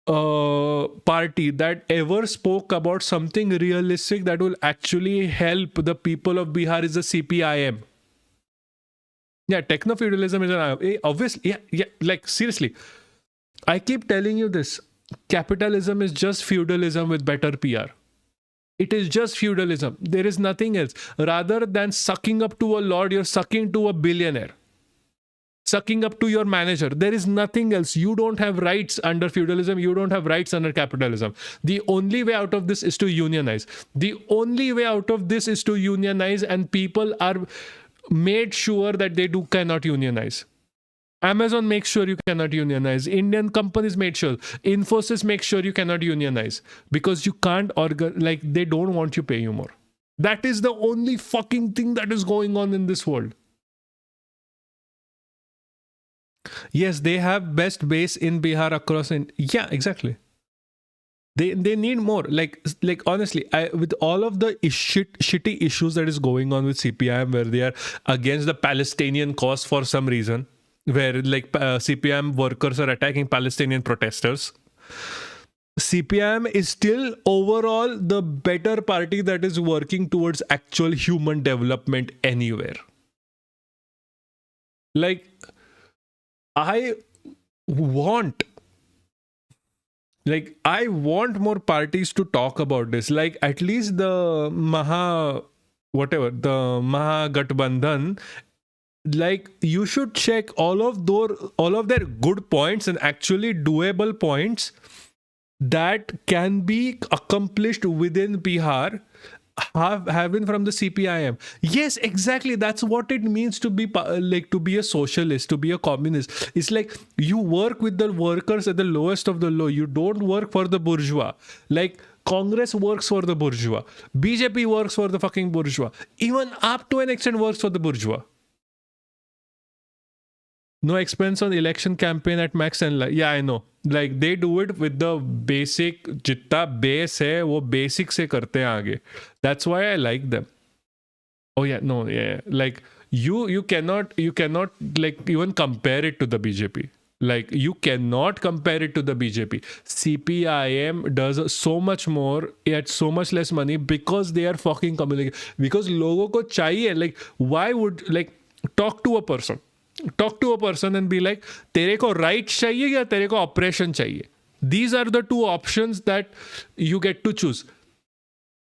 party that ever spoke about something realistic that will actually help the people of Bihar is the CPIM. Yeah, techno-feudalism is an obviously, yeah, like seriously. I keep telling you this. Capitalism is just feudalism with better PR. It is just feudalism. There is nothing else. Rather than sucking up to a lord, you're sucking to a billionaire. Sucking up to your manager. There is nothing else. You don't have rights under feudalism. You don't have rights under capitalism. The only way out of this is to unionize. And people are made sure that they cannot unionize. Amazon makes sure you cannot unionize. Indian companies made sure. Infosys makes sure you cannot unionize because you can't like they don't want you pay you more. That is the only fucking thing that is going on in this world. Yes, they have best base in Bihar across yeah, exactly. They need more. Like honestly, with all of the shitty issues that is going on with CPIM, where they are against the Palestinian cause for some reason, where like CPIM workers are attacking Palestinian protesters. CPIM is still overall the better party that is working towards actual human development anywhere. Like, I want more parties to talk about this. Like, at least the Mahagathbandhan, like, you should check all of their good points and actually doable points that can be accomplished within Bihar have been from the CPIM. Yes, exactly. That's what it means to be like to be a socialist, to be a communist. It's like you work with the workers at the lowest of the low. You don't work for the bourgeois. Like Congress works for the bourgeois. BJP works for the fucking bourgeois. Even up to an extent works for the bourgeois. No expense on election campaign at Max and yeah, I know. Like they do it with the basic, जितना base है वो basic से करते हैं आगे. That's why I like them. Oh yeah, no, yeah. Like you cannot like even compare it to the BJP. Like you cannot compare it to the BJP. CPIM does so much more at so much less money because they are fucking communicating. Because लोगों को चाहिए. Like why would like talk to a person and be like, तेरे को rights चाहिए या तेरे को oppression चाहिए? These are the two options that you get to choose.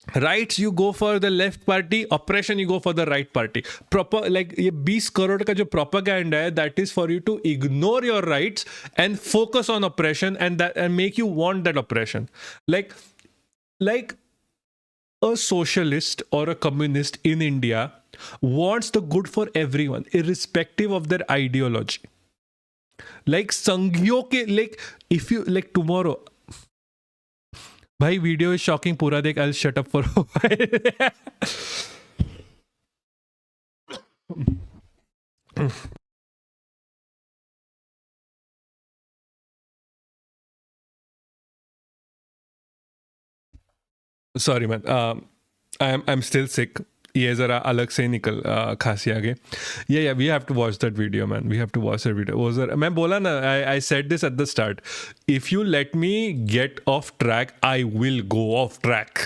Rights, you go for the left party. Oppression, you go for the right party. Proper, like ये 20 करोड़ का जो propaganda है, that is for you to ignore your rights and focus on oppression and make you want that oppression. Like a socialist or a communist in India wants the good for everyone, irrespective of their ideology. Like संघियों के, like if you like tomorrow, भाई video is shocking, पूरा देख, I will shut up for sorry man, I am still sick. ये जरा अलग से निकल खांसी आगे. ये we have to watch that video man, we have to watch that video. वो जरा मैं बोला ना, I said this at the start, if you let me get off track I will go off track.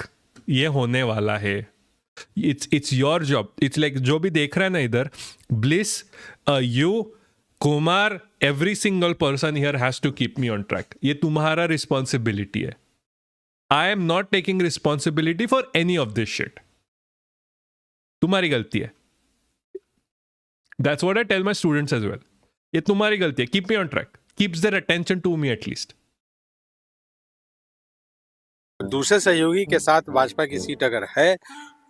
ये होने वाला है. It's your job. It's like जो भी देख रहा है ना इधर, Bliss, you, Kumar, every single person here has to keep me on track. ये तुम्हारा रिस्पॉन्सिबिलिटी है. I am not taking responsibility for any of this shit. तुम्हारी गलती है. That's what I tell my students as well. ये तुम्हारी गलती है. Keep me on track. Keeps their attention to me at least. दूसरे सहयोगी के साथ भाजपा की सीट अगर है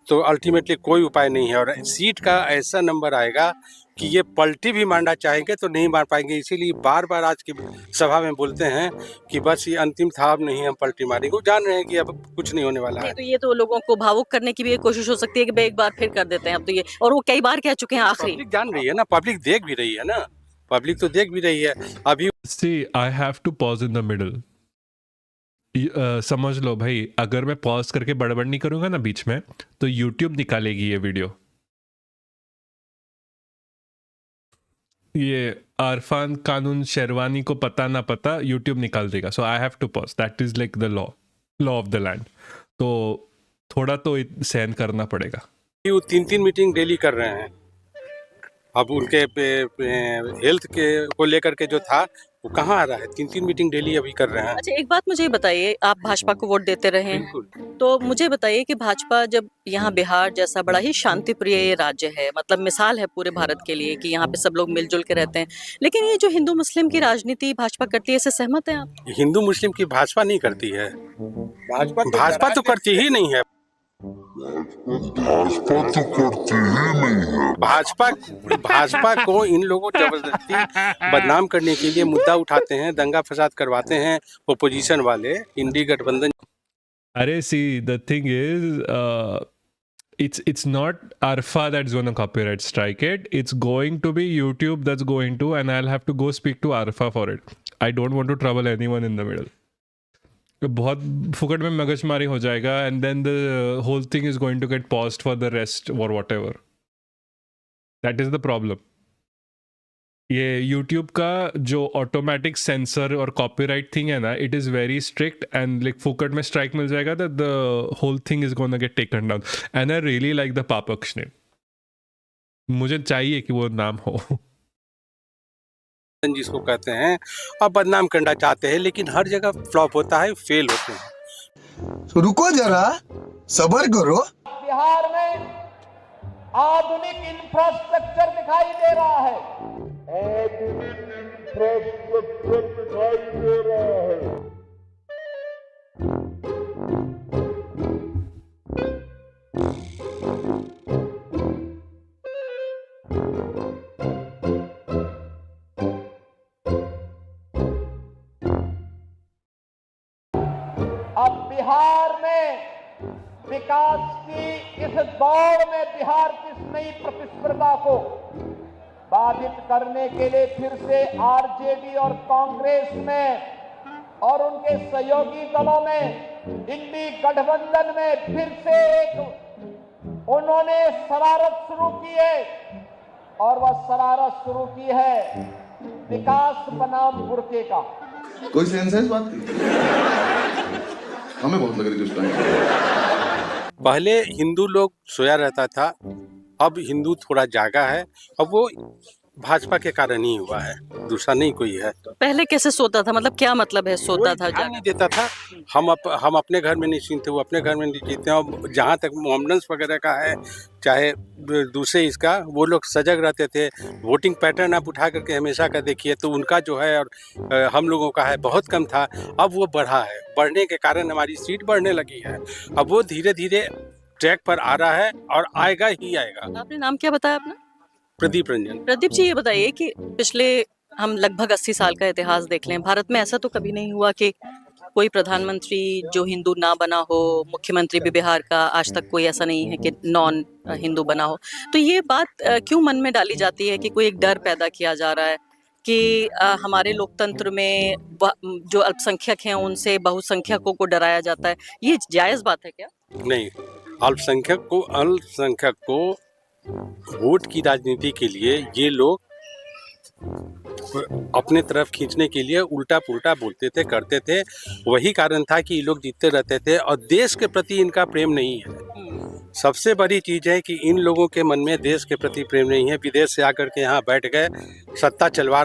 तो अल्टीमेटली कोई उपाय नहीं है, और सीट का ऐसा नंबर आएगा कि ये पलटी भी मारना चाहेंगे तो नहीं मार पाएंगे. इसीलिए बार बार आज की सभा में बोलते हैं कि बस ये अंतिम था, अब नहीं हम पलटी मारेंगे. वो जान रहे हैं कि अब कुछ नहीं होने वाला है. तो ये तो लोगों को भावुक करने की भी एक कोशिश हो सकती है कि भाई एक बार फिर कर देते हैं अब तो ये, और वो कई बार कह चुके हैं आखिरी. पब्लिक जान रही है ना, पब्लिक देख भी रही है ना, पब्लिक तो देख भी रही है. अभी see I have to pause in the middle. समझ लो भाई, अगर मैं पॉज करके बड़बड़ नहीं करूंगा ना बीच में, तो यूट्यूब निकालेगी ये वीडियो. ये अरफान कानून शेरवानी को पता ना पता, यूट्यूब निकाल देगा. So I have to pause. That is like the law of the land. तो थोड़ा तो सहन करना पड़ेगा. वो 3-3 मीटिंग डेली कर रहे हैं. अब उनके हेल्थ के को लेकर के जो था वो कहाँ आ रहा है. 3-3 मीटिंग डेली अभी कर रहे हैं. अच्छा, एक बात मुझे बताइए, आप भाजपा को वोट देते रहे हैं, बिल्कुल. तो मुझे बताइए कि भाजपा जब यहाँ बिहार जैसा बड़ा ही शांतिप्रिय ये राज्य है, मतलब मिसाल है पूरे भारत के लिए कि यहाँ पे सब लोग मिलजुल के रहते हैं, लेकिन ये जो हिंदू मुस्लिम की राजनीति भाजपा करती है, इससे सहमत हैं आप? हिंदू मुस्लिम की भाजपा नहीं करती है. भाजपा तो करती ही नहीं है. भाजपा को इन लोगों जबरदस्ती बदनाम करने के लिए मुद्दा उठाते हैं, दंगा फसाद करवाते हैं ओपोजिशन वाले, इंडी गठबंधन. अरे see, the thing is it's not Arfa that's going to copyright strike it. It's going to be YouTube that's going to, and I'll have to go speak to Arfa for it. I don't want to trouble anyone in the middle. बहुत फुकट में मगजमारी हो जाएगा, and then the whole thing is going to get paused for the rest or whatever. That is the problem. ये YouTube का जो automatic censor और copyright thing है ना, it is very strict, and like फुकट में स्ट्राइक मिल जाएगा that the whole thing is gonna get taken down. And I really like the पापक्ष नेम. मुझे चाहिए कि वो नाम हो. जिसको कहते हैं, अब बदनाम करना चाहते हैं, लेकिन हर जगह फ्लॉप होता है, फेल होते हैं. तो रुको जरा, सबर करो. बिहार में आधुनिक इंफ्रास्ट्रक्चर दिखाई दे रहा है. आधुनिक इंफ्रास्ट्रक्चर दिखाई दे रहा है. अब बिहार में विकास की इस दौड़ में बिहार की इस नई प्रतिस्पर्धा को बाधित करने के लिए फिर से आरजेडी और कांग्रेस में और उनके सहयोगी दलों में, इंडी गठबंधन में फिर से एक उन्होंने शरारत शुरू की है, और वह शरारत शुरू की है विकास बनाम बुरके का. कोई सेंस है इस बात की? हमें बहुत लग रही थी उस टाइम. पहले हिंदू लोग सोया रहता था, अब हिंदू थोड़ा जागा है. अब वो भाजपा के कारण ही हुआ है, दूसरा नहीं कोई है। पहले कैसे सोता था, मतलब क्या मतलब है सोता कोई था? ध्यान नहीं देता था। हम अपने घर में निश्चिंत थे, वो अपने घर में निश्चिंत थे। और जहाँ तक मोहम्मडन्स वगैरह का है, चाहे दूसरे इसका, वो लोग सजग रहते थे। वोटिंग पैटर्न आप उठा करके हमेशा का देखिए तो उनका जो है और हम लोगों का है बहुत कम था। अब वो बढ़ा है, बढ़ने के कारण हमारी सीट बढ़ने लगी है। अब वो धीरे धीरे ट्रैक पर आ रहा है और आएगा ही आएगा। आपने नाम क्या बताया अपना? प्रदीप रंजन। प्रदीप जी, ये बताइए कि पिछले हम लगभग 80 साल का इतिहास देख लें, भारत में ऐसा तो कभी नहीं हुआ कि कोई प्रधानमंत्री जो हिंदू ना बना हो, मुख्यमंत्री भी बिहार का आज तक कोई ऐसा नहीं है कि नॉन हिंदू बना हो। तो ये बात क्यों मन में डाली जाती है कि कोई एक डर पैदा किया जा रहा है कि हमारे लोकतंत्र में जो अल्पसंख्यक हैं उनसे बहुसंख्यकों को डराया जाता है? ये जायज़ बात है क्या? नहीं, अल्पसंख्यक को वोट की राजनीति के लिए ये लोग अपने तरफ खींचने के लिए उल्टा पुल्टा बोलते थे, करते थे। वही कारण था कि ये लोग जीतते रहते थे और देश के प्रति इनका प्रेम नहीं है। सबसे बड़ी चीज है कि इन लोगों के मन में देश के प्रति प्रेम नहीं है। विदेश से आकर के यहाँ बैठ गए, सत्ता चला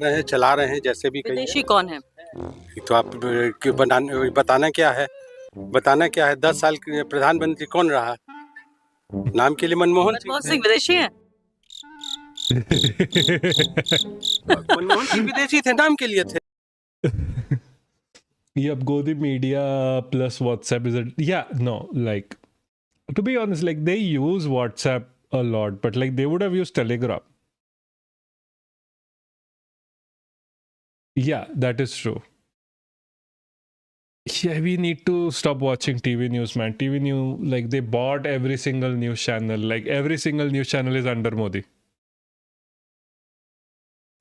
रहे हैं जैसे भी कहिए। विदेशी कौन है? तो आप बताना क्या है? 10 साल के प्रधानमंत्री कौन रहा? नाम के लिए मनमोहन सिंह विदेशी हैं? मनमोहन सिंह विदेशी थे, नाम के लिए थे। Yep, go the media plus WhatsApp is it? Yeah, no, like to be honest, like they use WhatsApp a lot, but like they would have used Telegram. Yeah, that is true. Yeah, we need to stop watching TV news, man. TV news, like they bought every single news channel. Like every single news channel is under Modi.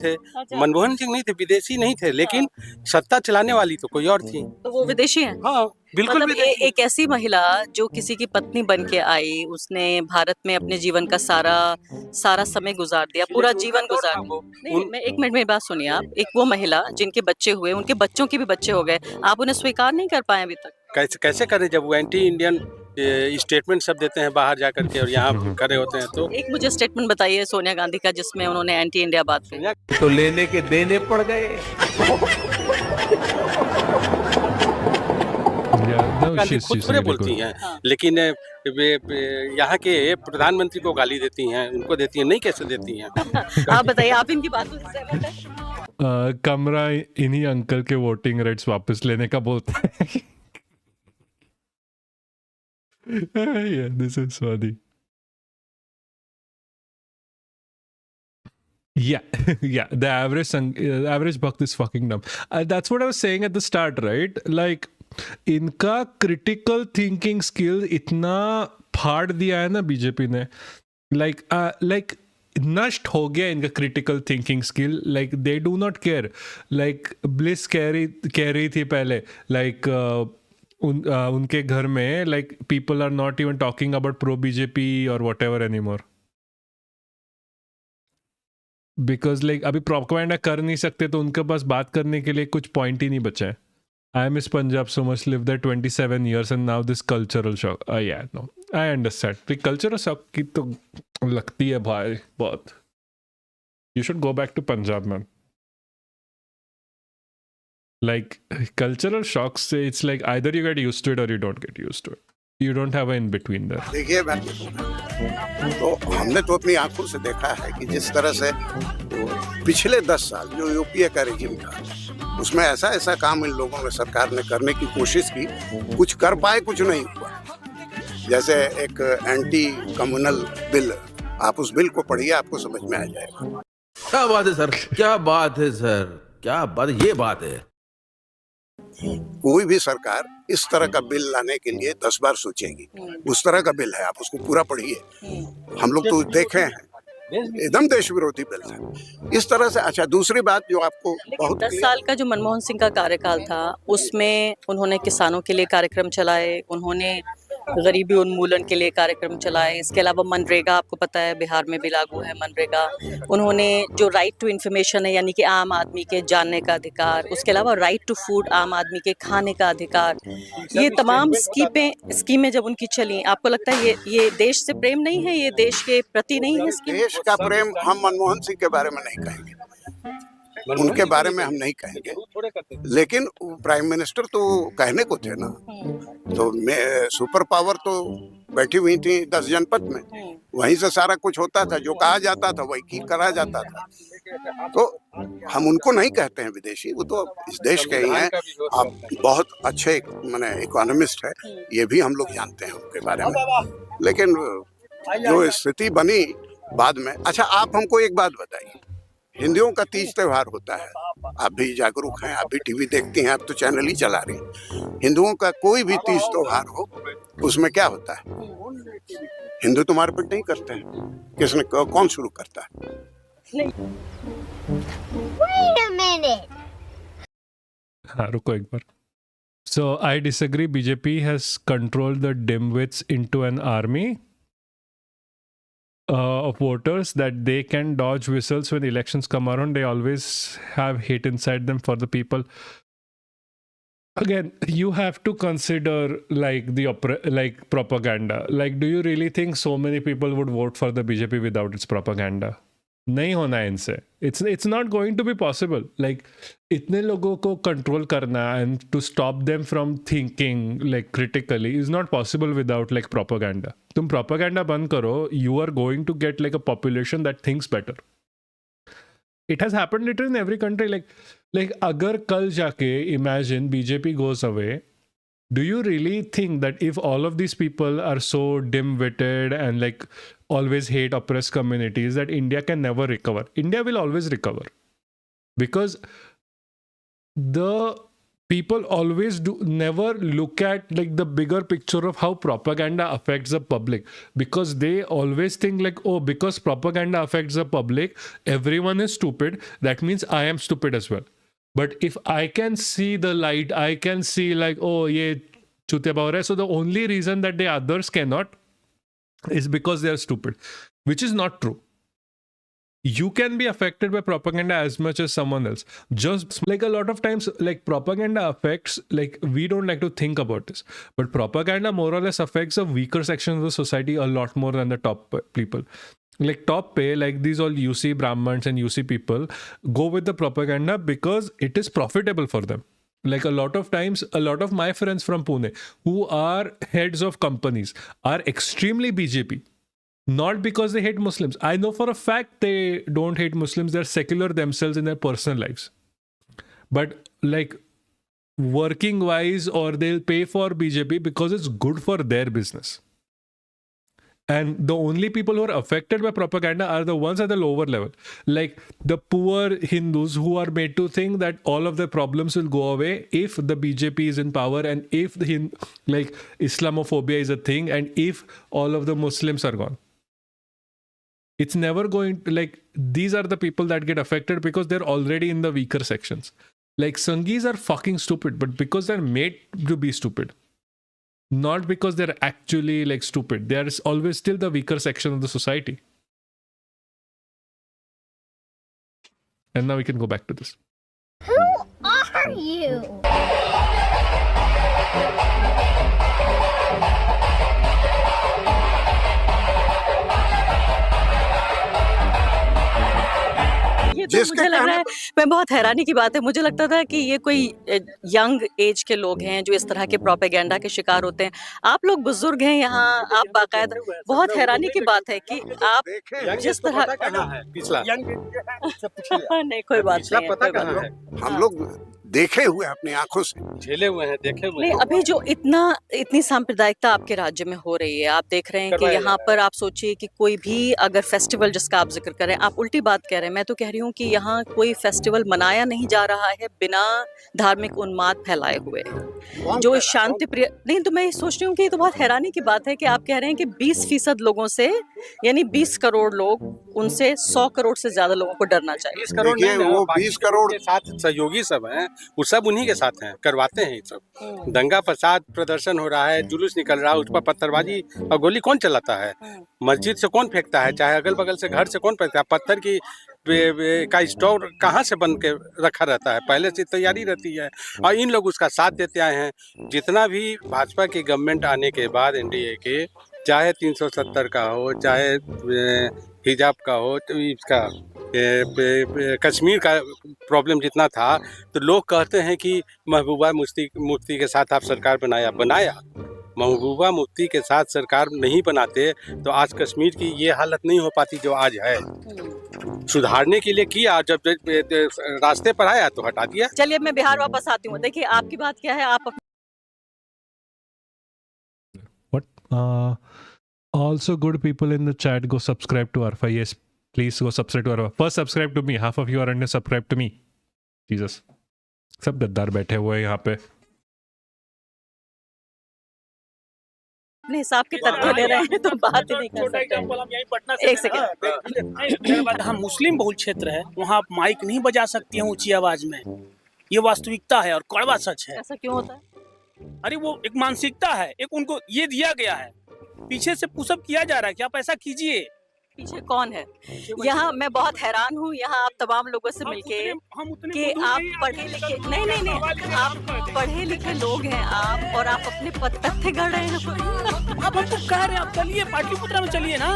Manmohan Singh नहीं थे, विदेशी नहीं थे, लेकिन सत्ता चलाने वाली तो कोई और थी। तो वो विदेशी हैं? हाँ, बिल्कुल मतलब विदेशी। एक ऐसी महिला जो किसी की पत्नी बन के आई, उसने भारत में अपने जीवन का सारा समय गुजार दिया, पूरा जीवन गुजार दिया। नहीं, मैं 1 मिनट में बात सुनिए आप। एक वो महिला जिनके बच्चे हुए, उनके बच्चों के भी बच्चे हो गए, आप उन्हें स्वीकार नहीं कर पाए अभी तक? कैसे करें जब वो एंटी इंडियन स्टेटमेंट सब देते हैं बाहर जाकर के और यहाँ खड़े होते हैं तो। एक मुझे स्टेटमेंट बताइए सोनिया गांधी का जिसमें उन्होंने एंटी इंडिया बात कही। तो लेने के देने पड़ गए। गांधी खुद थोड़े बोलती हैं, लेकिन यहाँ के प्रधानमंत्री को गाली देती हैं, उनको देती हैं, नहीं कैसे देती हैं? आप बताइए, आप इनकी बात से सहमत हैं? कमरा इन्हीं अंकल के वोटिंग राइट्स वापस लेने का बोलता है। Yeah, this is funny. Yeah, yeah. The average Bhakt is fucking dumb. That's what I was saying at the start, right? Like, इनका critical thinking skill इतना फाड़ दिया है ना बीजेपी ने. Like नष्ट हो गया इनका critical thinking skill. Like they do not care. Like Bliss कह रही थी पहले, लाइक उनके घर में like people are not even talking about pro BJP और whatever any more, because like अभी प्रोपेगेंडा कर नहीं सकते तो उनके पास बात करने के लिए कुछ पॉइंट ही नहीं बचा है. I miss Punjab so much, live there 27 years and now this cultural shock. Yeah no, I understand. Cultural shock की तो लगती है भाई बहुत. You should go back to Punjab man. Like cultural shocks, it's like either you get used to it or you don't get used to it. You don't have an in between there. देखिए मैं तो हमने तो अपनी आंखों से देखा है कि जिस तरह से पिछले 10 साल जो यूपीए का रिजीम था उसमें ऐसा काम इन लोगों ने सरकार ने करने की कोशिश की, कुछ कर पाए, कुछ नहीं हुआ. जैसे एक एंटी कम्युनल बिल, आप उस बिल को पढ़िए, आपको समझ में आ जाएगा. क्या बात है सर, क्या बात है सर, क्या बात, ये बात है. कोई भी सरकार इस तरह का बिल लाने के लिए 10 बार सोचेगी. उस तरह का बिल है, आप उसको पूरा पढ़िए. हम लोग तो देखे हैं, एकदम देश विरोधी बिल है इस तरह से. अच्छा, दूसरी बात जो आपको बहुत 10 साल का जो मनमोहन सिंह का कार्यकाल था उसमें उन्होंने किसानों के लिए कार्यक्रम चलाए, उन्होंने गरीबी उन्मूलन के लिए कार्यक्रम चलाए। इसके अलावा मनरेगा, आपको पता है बिहार में भी लागू है मनरेगा। उन्होंने जो राइट टू इन्फॉर्मेशन है, यानी कि आम आदमी के जानने का अधिकार, उसके अलावा राइट टू फूड, आम आदमी के खाने का अधिकार, ये तमाम स्कीमें जब उनकी चली, आपको लगता है ये देश से प्रेम नहीं है, ये देश के प्रति नहीं है स्कीम? देश का प्रेम हम मनमोहन सिंह के बारे में नहीं कहेंगे, उनके बारे में हम नहीं कहेंगे, लेकिन प्राइम मिनिस्टर तो कहने को थे ना। तो सुपर पावर तो बैठी हुई थी 10 जनपद में, वहीं से सारा कुछ होता था, जो कहा जाता था वही करा जाता था। तो हम उनको नहीं कहते हैं विदेशी, वो तो इस देश के ही हैं। आप बहुत अच्छे माने इकोनॉमिस्ट है, ये भी हम लोग जानते हैं उनके बारे में, लेकिन जो स्थिति बनी बाद में। अच्छा, आप हमको एक बात बताइए, हिंदुओं का तीज त्योहार होता है, आप भी जागरूक हैं, आप भी टीवी देखती हैं, आप तो चैनल ही चला रही हैं। हिंदुओं का कोई भी तीज त्योहार हो, उसमें क्या होता है? हिंदू तो मारपीट नहीं करते हैं, किसने कौन शुरू करता है? Wait a minute. हाँ, रुको एक बार. So I disagree. BJP has controlled the dimwits into an army of voters that they can dodge whistles when elections come around. They always have hate inside them for the people. Again, you have to consider like like propaganda. Like, do you really think so many people would vote for the BJP without its propaganda? नहीं होना है इनसे. It's not going to be possible. Like, इतने लोगों को control करना and to stop them from thinking like critically is not possible without like propaganda. तुम propaganda बंद करो, you are going to get like a population that thinks better. It has happened literally in every country. Like अगर कल जाके imagine BJP goes away, do you really think that if all of these people are so dim-witted and like always hate oppressed communities that India can never recover? India will always recover because the people always never look at like the bigger picture of how propaganda affects the public, because they always think like, oh, because propaganda affects the public, everyone is stupid, that means I am stupid as well. But if I can see the light, I can see like, oh, ye chute power hai. So the only reason that the others cannot is because they are stupid, which is not true. You can be affected by propaganda as much as someone else. Just like a lot of times, like propaganda affects, like we don't like to think about this, but propaganda more or less affects the weaker section of the society a lot more than the top people. Like top pay, like these all UC Brahmins and UC people go with the propaganda because it is profitable for them. Like a lot of times, a lot of my friends from Pune who are heads of companies are extremely BJP. Not because they hate Muslims. I know for a fact they don't hate Muslims. They're secular themselves in their personal lives. But like working wise, or they'll pay for BJP because it's good for their business. And the only people who are affected by propaganda are the ones at the lower level. Like the poor Hindus who are made to think that all of their problems will go away if the BJP is in power, and if the like Islamophobia is a thing, and if all of the Muslims are gone. It's never going to, like, these are the people that get affected because they're already in the weaker sections. Like Sanghis are fucking stupid, but because they're made to be stupid. Not because they're actually like stupid. They're always still the weaker section of the society. And now we can go back to this. Who are you? ये तो मुझे लग रहा है, मैं बहुत हैरानी की बात है, मुझे लगता था कि ये कोई यंग एज के लोग हैं जो इस तरह के प्रोपेगेंडा के शिकार होते हैं। आप लोग बुजुर्ग हैं यहाँ, आप बाकायदा, बहुत हैरानी की बात है कि आप जिस तरह पिछला नहीं, कोई बात नहीं है, कोई बात नहीं। हम लोग देखे हुए अपनी आंखों से, झेले हुए हैं, देखे हुए नहीं, अभी जो इतनी सांप्रदायिकता आपके राज्य में हो रही है, आप देख रहे हैं कि यहाँ पर आप सोचिए कि कोई भी अगर फेस्टिवल जिसका आप जिक्र करें, आप उल्टी बात कह रहे हैं। मैं तो कह रही हूँ कि यहाँ कोई फेस्टिवल मनाया नहीं जा रहा है बिना धार्मिक उन्माद फैलाए हुए, जो शांति प्रिय नहीं। तो मैं सोच रही हूँ कि ये तो बहुत हैरानी की बात है कि आप कह रहे हैं कि 20% लोगों से, यानी 20 करोड़ लोग उनसे 100 करोड़ से ज्यादा लोगों को डरना चाहिए। 20 करोड़ देखिए, नहीं, वो बाकी 20 करोड़ के साथ सहयोगी सब हैं, वो सब उन्हीं के साथ हैं, करवाते हैं ये सब। दंगा फसाद प्रदर्शन हो रहा है, जुलूस निकल रहा है, उस पर पत्थरबाजी और गोली कौन चलाता है? मस्जिद से कौन फेंकता है? चाहे अगल बगल से घर से कौन फेंकता है? पत्थर की का स्टोर कहाँ से बन के रखा रहता है? पहले से तैयारी रहती है और इन लोग उसका साथ देते आए हैं। जितना भी भाजपा की गवर्नमेंट आने के बाद एनडीए के, चाहे 370 का हो, चाहे हिजाब का हो, तो इसका कश्मीर का प्रॉब्लम जितना था, तो लोग कहते हैं कि महबूबा मुफ्ती के साथ आप सरकार बनाया। महबूबा मुफ्ती के साथ सरकार नहीं बनाते तो आज कश्मीर की ये हालत नहीं हो पाती जो आज है। सुधारने के लिए किया, जब रास्ते पर आया तो हटा दिया। चलिए अब मैं बिहार वापस आती हूँ। देखिए आपकी बात क्या है, आप What? Also, good people in the chat, go subscribe to Arfa. Yes, please go subscribe to Arfa. First, subscribe to me. Half of you are under subscribe to me. Jesus. सब गद्दार बैठे हुए हैं यहाँ पे. अपने हिसाब के तथ्य दे रहे हैं तो बात ही नहीं कर छोटा सकते। एग्जाम्पल हम यहीं पटना से एक सेकंड। हम मुस्लिम बहुल क्षेत्र है, वहाँ आप माइक नहीं बजा सकती हैं ऊंची आवाज में। ये वास्तविकता है और कड़वा सच है। ऐसा क्यों होता है? अरे वो एक मानसिकता है, एक उनको ये दिया गया है, पीछे से पुशअप किया जा रहा है कि आप ऐसा कीजिए। पीछे कौन है? यहाँ मैं बहुत हैरान हूँ, यहाँ आप तमाम लोगों से मिलके कि आप पढ़े लिखे नहीं, आप पढ़े लिखे लोग हैं आप, और आप अपने तथ्य गढ़ रहे हैं। आप हमको कह रहे हैं आप चलिए पाटलिपुत्रा में चलिए ना,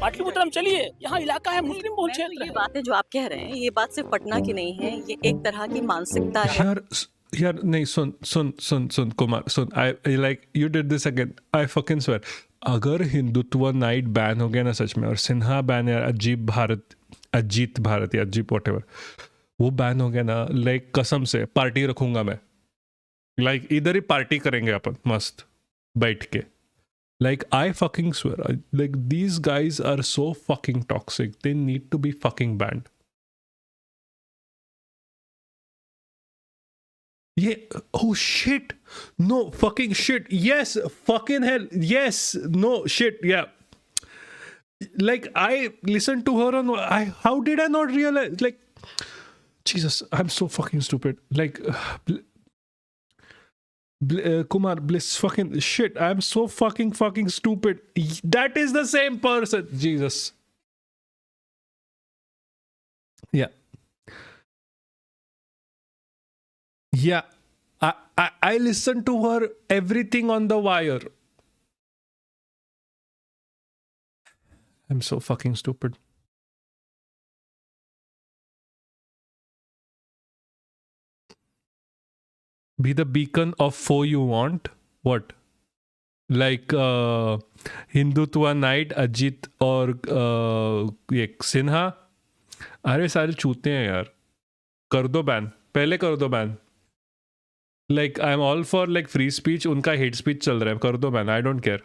पाटलिपुत्रा में चलिए, यहाँ इलाका है मुस्लिम बहुल क्षेत्र ये है। बातें जो आप कह रहे हैं, ये बात सिर्फ पटना की नहीं है, ये एक तरह की मानसिकता है। यार नहीं, सुन कुमार, सुन. I like you did this again. I fucking swear. अगर हिंदुत्व नाइट बैन हो गया ना सच में, और सिन्हा बैन या अजीत भारत या अजीब whatever, वो बैन हो गया ना, लाइक कसम से पार्टी रखूंगा मैं. लाइक इधर ही पार्टी करेंगे अपन मस्त बैठ के. Like I fucking swear, like these guys are so fucking toxic. They need to be fucking banned. Yeah, oh shit. No fucking shit. Yes, fucking hell. Yes, no shit. Yeah. Like I listened to her on how did I not realize, like, Jesus, I'm so fucking stupid. Like Kumar Bliss, fucking shit. I'm so fucking stupid. That is the same person. Jesus. Yeah. Yeah, I listened to her everything on the wire. I'm so fucking stupid. Be the beacon of foe you want. What? Like Hindutva Night, Ajit और ये सिन्हा. अरे सारे चूते हैं यार. कर दो ban, पहले कर दो ban. Like I'm all for like free speech. उनका hate speech चल रहा है, कर दो ban. I don't care.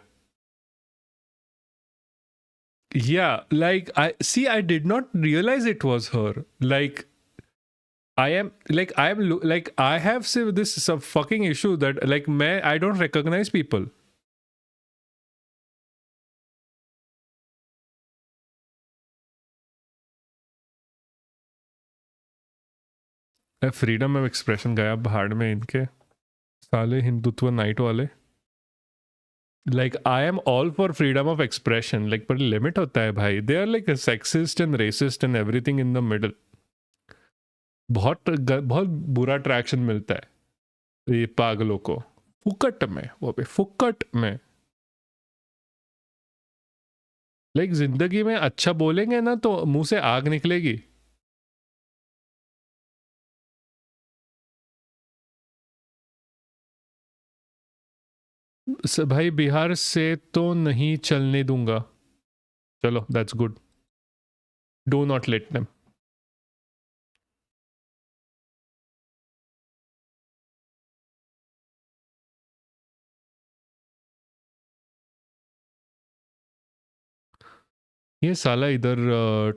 Yeah, like I did not realize it was her. Like I have this some fucking issue that like I don't recognize people. Freedom of expression गया भाड़ में इनके साले हिंदुत्व नाइट वाले. Like I am all for freedom of expression, like पर limit होता है भाई. They are like sexist and racist and everything in the middle. बहुत बुरा ट्रैक्शन मिलता है ये पागलों को फुकट में, वो भी फुकट में. लाइक जिंदगी में अच्छा बोलेंगे ना तो मुंह से आग निकलेगी. भाई बिहार से तो नहीं चलने दूंगा. चलो that's good. Do not let them. ये साला इधर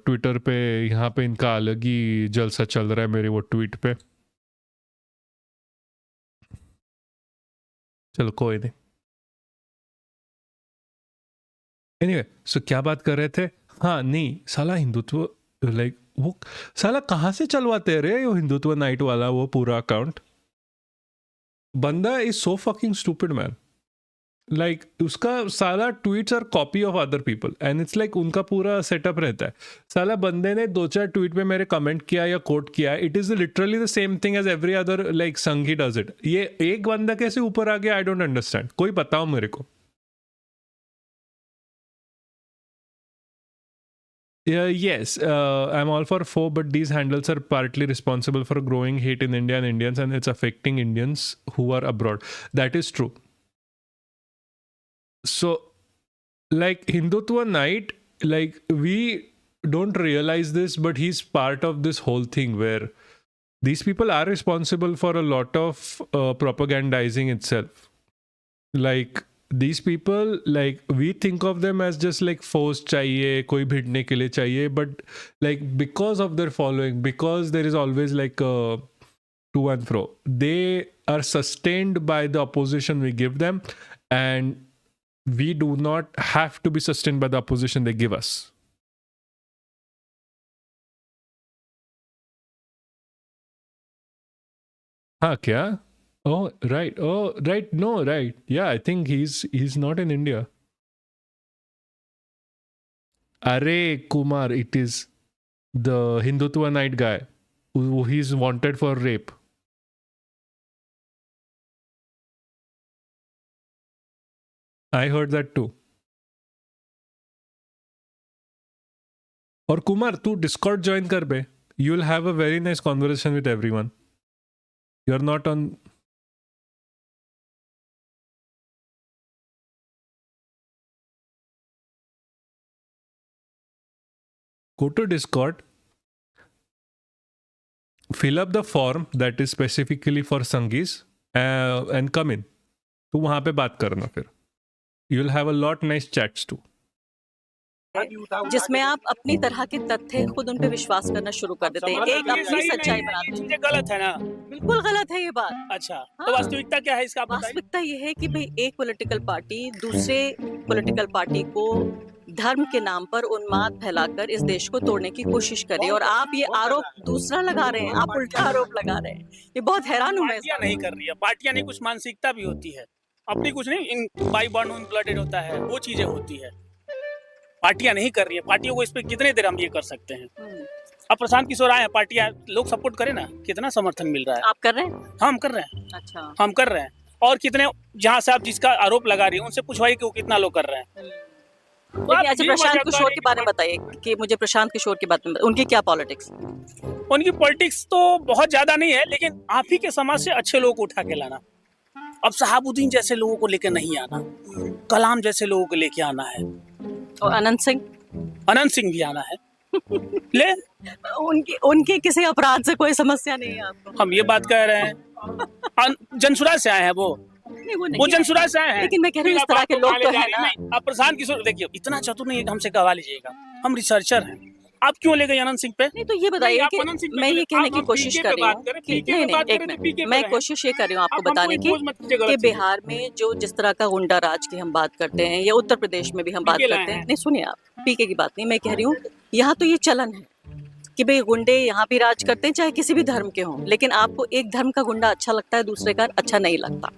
ट्विटर पे यहाँ पे इनका अलग ही जलसा चल रहा है मेरे वो ट्वीट पे. चलो कोई नहीं. एनीवे, सो क्या बात कर रहे थे. हाँ नहीं साला हिंदुत्व लाइक वो साला कहाँ से चलवाते रे वो हिंदुत्व नाइट वाला वो पूरा अकाउंट. बंदा is so fucking stupid man. Like उसका साला tweets are copy of other people and it's like उनका पूरा सेटअप रहता है. साला बंदे ने 2-4 ट्वीट पे मेरे कमेंट किया या कोट किया, it is literally the same thing as every other like Sanghi does it. ये एक बंदा कैसे ऊपर आ गया आई डोंट अंडरस्टैंड. कोई बताओ मेरे को. Yes, I'm all for four, but these handles are partly responsible for growing hate in India and Indians, and it's affecting Indians who are abroad. That is true. So, like Hindutva Night, like we don't realize this, but he's part of this whole thing where these people are responsible for a lot of propagandizing itself. Like these people, like we think of them as just like force चाहिए, कोई भिड़ने के लिए चाहिए, but like because of their following, because there is always like a to and fro, they are sustained by the opposition we give them, and we do not have to be sustained by the opposition they give us. हाँ क्या? Oh right. Oh right. No right. Yeah, I think he's not in India. Arey Kumar, it is the Hindutva Night guy who he's wanted for rape. I heard that too. और कुमार तू Discord join कर बे. You will have a very nice conversation with everyone. You're not on. Go to Discord, fill up the form that is specifically for Sanghis, and come in. तो वहाँ पे बात करना फिर. You'll have a lot nice chats too. जिसमें आप अपनी तरह के तथ्य खुद उन पे विश्वास करना शुरू कर देते हैं, एक अपनी सच्चाई बनाते हैं. ये गलत है ना. बिल्कुल गलत है ये बात. अच्छा तो वास्तविकता क्या है इसका आप बताइए. वास्तविकता ये है कि भाई एक पॉलिटिकल पार्टी दूसरे पॉलिटिकल पार्टी को धर्म के नाम पर उन्माद फैलाकर इस देश को तोड़ने की कोशिश करे, और आप ये आरोप दूसरा लगा रहे हैं, आप उल्टा आरोप लगा रहे हैं. ये बहुत हैरान हूं मैं. पार्टियां नहीं कर रही है, पार्टियां नहीं, कुछ मानसिकता भी होती है अपनी, कुछ नहीं in by born in blooded होता है, वो चीजें होती है. पार्टियां नहीं कर रही है, पार्टियों को इस पे कितने देर हम ये कर सकते हैं. अब प्रशांत किशोर आए हैं, पार्टियां लोग सपोर्ट करें ना, कितना समर्थन मिल रहा है. आप कर रहे हैं? हम कर रहे हैं. अच्छा, हम कर रहे हैं. और कितने जहां से आप जिसका आरोप लगा रही है उनसे पूछवाइए कि वो कितना लोग कर रहे हैं. लेकिन अच्छा प्रशांत किशोर के बारे में बताइए कि मुझे प्रशांत किशोर के बारे में उनकी क्या पॉलिटिक्स. उनकी पॉलिटिक्स तो बहुत ज्यादा नहीं है, लेकिन आप ही के समाज से अच्छे लोगों को उठा के लाना. अब शहाबुद्दीन जैसे लोगों को लेकर नहीं आना, कलाम जैसे लोगों को लेके आना है, और अनंत सिंह भी आना है. ले उनके किसी अपराध से कोई समस्या नहीं है आपको. हम ये बात कह रहे हैं, जनसुराज से आए हैं वो जनसुराज से आए हैं. लेकिन मैं कह रही हूँ इस तरह के लोग तो है ना. आप प्रशांत किशोर देखिए, इतना चतुर नहीं है कि हमसे गवा लीजिएगा, हम रिसर्चर हैं. आप क्यों ले गए अनंत सिंह पे? नहीं तो ये बताइए कि मैं ये कहने की कोशिश कर रही हूँ कि एक मिनट, मैं कोशिश ये कर रही हूँ आपको बताने की कि बिहार में जो जिस तरह का गुंडा राज की हम बात करते हैं, या उत्तर प्रदेश में भी हम बात करते हैं. नहीं सुनिए, आप पीके की बात नहीं, मैं कह रही हूँ यहाँ तो ये चलन है कि भाई गुंडे यहाँ भी राज करते हैं, चाहे किसी भी धर्म के हों, लेकिन आपको एक धर्म का गुंडा अच्छा लगता है, दूसरे का अच्छा नहीं लगता.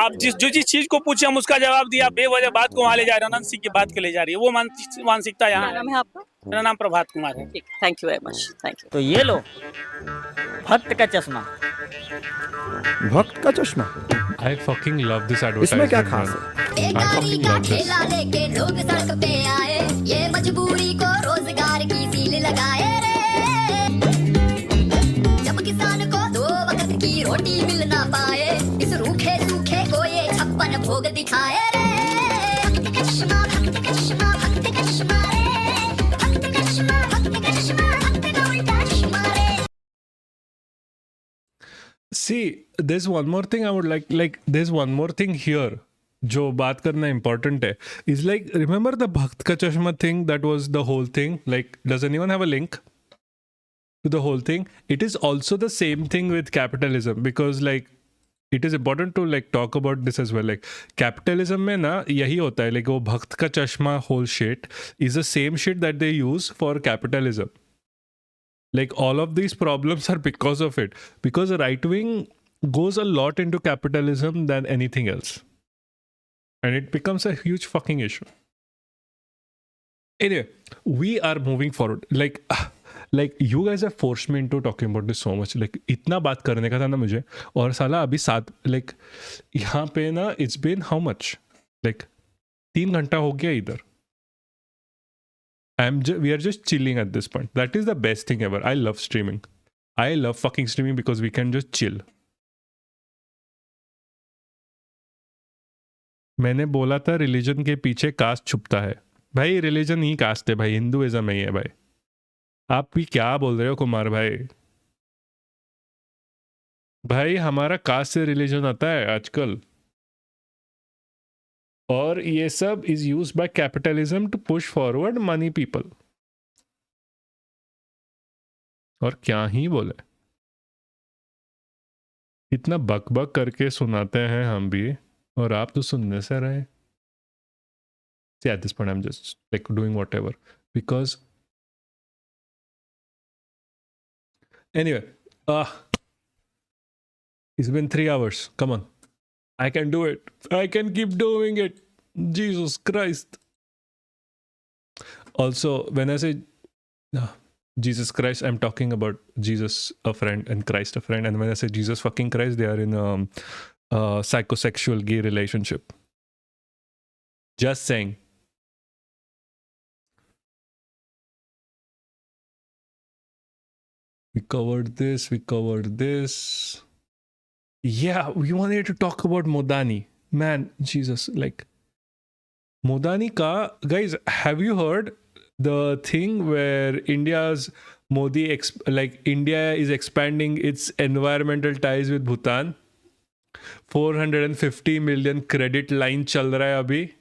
आप जिस चीज को पूछे हम उसका जवाब दिया, बेवजह बात को वहाँ ले जा रहे हैं, अनंत सिंह की बात के ले जा रही है, वो मानसिकता यहाँ नाम है आपका? मेरा नाम प्रभात कुमार है. Thank you very much. Thank you. तो ये लो भक्त का चश्मा. भक्त का चश्मा. I fucking love this advertisement. इसमें क्या खास है? I fucking love this. लेके लोग सड़क पे आए, ये मजबूरी को रोजगार की सील लगाए रे. जब किसान को 2 वक्त की रोटी मिल ना पाए, इस रूखे सूखे को ये 56 भोग दिखाए रे. भक्त का चश्मा, भक्त का चश्मा, भक्त का चश्मा रे. भक्त का चश्मा, भक्त का चश्मा, भक्त का उल्टा चश्मा रे. See, there's one more thing I would like there's one more thing here जो बात करना important है, is like remember the Bhakt Ka Chashma thing, that was the whole thing. Like, does anyone have a link to the whole thing? It is also the same thing with capitalism, because like it is important to like talk about this as well. Like capitalism में ना यही होता है, like वो भक्त का चश्मा whole shit is the same shit that they use for capitalism. Like all of these problems are because of it, because right wing goes a lot into capitalism than anything else, and it becomes a huge fucking issue. Anyway, we are moving forward. Like you guys have forced me into talking about this so much. Like इतना बात करने का था ना मुझे, और साला अभी 7 like यहाँ पे ना it's been how much, like 3 घंटा हो गया इधर. We are just chilling at this point. That is the best thing ever. I love streaming. I love fucking streaming because we can just chill. मैंने बोला था रिलीजन के पीछे cast छुपता है. भाई रिलीजन ही कास्ट है भाई, हिंदुइज्म ही है भाई. आप भी क्या बोल रहे हो कुमार भाई? भाई हमारा कास्ट से रिलीजन आता है आजकल, और ये सब is used by capitalism to push forward money people. और क्या ही बोले, इतना बक बक करके सुनाते हैं हम भी, और आप तो सुनने से रहे. See, at this point I'm just like doing whatever because anyway, it's been 3 hours. Come on, I can do it. I can keep doing it. Jesus Christ. Also, when I say Jesus Christ, I'm talking about Jesus a friend and Christ a friend. And when I say Jesus fucking Christ, they are in a psychosexual gay relationship. Just saying. We covered this. Yeah, we wanted to talk about Modani. Man, Jesus, like Modani ka, guys, have you heard the thing where India is expanding its environmental ties with Bhutan? 450 million credit line chal raha hai abhi,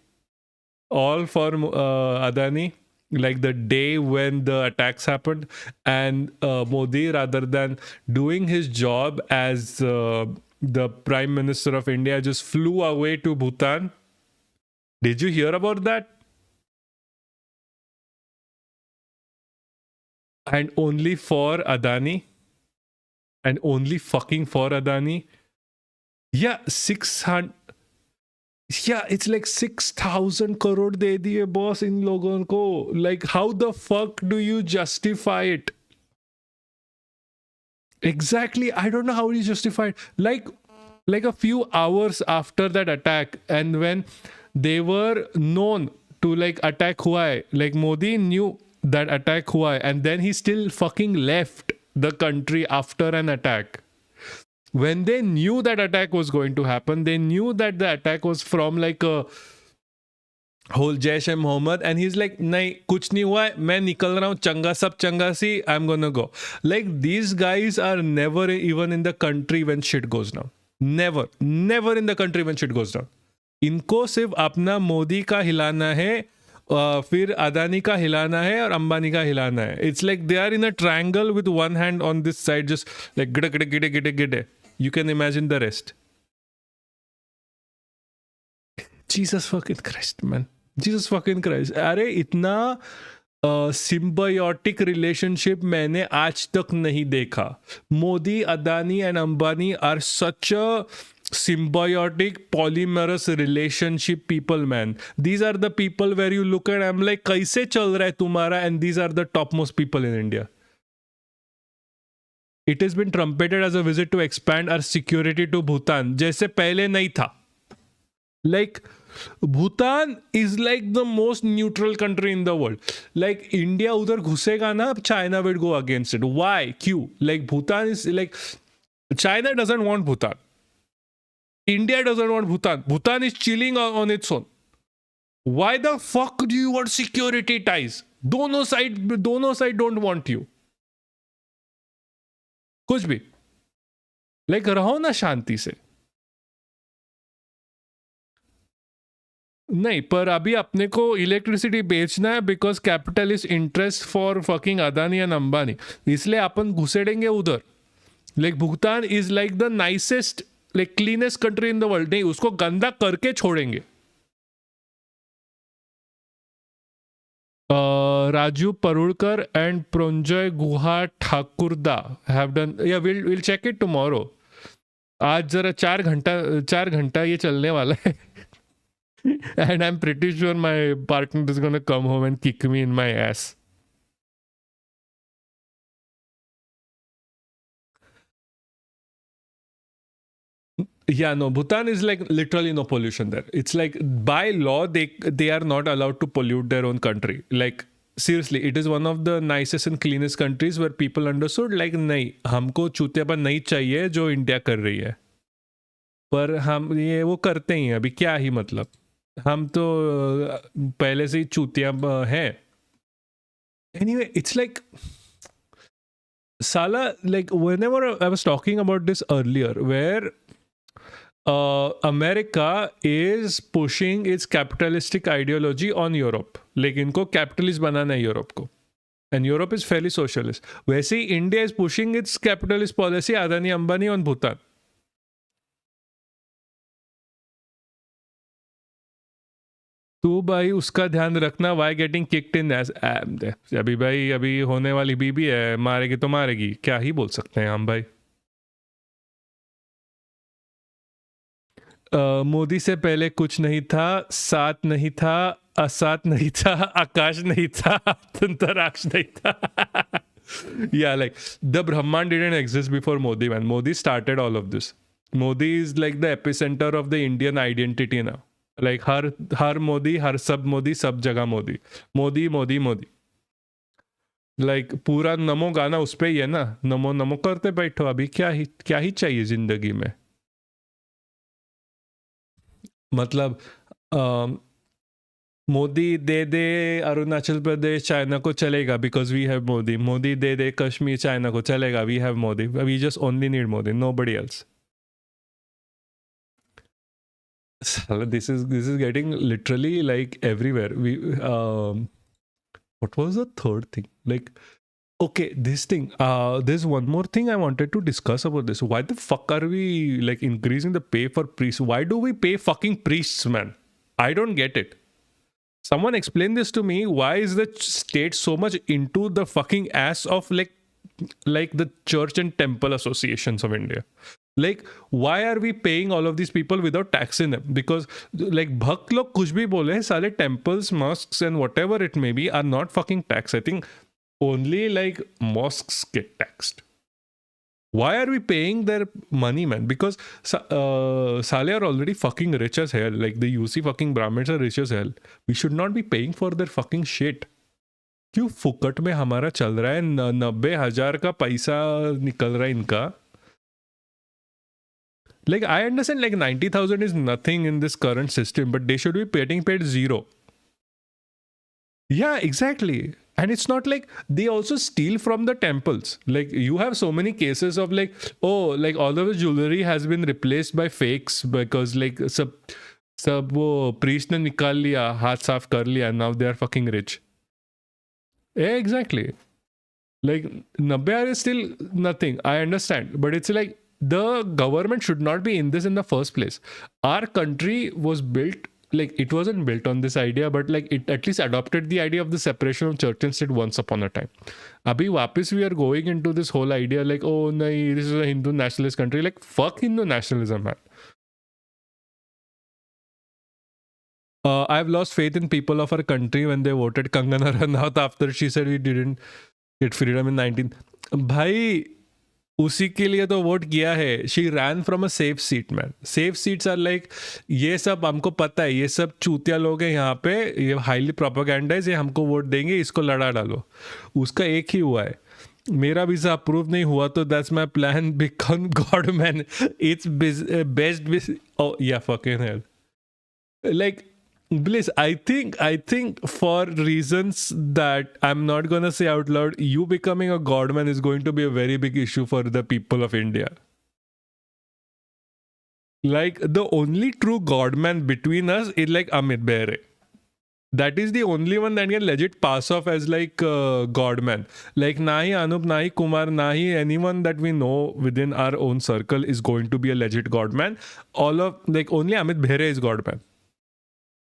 all for Adani. Like the day when the attacks happened, and Modi, rather than doing his job as the Prime Minister of India, just flew away to Bhutan. Did you hear about that? And only for Adani, and only fucking for Adani. Yeah, 600. Yeah, it's like 6,000 crore de diye boss in logon ko. Like, how the fuck do you justify it? Exactly, I don't know how he justified. Like a few hours after that attack, and when they were known to like attack hua hai, like Modi knew that attack hua hai, and then he still fucking left the country after an attack. When they knew that attack was going to happen, they knew that the attack was from like a whole Jaish-e-Mohammed, and he's like, nahi, kuch nahi hua hai, main nikal raha hu, changa sab changa si, I'm gonna go. Like, these guys are never even in the country when shit goes down. Never in the country when shit goes down. इनको सिर्फ अपना मोदी का हिलाना है, फिर अदानी का हिलाना है, और अंबानी का हिलाना है. It's like they are in a triangle with one hand on this side, just like gide gide gide gide gide. You can imagine the rest. Jesus fucking Christ, man. Jesus fucking Christ. अरे इतना symbiotic relationship मैंने आज तक नहीं देखा. Modi, Adani and Ambani are such a symbiotic polymerous relationship people, man. These are the people where you look at, I'm like, कैसे चल रहा है तुम्हारा? And these are the topmost people in India. It has been trumpeted as a visit to expand our security to Bhutan, जैसे पहले नहीं था. Like, Bhutan is like the most neutral country in the world. Like, India उधर घुसेगा ना, China will go against it. Why? Q. Like, Bhutan is like, China doesn't want Bhutan. India doesn't want Bhutan. Bhutan is chilling on its own. Why the fuck do you want security ties? दोनों side don't want you. कुछ भी. Like, रहो ना शांति से. नहीं, पर अभी अपने को इलेक्ट्रिसिटी बेचना है because capitalist interest for fucking Adani and Ambani, इसलिए अपन घुसेड़ेंगे उधर. Like, Bhutan is like the nicest like cleanest country in the world, नहीं, उसको गंदा करके छोड़ेंगे. Raju Parulkar and Pronjoy Guha Thakurda have done. Yeah, we'll check it tomorrow. आज जरा 4 घंटा ये चलने वाला है. And I'm pretty sure my partner is gonna come home and kick me in my ass. Yeah, no, Bhutan is like literally no pollution there. It's like by law they are not allowed to pollute their own country. Like seriously, it is one of the nicest and cleanest countries where people understood like नहीं, हमको चूतियापन नहीं चाहिए जो India कर रही है. पर हम ये वो करते ही हैं. अभी क्या ही मतलब, हम तो पहले से ही चूतिया हैं. Anyway, it's like Sala, like whenever I was talking about this earlier, where America is pushing its capitalistic ideology on Europe. Like इनको capitalist बनाना है Europe को. And Europe is fairly socialist. वैसे ही India is pushing its capitalist policy Adani Ambani on Bhutan. तो भाई उसका ध्यान रखना. Why getting kicked in as अभी भाई अभी होने वाली बीबी है, मारेगी तो मारेगी, क्या ही बोल सकते हैं हम भाई. मोदी से पहले कुछ नहीं था, सात नहीं था, असात नहीं था, आकाश नहीं था, अंतरिक्ष नहीं था. Yeah, like the Brahman didn't exist before Modi, man. Modi started all of this. Modi is like the epicenter of the Indian identity now. Like हर मोदी, हर सब मोदी, सब जगह मोदी, मोदी मोदी मोदी. Like पूरा नमो गाना उस पे ही है ना. नमो नमो करते बैठो. अभी क्या ही चाहिए जिंदगी में. मतलब मोदी दे दे अरुणाचल प्रदेश चाइना को चलेगा because we have Modi. Modi they they Kashmir China को चलेगा, we have Modi. We just only need Modi, nobody else. This is getting literally like everywhere. We what was the third thing? Like, okay, this thing. There's one more thing I wanted to discuss about this. Why the fuck are we like increasing the pay for priests? Why do we pay fucking priests, man? I don't get it. Someone explain this to me. Why is the state so much into the fucking ass of like the church and temple associations of India? Like, why are we paying all of these people without taxing them? Because like भक्त लोग कुछ भी बोले, साले temples, mosques and whatever it may be are not fucking taxed. I think only like mosques get taxed. Why are we paying their money, man? Because Sale are already fucking rich as hell. Like the UC fucking Brahmins are rich as hell. We should not be paying for their fucking shit. क्यों फुकट में हमारा चल रहा है? 90,000 का पैसा निकल रहा है इनका. Like I understand like 90,000 is nothing in this current system, but they should be getting paid zero. Yeah, exactly. And it's not like they also steal from the temples. Like you have so many cases of like, oh, like all of the jewelry has been replaced by fakes because like सब वो priest ने निकाल लिया, हाथ साफ कर लिया, now they are fucking rich. Yeah, exactly. Like 90,000 is still nothing. I understand, but it's like the government should not be in this in the first place. Our country was built, like it wasn't built on this idea, but like it at least adopted the idea of the separation of church and state once upon a time. Abhi wapis we are going into this whole idea like, oh nahi, this is a Hindu nationalist country. Like fuck Hindu nationalism, man. I've lost faith in people of our country when they voted Kangana Ranaut after she said we didn't get freedom in 19. Bhai, उसी के लिए तो vote किया है. She ran from a safe seat, man. Safe seats are like, ये सब हमको पता है, ये सब चूतिया लोग हैं यहाँ पे, ये हाईली प्रोपेगेंडाइज, ये हमको वोट देंगे, इसको लड़ा डालो. उसका एक ही हुआ है, मेरा वीजा अप्रूव नहीं हुआ तो that's my plan, become god man. It's best. Oh yeah fucking hell. Like Bliss, I think for reasons that I'm not gonna say out loud, you becoming a godman is going to be a very big issue for the people of India. Like the only true godman between us is like Amit Bere. That is the only one that can legit pass off as like Godman. Like nahi Anup, nahi Kumar, nahi anyone that we know within our own circle is going to be a legit Godman. All of like only Amit Bhere is Godman.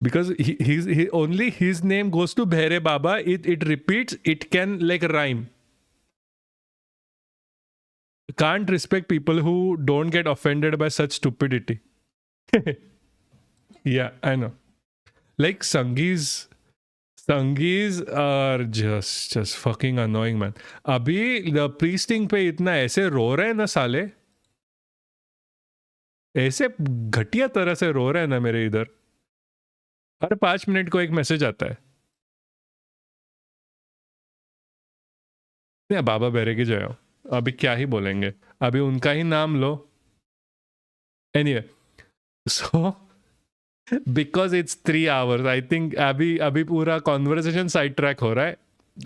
Because he only his name goes to Bhere Baba. It repeats, it can like rhyme. Can't respect people who don't get offended by such stupidity. Yeah, I know. Like Sangees are just fucking annoying, man. अभी the priesting पे इतना ऐसे रो रहे हैं ना साले, ऐसे घटिया तरह से रो रहे हैं ना मेरे इधर. हर 5 मिनट को एक मैसेज आता है. या बाबा बेरे की जय हो. अभी क्या ही बोलेंगे, अभी उनका ही नाम लो. Anyway, so because it's 3 hours, I think अभी पूरा conversation sidetrack हो रहा है.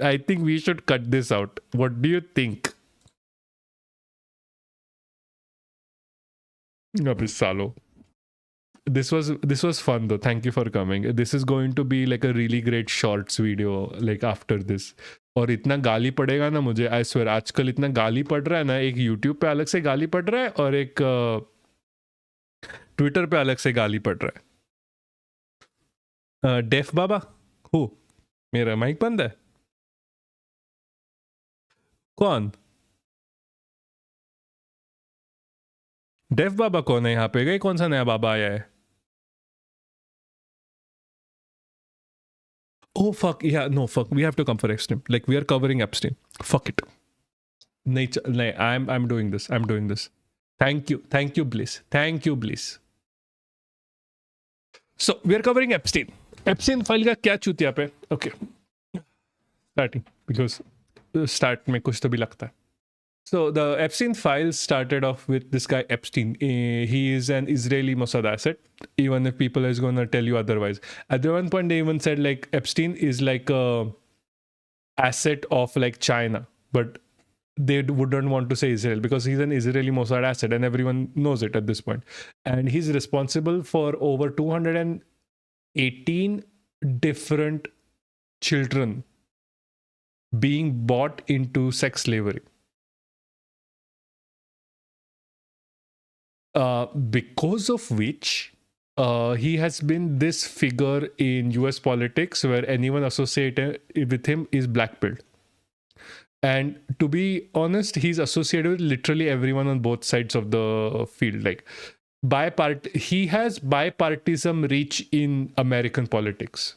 I think we should cut this out. What do you think? अभी सालो. This was fun though. Thank you for coming. This is going to be like a really great shorts video like after this. और इतना गाली पड़ेगा ना मुझे, I swear. आजकल इतना गाली पड़ रहा है ना, एक YouTube पे अलग से गाली पड़ रहा है और एक ट्विटर पे अलग से गाली पड़ रहा है. डेफ बाबा हो, मेरा माइक बंद है. कौन डेफ बाबा कौन है यहाँ पे? गए कौन सा नया बाबा आया है? Oh fuck, yeah, no fuck, we have to come for Epstein. Like we are covering Epstein. Fuck it. नहीं, I'm doing this. Thank you, Bliss. So we are covering Epstein. Epstein file का क्या चूतिया पे? Okay, starting because start में कुछ तो भी लगता है. So the Epstein files started off with this guy Epstein. He is an Israeli Mossad asset, even if people is going to tell you otherwise. At one point they even said like Epstein is like a asset of like China, but they wouldn't want to say Israel because he's an Israeli Mossad asset and everyone knows it at this point. And he's responsible for over 218 different children being bought into sex slavery. Because of which he has been this figure in US politics where anyone associated with him is blackpilled. And to be honest, he's associated with literally everyone on both sides of the field. Like he has bipartisan reach in American politics.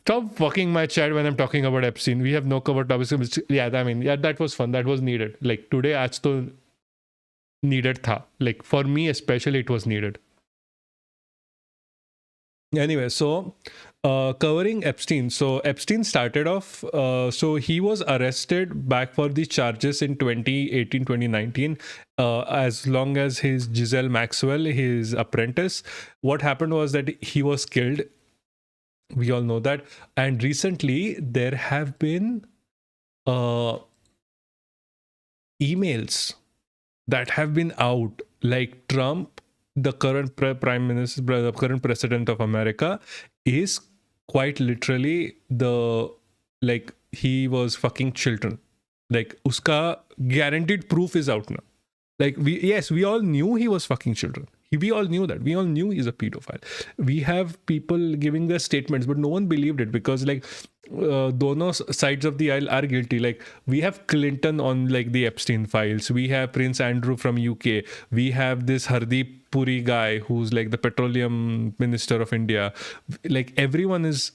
Stop fucking my chat when I'm talking about Epstein. We have no cover topics. Yeah, that was fun. That was needed. Like today, aaj to needed tha. Like for me especially, it was needed. Anyway, so covering Epstein. So Epstein started off, so he was arrested back for these charges in 2018, 2019, as long as his Giselle Maxwell, his apprentice. What happened was that he was killed. We all know that. And recently there have been emails that have been out, like Trump, the current prime minister, the current president of America, is quite literally he was fucking children. Like uska guaranteed proof is out now. Like we all knew he was fucking children. We all knew that. We all knew he's a pedophile. We have people giving their statements, but no one believed it because like dono sides of the aisle are guilty. Like we have Clinton on like the Epstein files. We have Prince Andrew from UK. We have this Hardeep Puri guy who's like the petroleum minister of India. Like everyone is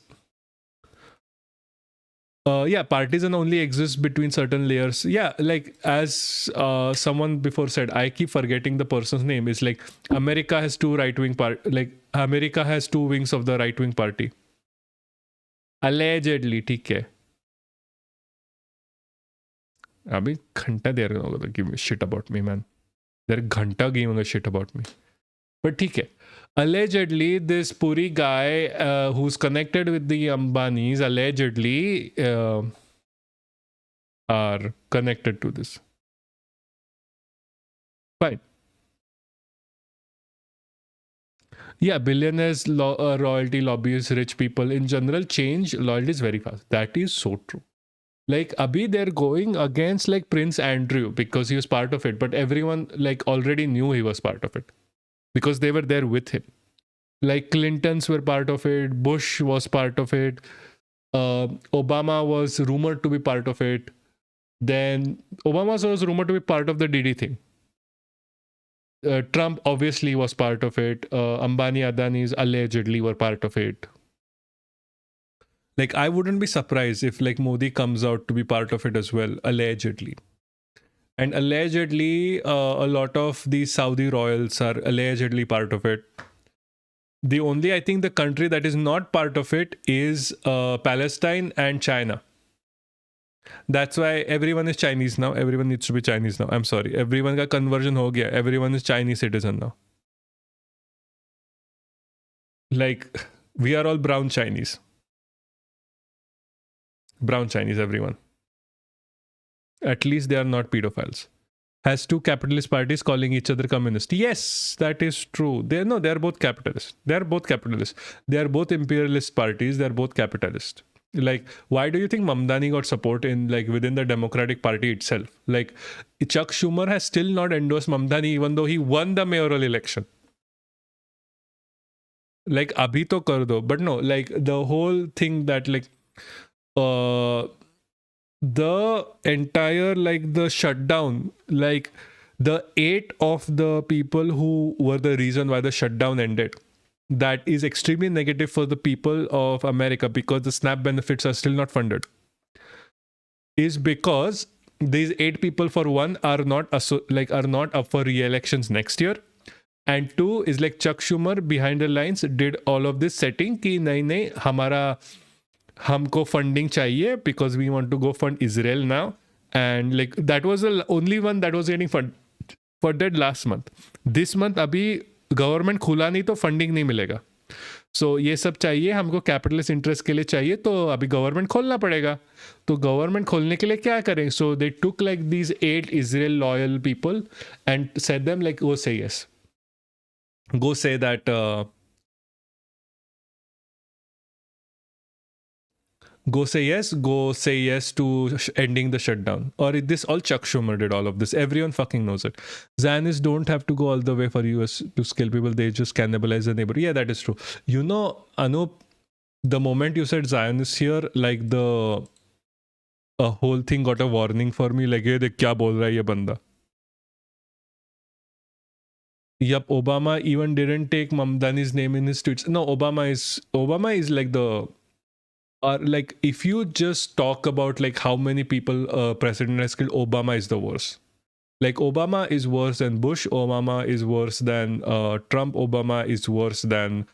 partisan only exists between certain layers. Yeah, like as someone before said, I keep forgetting the person's name. It's like America has two right-wing America has two wings of the right-wing party. Allegedly, ठीक है. अभी घंटा देर होगा तो give a shit about me, man. They're घंटा giving a shit about me. But ठीक है. Allegedly, this Puri guy who's connected with the Ambanis allegedly are connected to this. Fine. Yeah, billionaires, royalty lobbyists, rich people in general change loyalty is very fast. That is so true. Like Abhi, they're going against like Prince Andrew because he was part of it, but everyone like already knew he was part of it because they were there with him. Like Clintons were part of it, Bush was part of it, Obama was rumored to be part of it. Then Obama was rumored to be part of the DD thing. Trump obviously was part of it. Ambani, Adani's allegedly were part of it. Like, I wouldn't be surprised if like Modi comes out to be part of it as well, allegedly. And allegedly, a lot of these Saudi royals are allegedly part of it. The only, I think, the country that is not part of it is Palestine and China. That's why everyone is Chinese now. Everyone needs to be Chinese now. I'm sorry. Everyone ka conversion ho gaya. Everyone is Chinese citizen now. Like, we are all brown Chinese. Brown Chinese, everyone. At least they are not pedophiles. Has two capitalist parties calling each other communist. Yes, that is true. They are both capitalists. They are both capitalists. They are both imperialist parties. They are both capitalist. Like, why do you think Mamdani got support in like within the Democratic Party itself? Like, Chuck Schumer has still not endorsed Mamdani even though he won the mayoral election. Like, abhi to kar do. But no, like the whole thing that like the entire like the shutdown, like the 8 of the people who were the reason why the shutdown ended, that is extremely negative for the people of America because the SNAP benefits are still not funded, is because these 8 people, for one, are not up for re-elections next year, and 2 is like Chuck Schumer behind the lines did all of this setting ki nahi hamara हमको funding चाहिए because we want to go fund Israel now, and like that was the only one that was getting funded last month. This month अभी government खुला नहीं तो funding नहीं मिलेगा. सो ये सब चाहिए हमको, कैपिटलिस्ट इंटरेस्ट के लिए चाहिए, तो अभी गवर्नमेंट खोलना पड़ेगा. तो गवर्नमेंट खोलने के लिए क्या करें? So they took like these 8 Israel loyal people and said them like go say yes, go say that go say yes to ending the shutdown. Or this all Chuck Schumer did all of this. Everyone fucking knows it. Zionists don't have to go all the way for US to kill people. They just cannibalize the neighbor. Yeah, that is true. You know, Anup, the moment you said Zionists here, like the whole thing got a warning for me. Like, hey, kya bol raha hai ye banda? Yup, Obama even didn't take Mamdani's name in his tweets. No, Obama is like the... Or like if you just talk about like how many people president has killed, Obama is the worst. Like Obama is worse than Bush, Obama is worse than Trump, Obama is worse than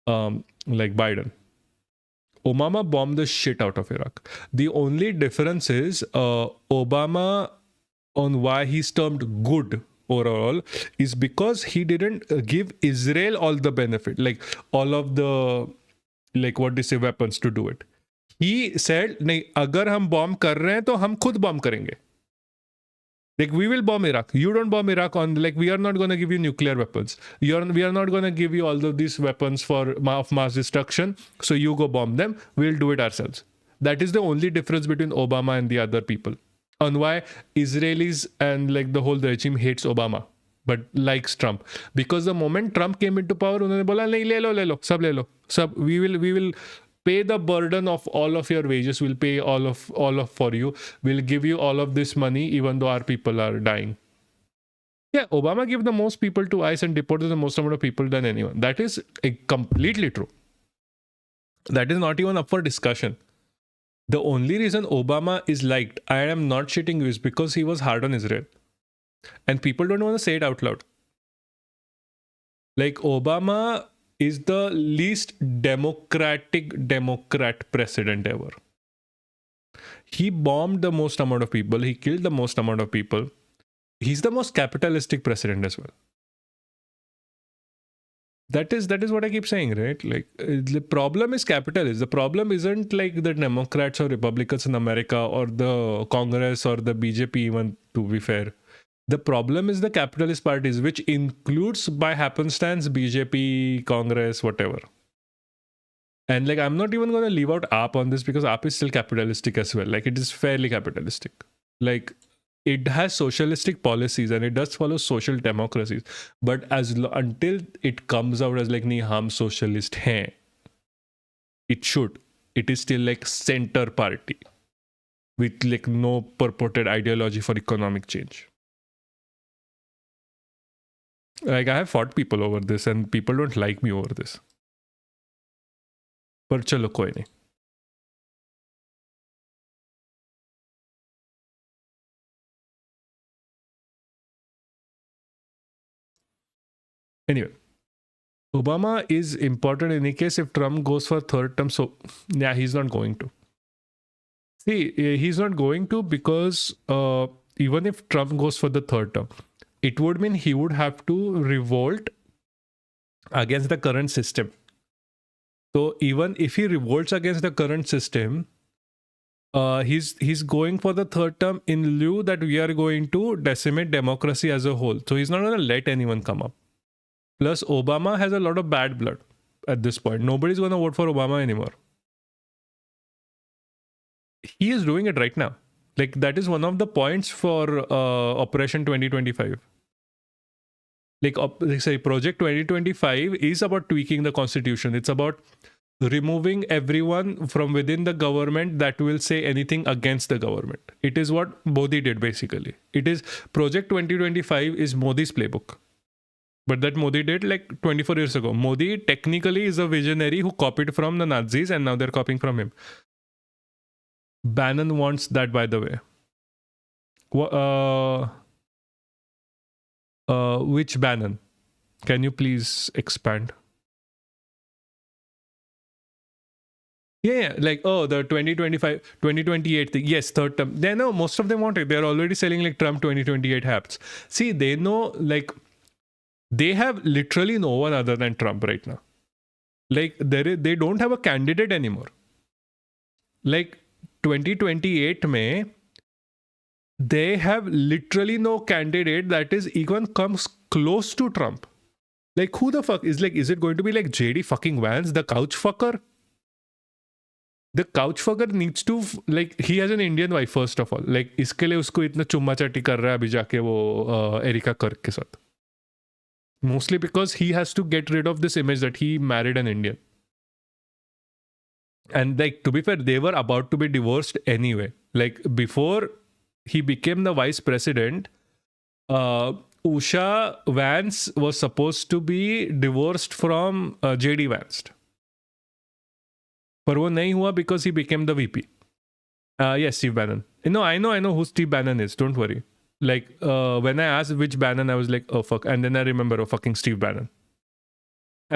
like Biden. Obama bombed the shit out of Iraq. The only difference is Obama, on why he's termed good overall, is because he didn't give Israel all the benefit, like all of the, like what do you say, weapons to do it. He said, नहीं, अगर हम bomb कर रहे हैं तो हम खुद bomb करेंगे. Like, we will bomb Iraq. You don't bomb Iraq on, like, we are not going to give you nuclear weapons. We are not going to give you all of these weapons of mass destruction. So you go bomb them. We'll do it ourselves. That is the only difference between Obama and the other people. On why Israelis and like the whole regime hates Obama, but likes Trump. Because the moment Trump came into power, उन्होंने बोला नहीं, ले लो, सब ले लो. सब, we will pay the burden of all of your wages. We'll pay all of for you. We'll give you all of this money, even though our people are dying. Yeah, Obama gave the most people to ICE and deported the most amount of people than anyone. That is completely true. That is not even up for discussion. The only reason Obama is liked, I am not shitting you, is because he was hard on Israel. And people don't want to say it out loud. Like, Obama is the least Democrat president ever. He bombed the most amount of people. He killed the most amount of people. He's the most capitalistic president as well. That is what I keep saying, right? Like, the problem is capitalism. The problem isn't like the Democrats or Republicans in America or the Congress or the BJP even, to be fair. The problem is the capitalist parties, which includes by happenstance BJP, Congress, whatever. And like, I'm not even going to leave out AAP on this because AAP is still capitalistic as well. Like, it is fairly capitalistic. Like, it has socialistic policies and it does follow social democracies. But until it comes out as like, nahi, hum socialist hain, it should. It is still like center party with like no purported ideology for economic change. Like, I have fought people over this and people don't like me over this. पर चलो कोई नहीं. Anyway, Obama is important in any case if Trump goes for third term. So, yeah, he's not going to. See, he's not going to because even if Trump goes for the third term, it would mean he would have to revolt against the current system. So even if he revolts against the current system, he's going for the third term in lieu that we are going to decimate democracy as a whole. So he's not going to let anyone come up. Plus, Obama has a lot of bad blood at this point. Nobody's going to vote for Obama anymore. He is doing it right now. Like, that is one of the points for Operation 2025. Like, say, Project 2025 is about tweaking the constitution. It's about removing everyone from within the government that will say anything against the government. It is what Modi did, basically. It is Project 2025 is Modi's playbook. But that Modi did like 24 years ago. Modi technically is a visionary who copied from the Nazis and now they're copying from him. Bannon wants that, by the way. Which Bannon? Can you please expand? Yeah, like, oh, the 2028 thing. Yes, third term. They know most of them want it. They're already selling like Trump 2028 hats. See, they know, like, they have literally no one other than Trump right now. Like, they don't have a candidate anymore. Like, 2028 May, they have literally no candidate that is even comes close to Trump. Like, who the fuck is it going to be like JD fucking Vance, the couch fucker? The couch fucker needs to, like, he has an Indian wife first of all. Like, इसके लिए उसको इतना चुम्मा चाटी कर रहा है अभी जाके वो एरिका कर्क के साथ. Mostly because he has to get rid of this image that he married an Indian. And like, to be fair, they were about to be divorced anyway. Like, before he became the vice president, Usha Vance was supposed to be divorced from JD Vance. But वो नहीं हुआ because he became the VP. Yes, Steve Bannon. No, I know who Steve Bannon is. Don't worry. Like, when I asked which Bannon, I was like, oh fuck. And then I remember, oh fucking Steve Bannon.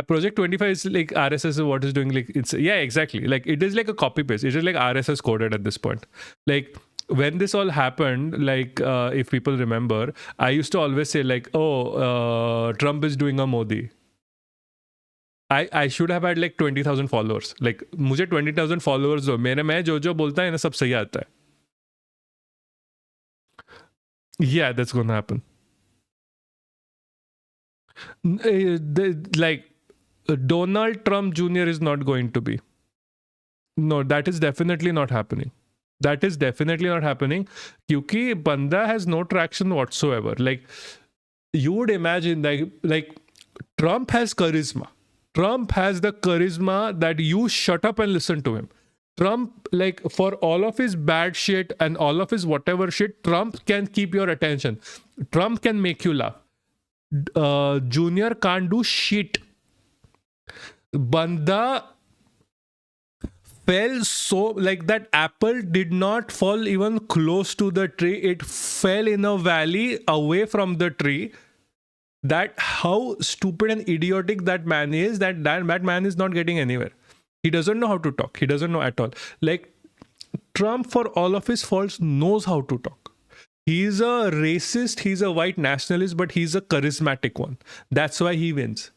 Project 25 is like RSS is what is doing. Like, it's, yeah, exactly. Like, it is like a copy paste. It is like RSS coded at this point. Like, when this all happened, like, if people remember, I used to always say like, oh, Trump is doing a Modi. I should have had like 20,000 followers. Like, मुझे 20,000 followers हो, मैं जो बोलता है ना सब सही आता है. Yeah, that's gonna happen. Like, Donald Trump Jr. is not going to be. No, that is definitely not happening. That is definitely not happening. Kyuki Banda has no traction whatsoever. Like, you would imagine, like Trump has charisma. Trump has the charisma that you shut up and listen to him. Trump, like, for all of his bad shit and all of his whatever shit, Trump can keep your attention. Trump can make you laugh. Junior can't do shit. Banda fell so, like, that apple did not fall even close to the tree. It fell in a valley away from the tree. That how stupid and idiotic that man is, that man is not getting anywhere. He doesn't know how to talk. He doesn't know at all. Like, Trump, for all of his faults, knows how to talk. He's a racist, he's a white nationalist, but he's a charismatic one. That's why he wins.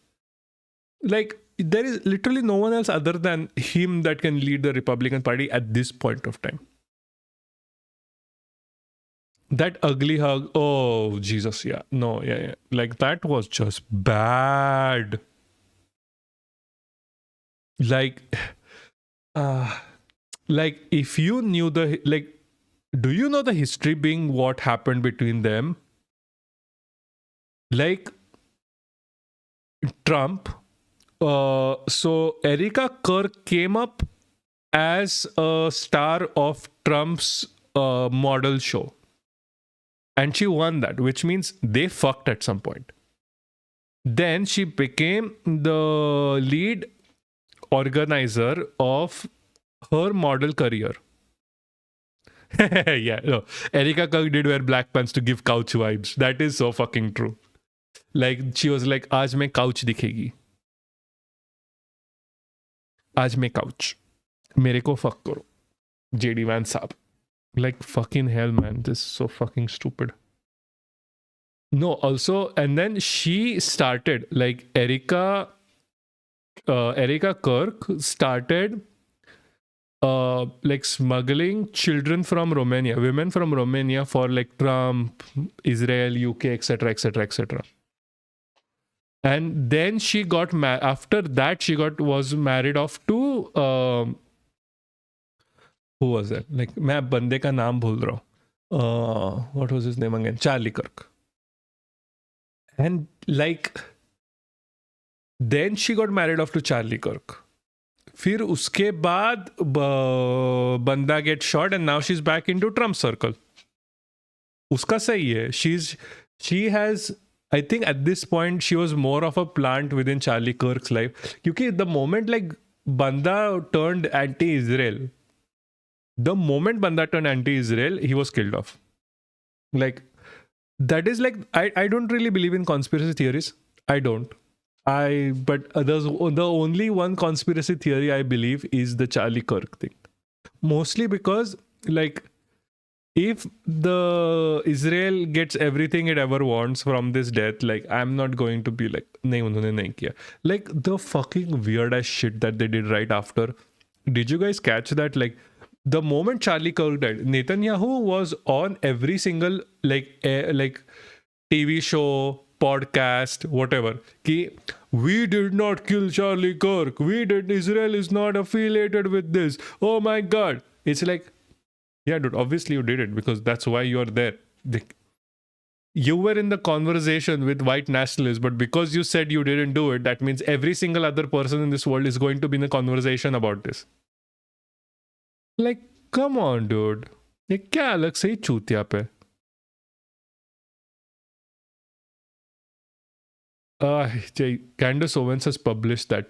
Like, there is literally no one else other than him that can lead the Republican Party at this point of time. that ugly hug. Oh Jesus, yeah, no, yeah. Like that was just bad. Like, uh, like if you knew the like, do you know the history being what happened between them? Like Trump. So Erica Kirk came up as a star of Trump's model show. And she won that, which means they fucked at some point. Then she became the lead organizer of her model career. Yeah, no. Erica Kirk did wear black pants to give couch vibes. That is so fucking true. Like, she was like, आज मैं couch दिखेगी. आज मैं couch. मेरे को fuck करो. JD Vance साहब. Like, fucking hell, man. This is so fucking stupid. No, also, and then she started, like, Erica Kirk started like smuggling children from Romania, women from Romania for like Trump, Israel, UK, etc., etc., etc. And then she got after that she was married off to who was that? Like, मैं बंदे का नाम भूल रहा हूँ. What was his name again? Charlie Kirk. And like, then she got married off to Charlie Kirk. फिर उसके बाद बंदा get shot and now she's back into Trump circle. उसका सही है. She has, I think at this point she was more of a plant within Charlie Kirk's life. क्योंकि the moment like बंदा turned anti-Israel, he was killed off. Like, that is like, I don't really believe in conspiracy theories. I don't. But the only one conspiracy theory I believe is the Charlie Kirk thing. Mostly because, like, if the Israel gets everything it ever wants from this death, like, I'm not going to be like, nahi unhone nahi kiya. Like, the fucking weird ass shit that they did right after. Did you guys catch that? Like, the moment Charlie Kirk died, Netanyahu was on every single like TV show, podcast, whatever. Ki, we did not kill Charlie Kirk. Israel is not affiliated with this. Oh my God. It's like, yeah, dude, obviously you did it because that's why you're there. You were in the conversation with white nationalists, but because you said you didn't do it, that means every single other person in this world is going to be in a conversation about this. Like, come on, dude. ये क्या अलग से ही चूतिया पे? Candace Owens has published that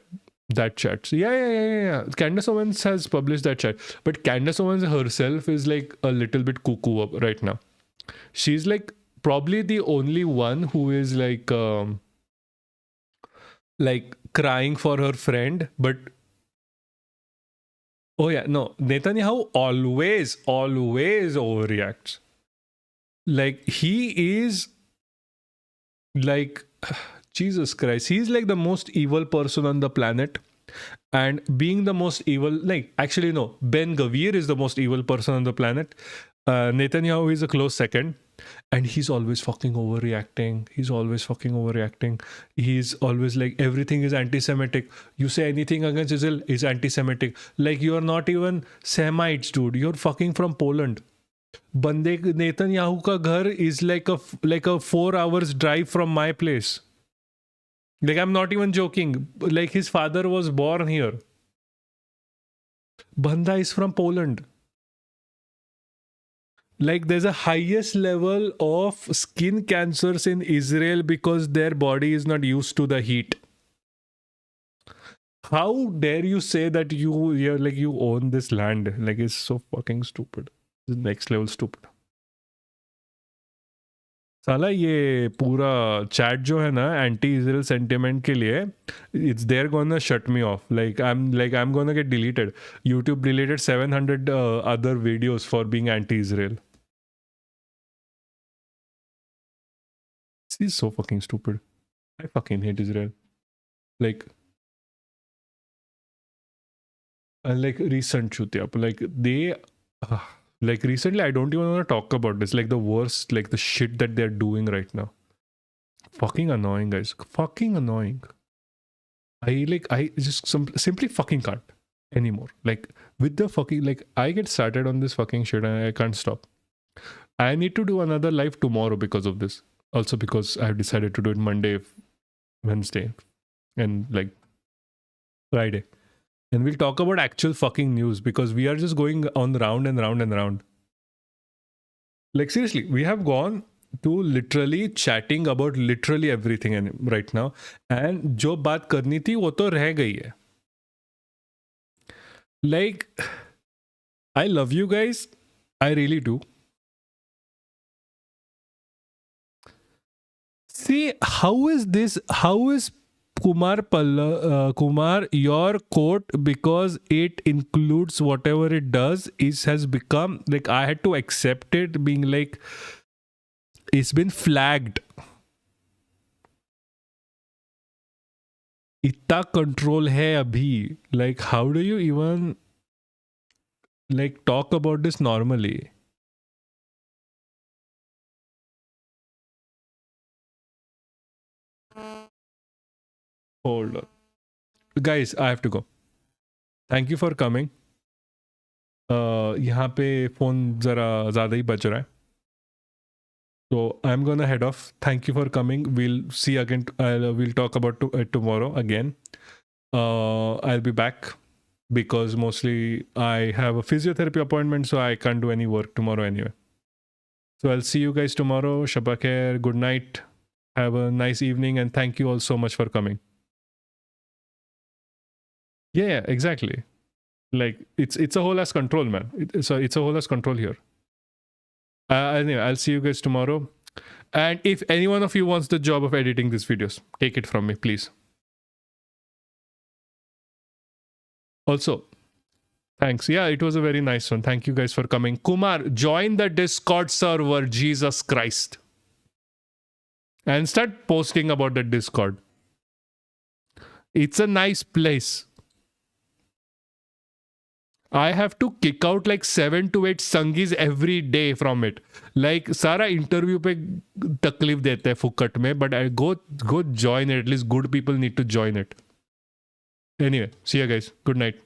chat. So yeah. Candace Owens has published that chat. But Candace Owens herself is like a little bit cuckoo right now. She's like probably the only one who is like crying for her friend. But oh yeah, no. Netanyahu always overreacts. Like, he is like, Jesus Christ, he's like the most evil person on the planet. And being the most evil, like, actually no, Ben Gavir is the most evil person on the planet. Netanyahu is a close second. And he's always fucking overreacting. He's always like, everything is anti-Semitic. You say anything against Israel is anti-Semitic. Like, you're not even Semites, dude. You're fucking from Poland. Bande Netanyahu ka ghar is like a 4 hours drive from my place. Like, I'm not even joking. Like, his father was born here. Banda is from Poland. Like, there's a highest level of skin cancers in Israel because their body is not used to the heat. How dare you say that you own this land? Like, it's so fucking stupid. It's next level stupid. साला ये पूरा chat जो है ना anti Israel sentiment के लिए it's they're gonna shut me off like I am gonna get deleted YouTube deleted 700 other videos for being anti Israel. This is so fucking stupid. I fucking hate Israel. Like recent chutiya, like they Like recently, I don't even want to talk about this. Like the worst, like the shit that they're doing right now. Fucking annoying, guys. Fucking annoying. I just simply fucking can't anymore. Like with the fucking, like I get started on this fucking shit and I can't stop. I need to do another live tomorrow because of this. Also because I've decided to do it Monday, Wednesday, and like Friday. And we'll talk about actual fucking news because we are just going on round and round and round. Like seriously, we have gone to literally chatting about literally everything right now. And जो बात करनी थी वो तो रह गई है. Like, I love you guys. I really do. See, how is Kumar, your quote, because it includes whatever it does, has become like I had to accept it, being like it's been flagged. इतना control है अभी. Like, how do you even like talk about this normally? Hold on. Guys, I have to go. Thank you for coming. यहाँ पे phone जरा ज़्यादा ही बज रहा है. So I'm gonna head off. Thank you for coming. We'll see again. We'll talk about it tomorrow again. I'll be back because mostly I have a physiotherapy appointment, so I can't do any work tomorrow anyway. So I'll see you guys tomorrow. Shabba khair. Good night. Have a nice evening, and thank you all so much for coming. Yeah, exactly. Like it's a whole ass control, man. It's a whole ass control here. Anyway, I'll see you guys tomorrow. And if any one of you wants the job of editing these videos, take it from me, please. Also, thanks. Yeah, it was a very nice one. Thank you guys for coming. Kumar, join the Discord server, Jesus Christ. And start posting about the Discord. It's a nice place. I have to kick out like 7 to 8 संगीज every day from it. Like सारा interview पे तकलीफ देते हैं फुकट में, but I go join it. At least good people need to join it. Anyway, see you guys. Good night.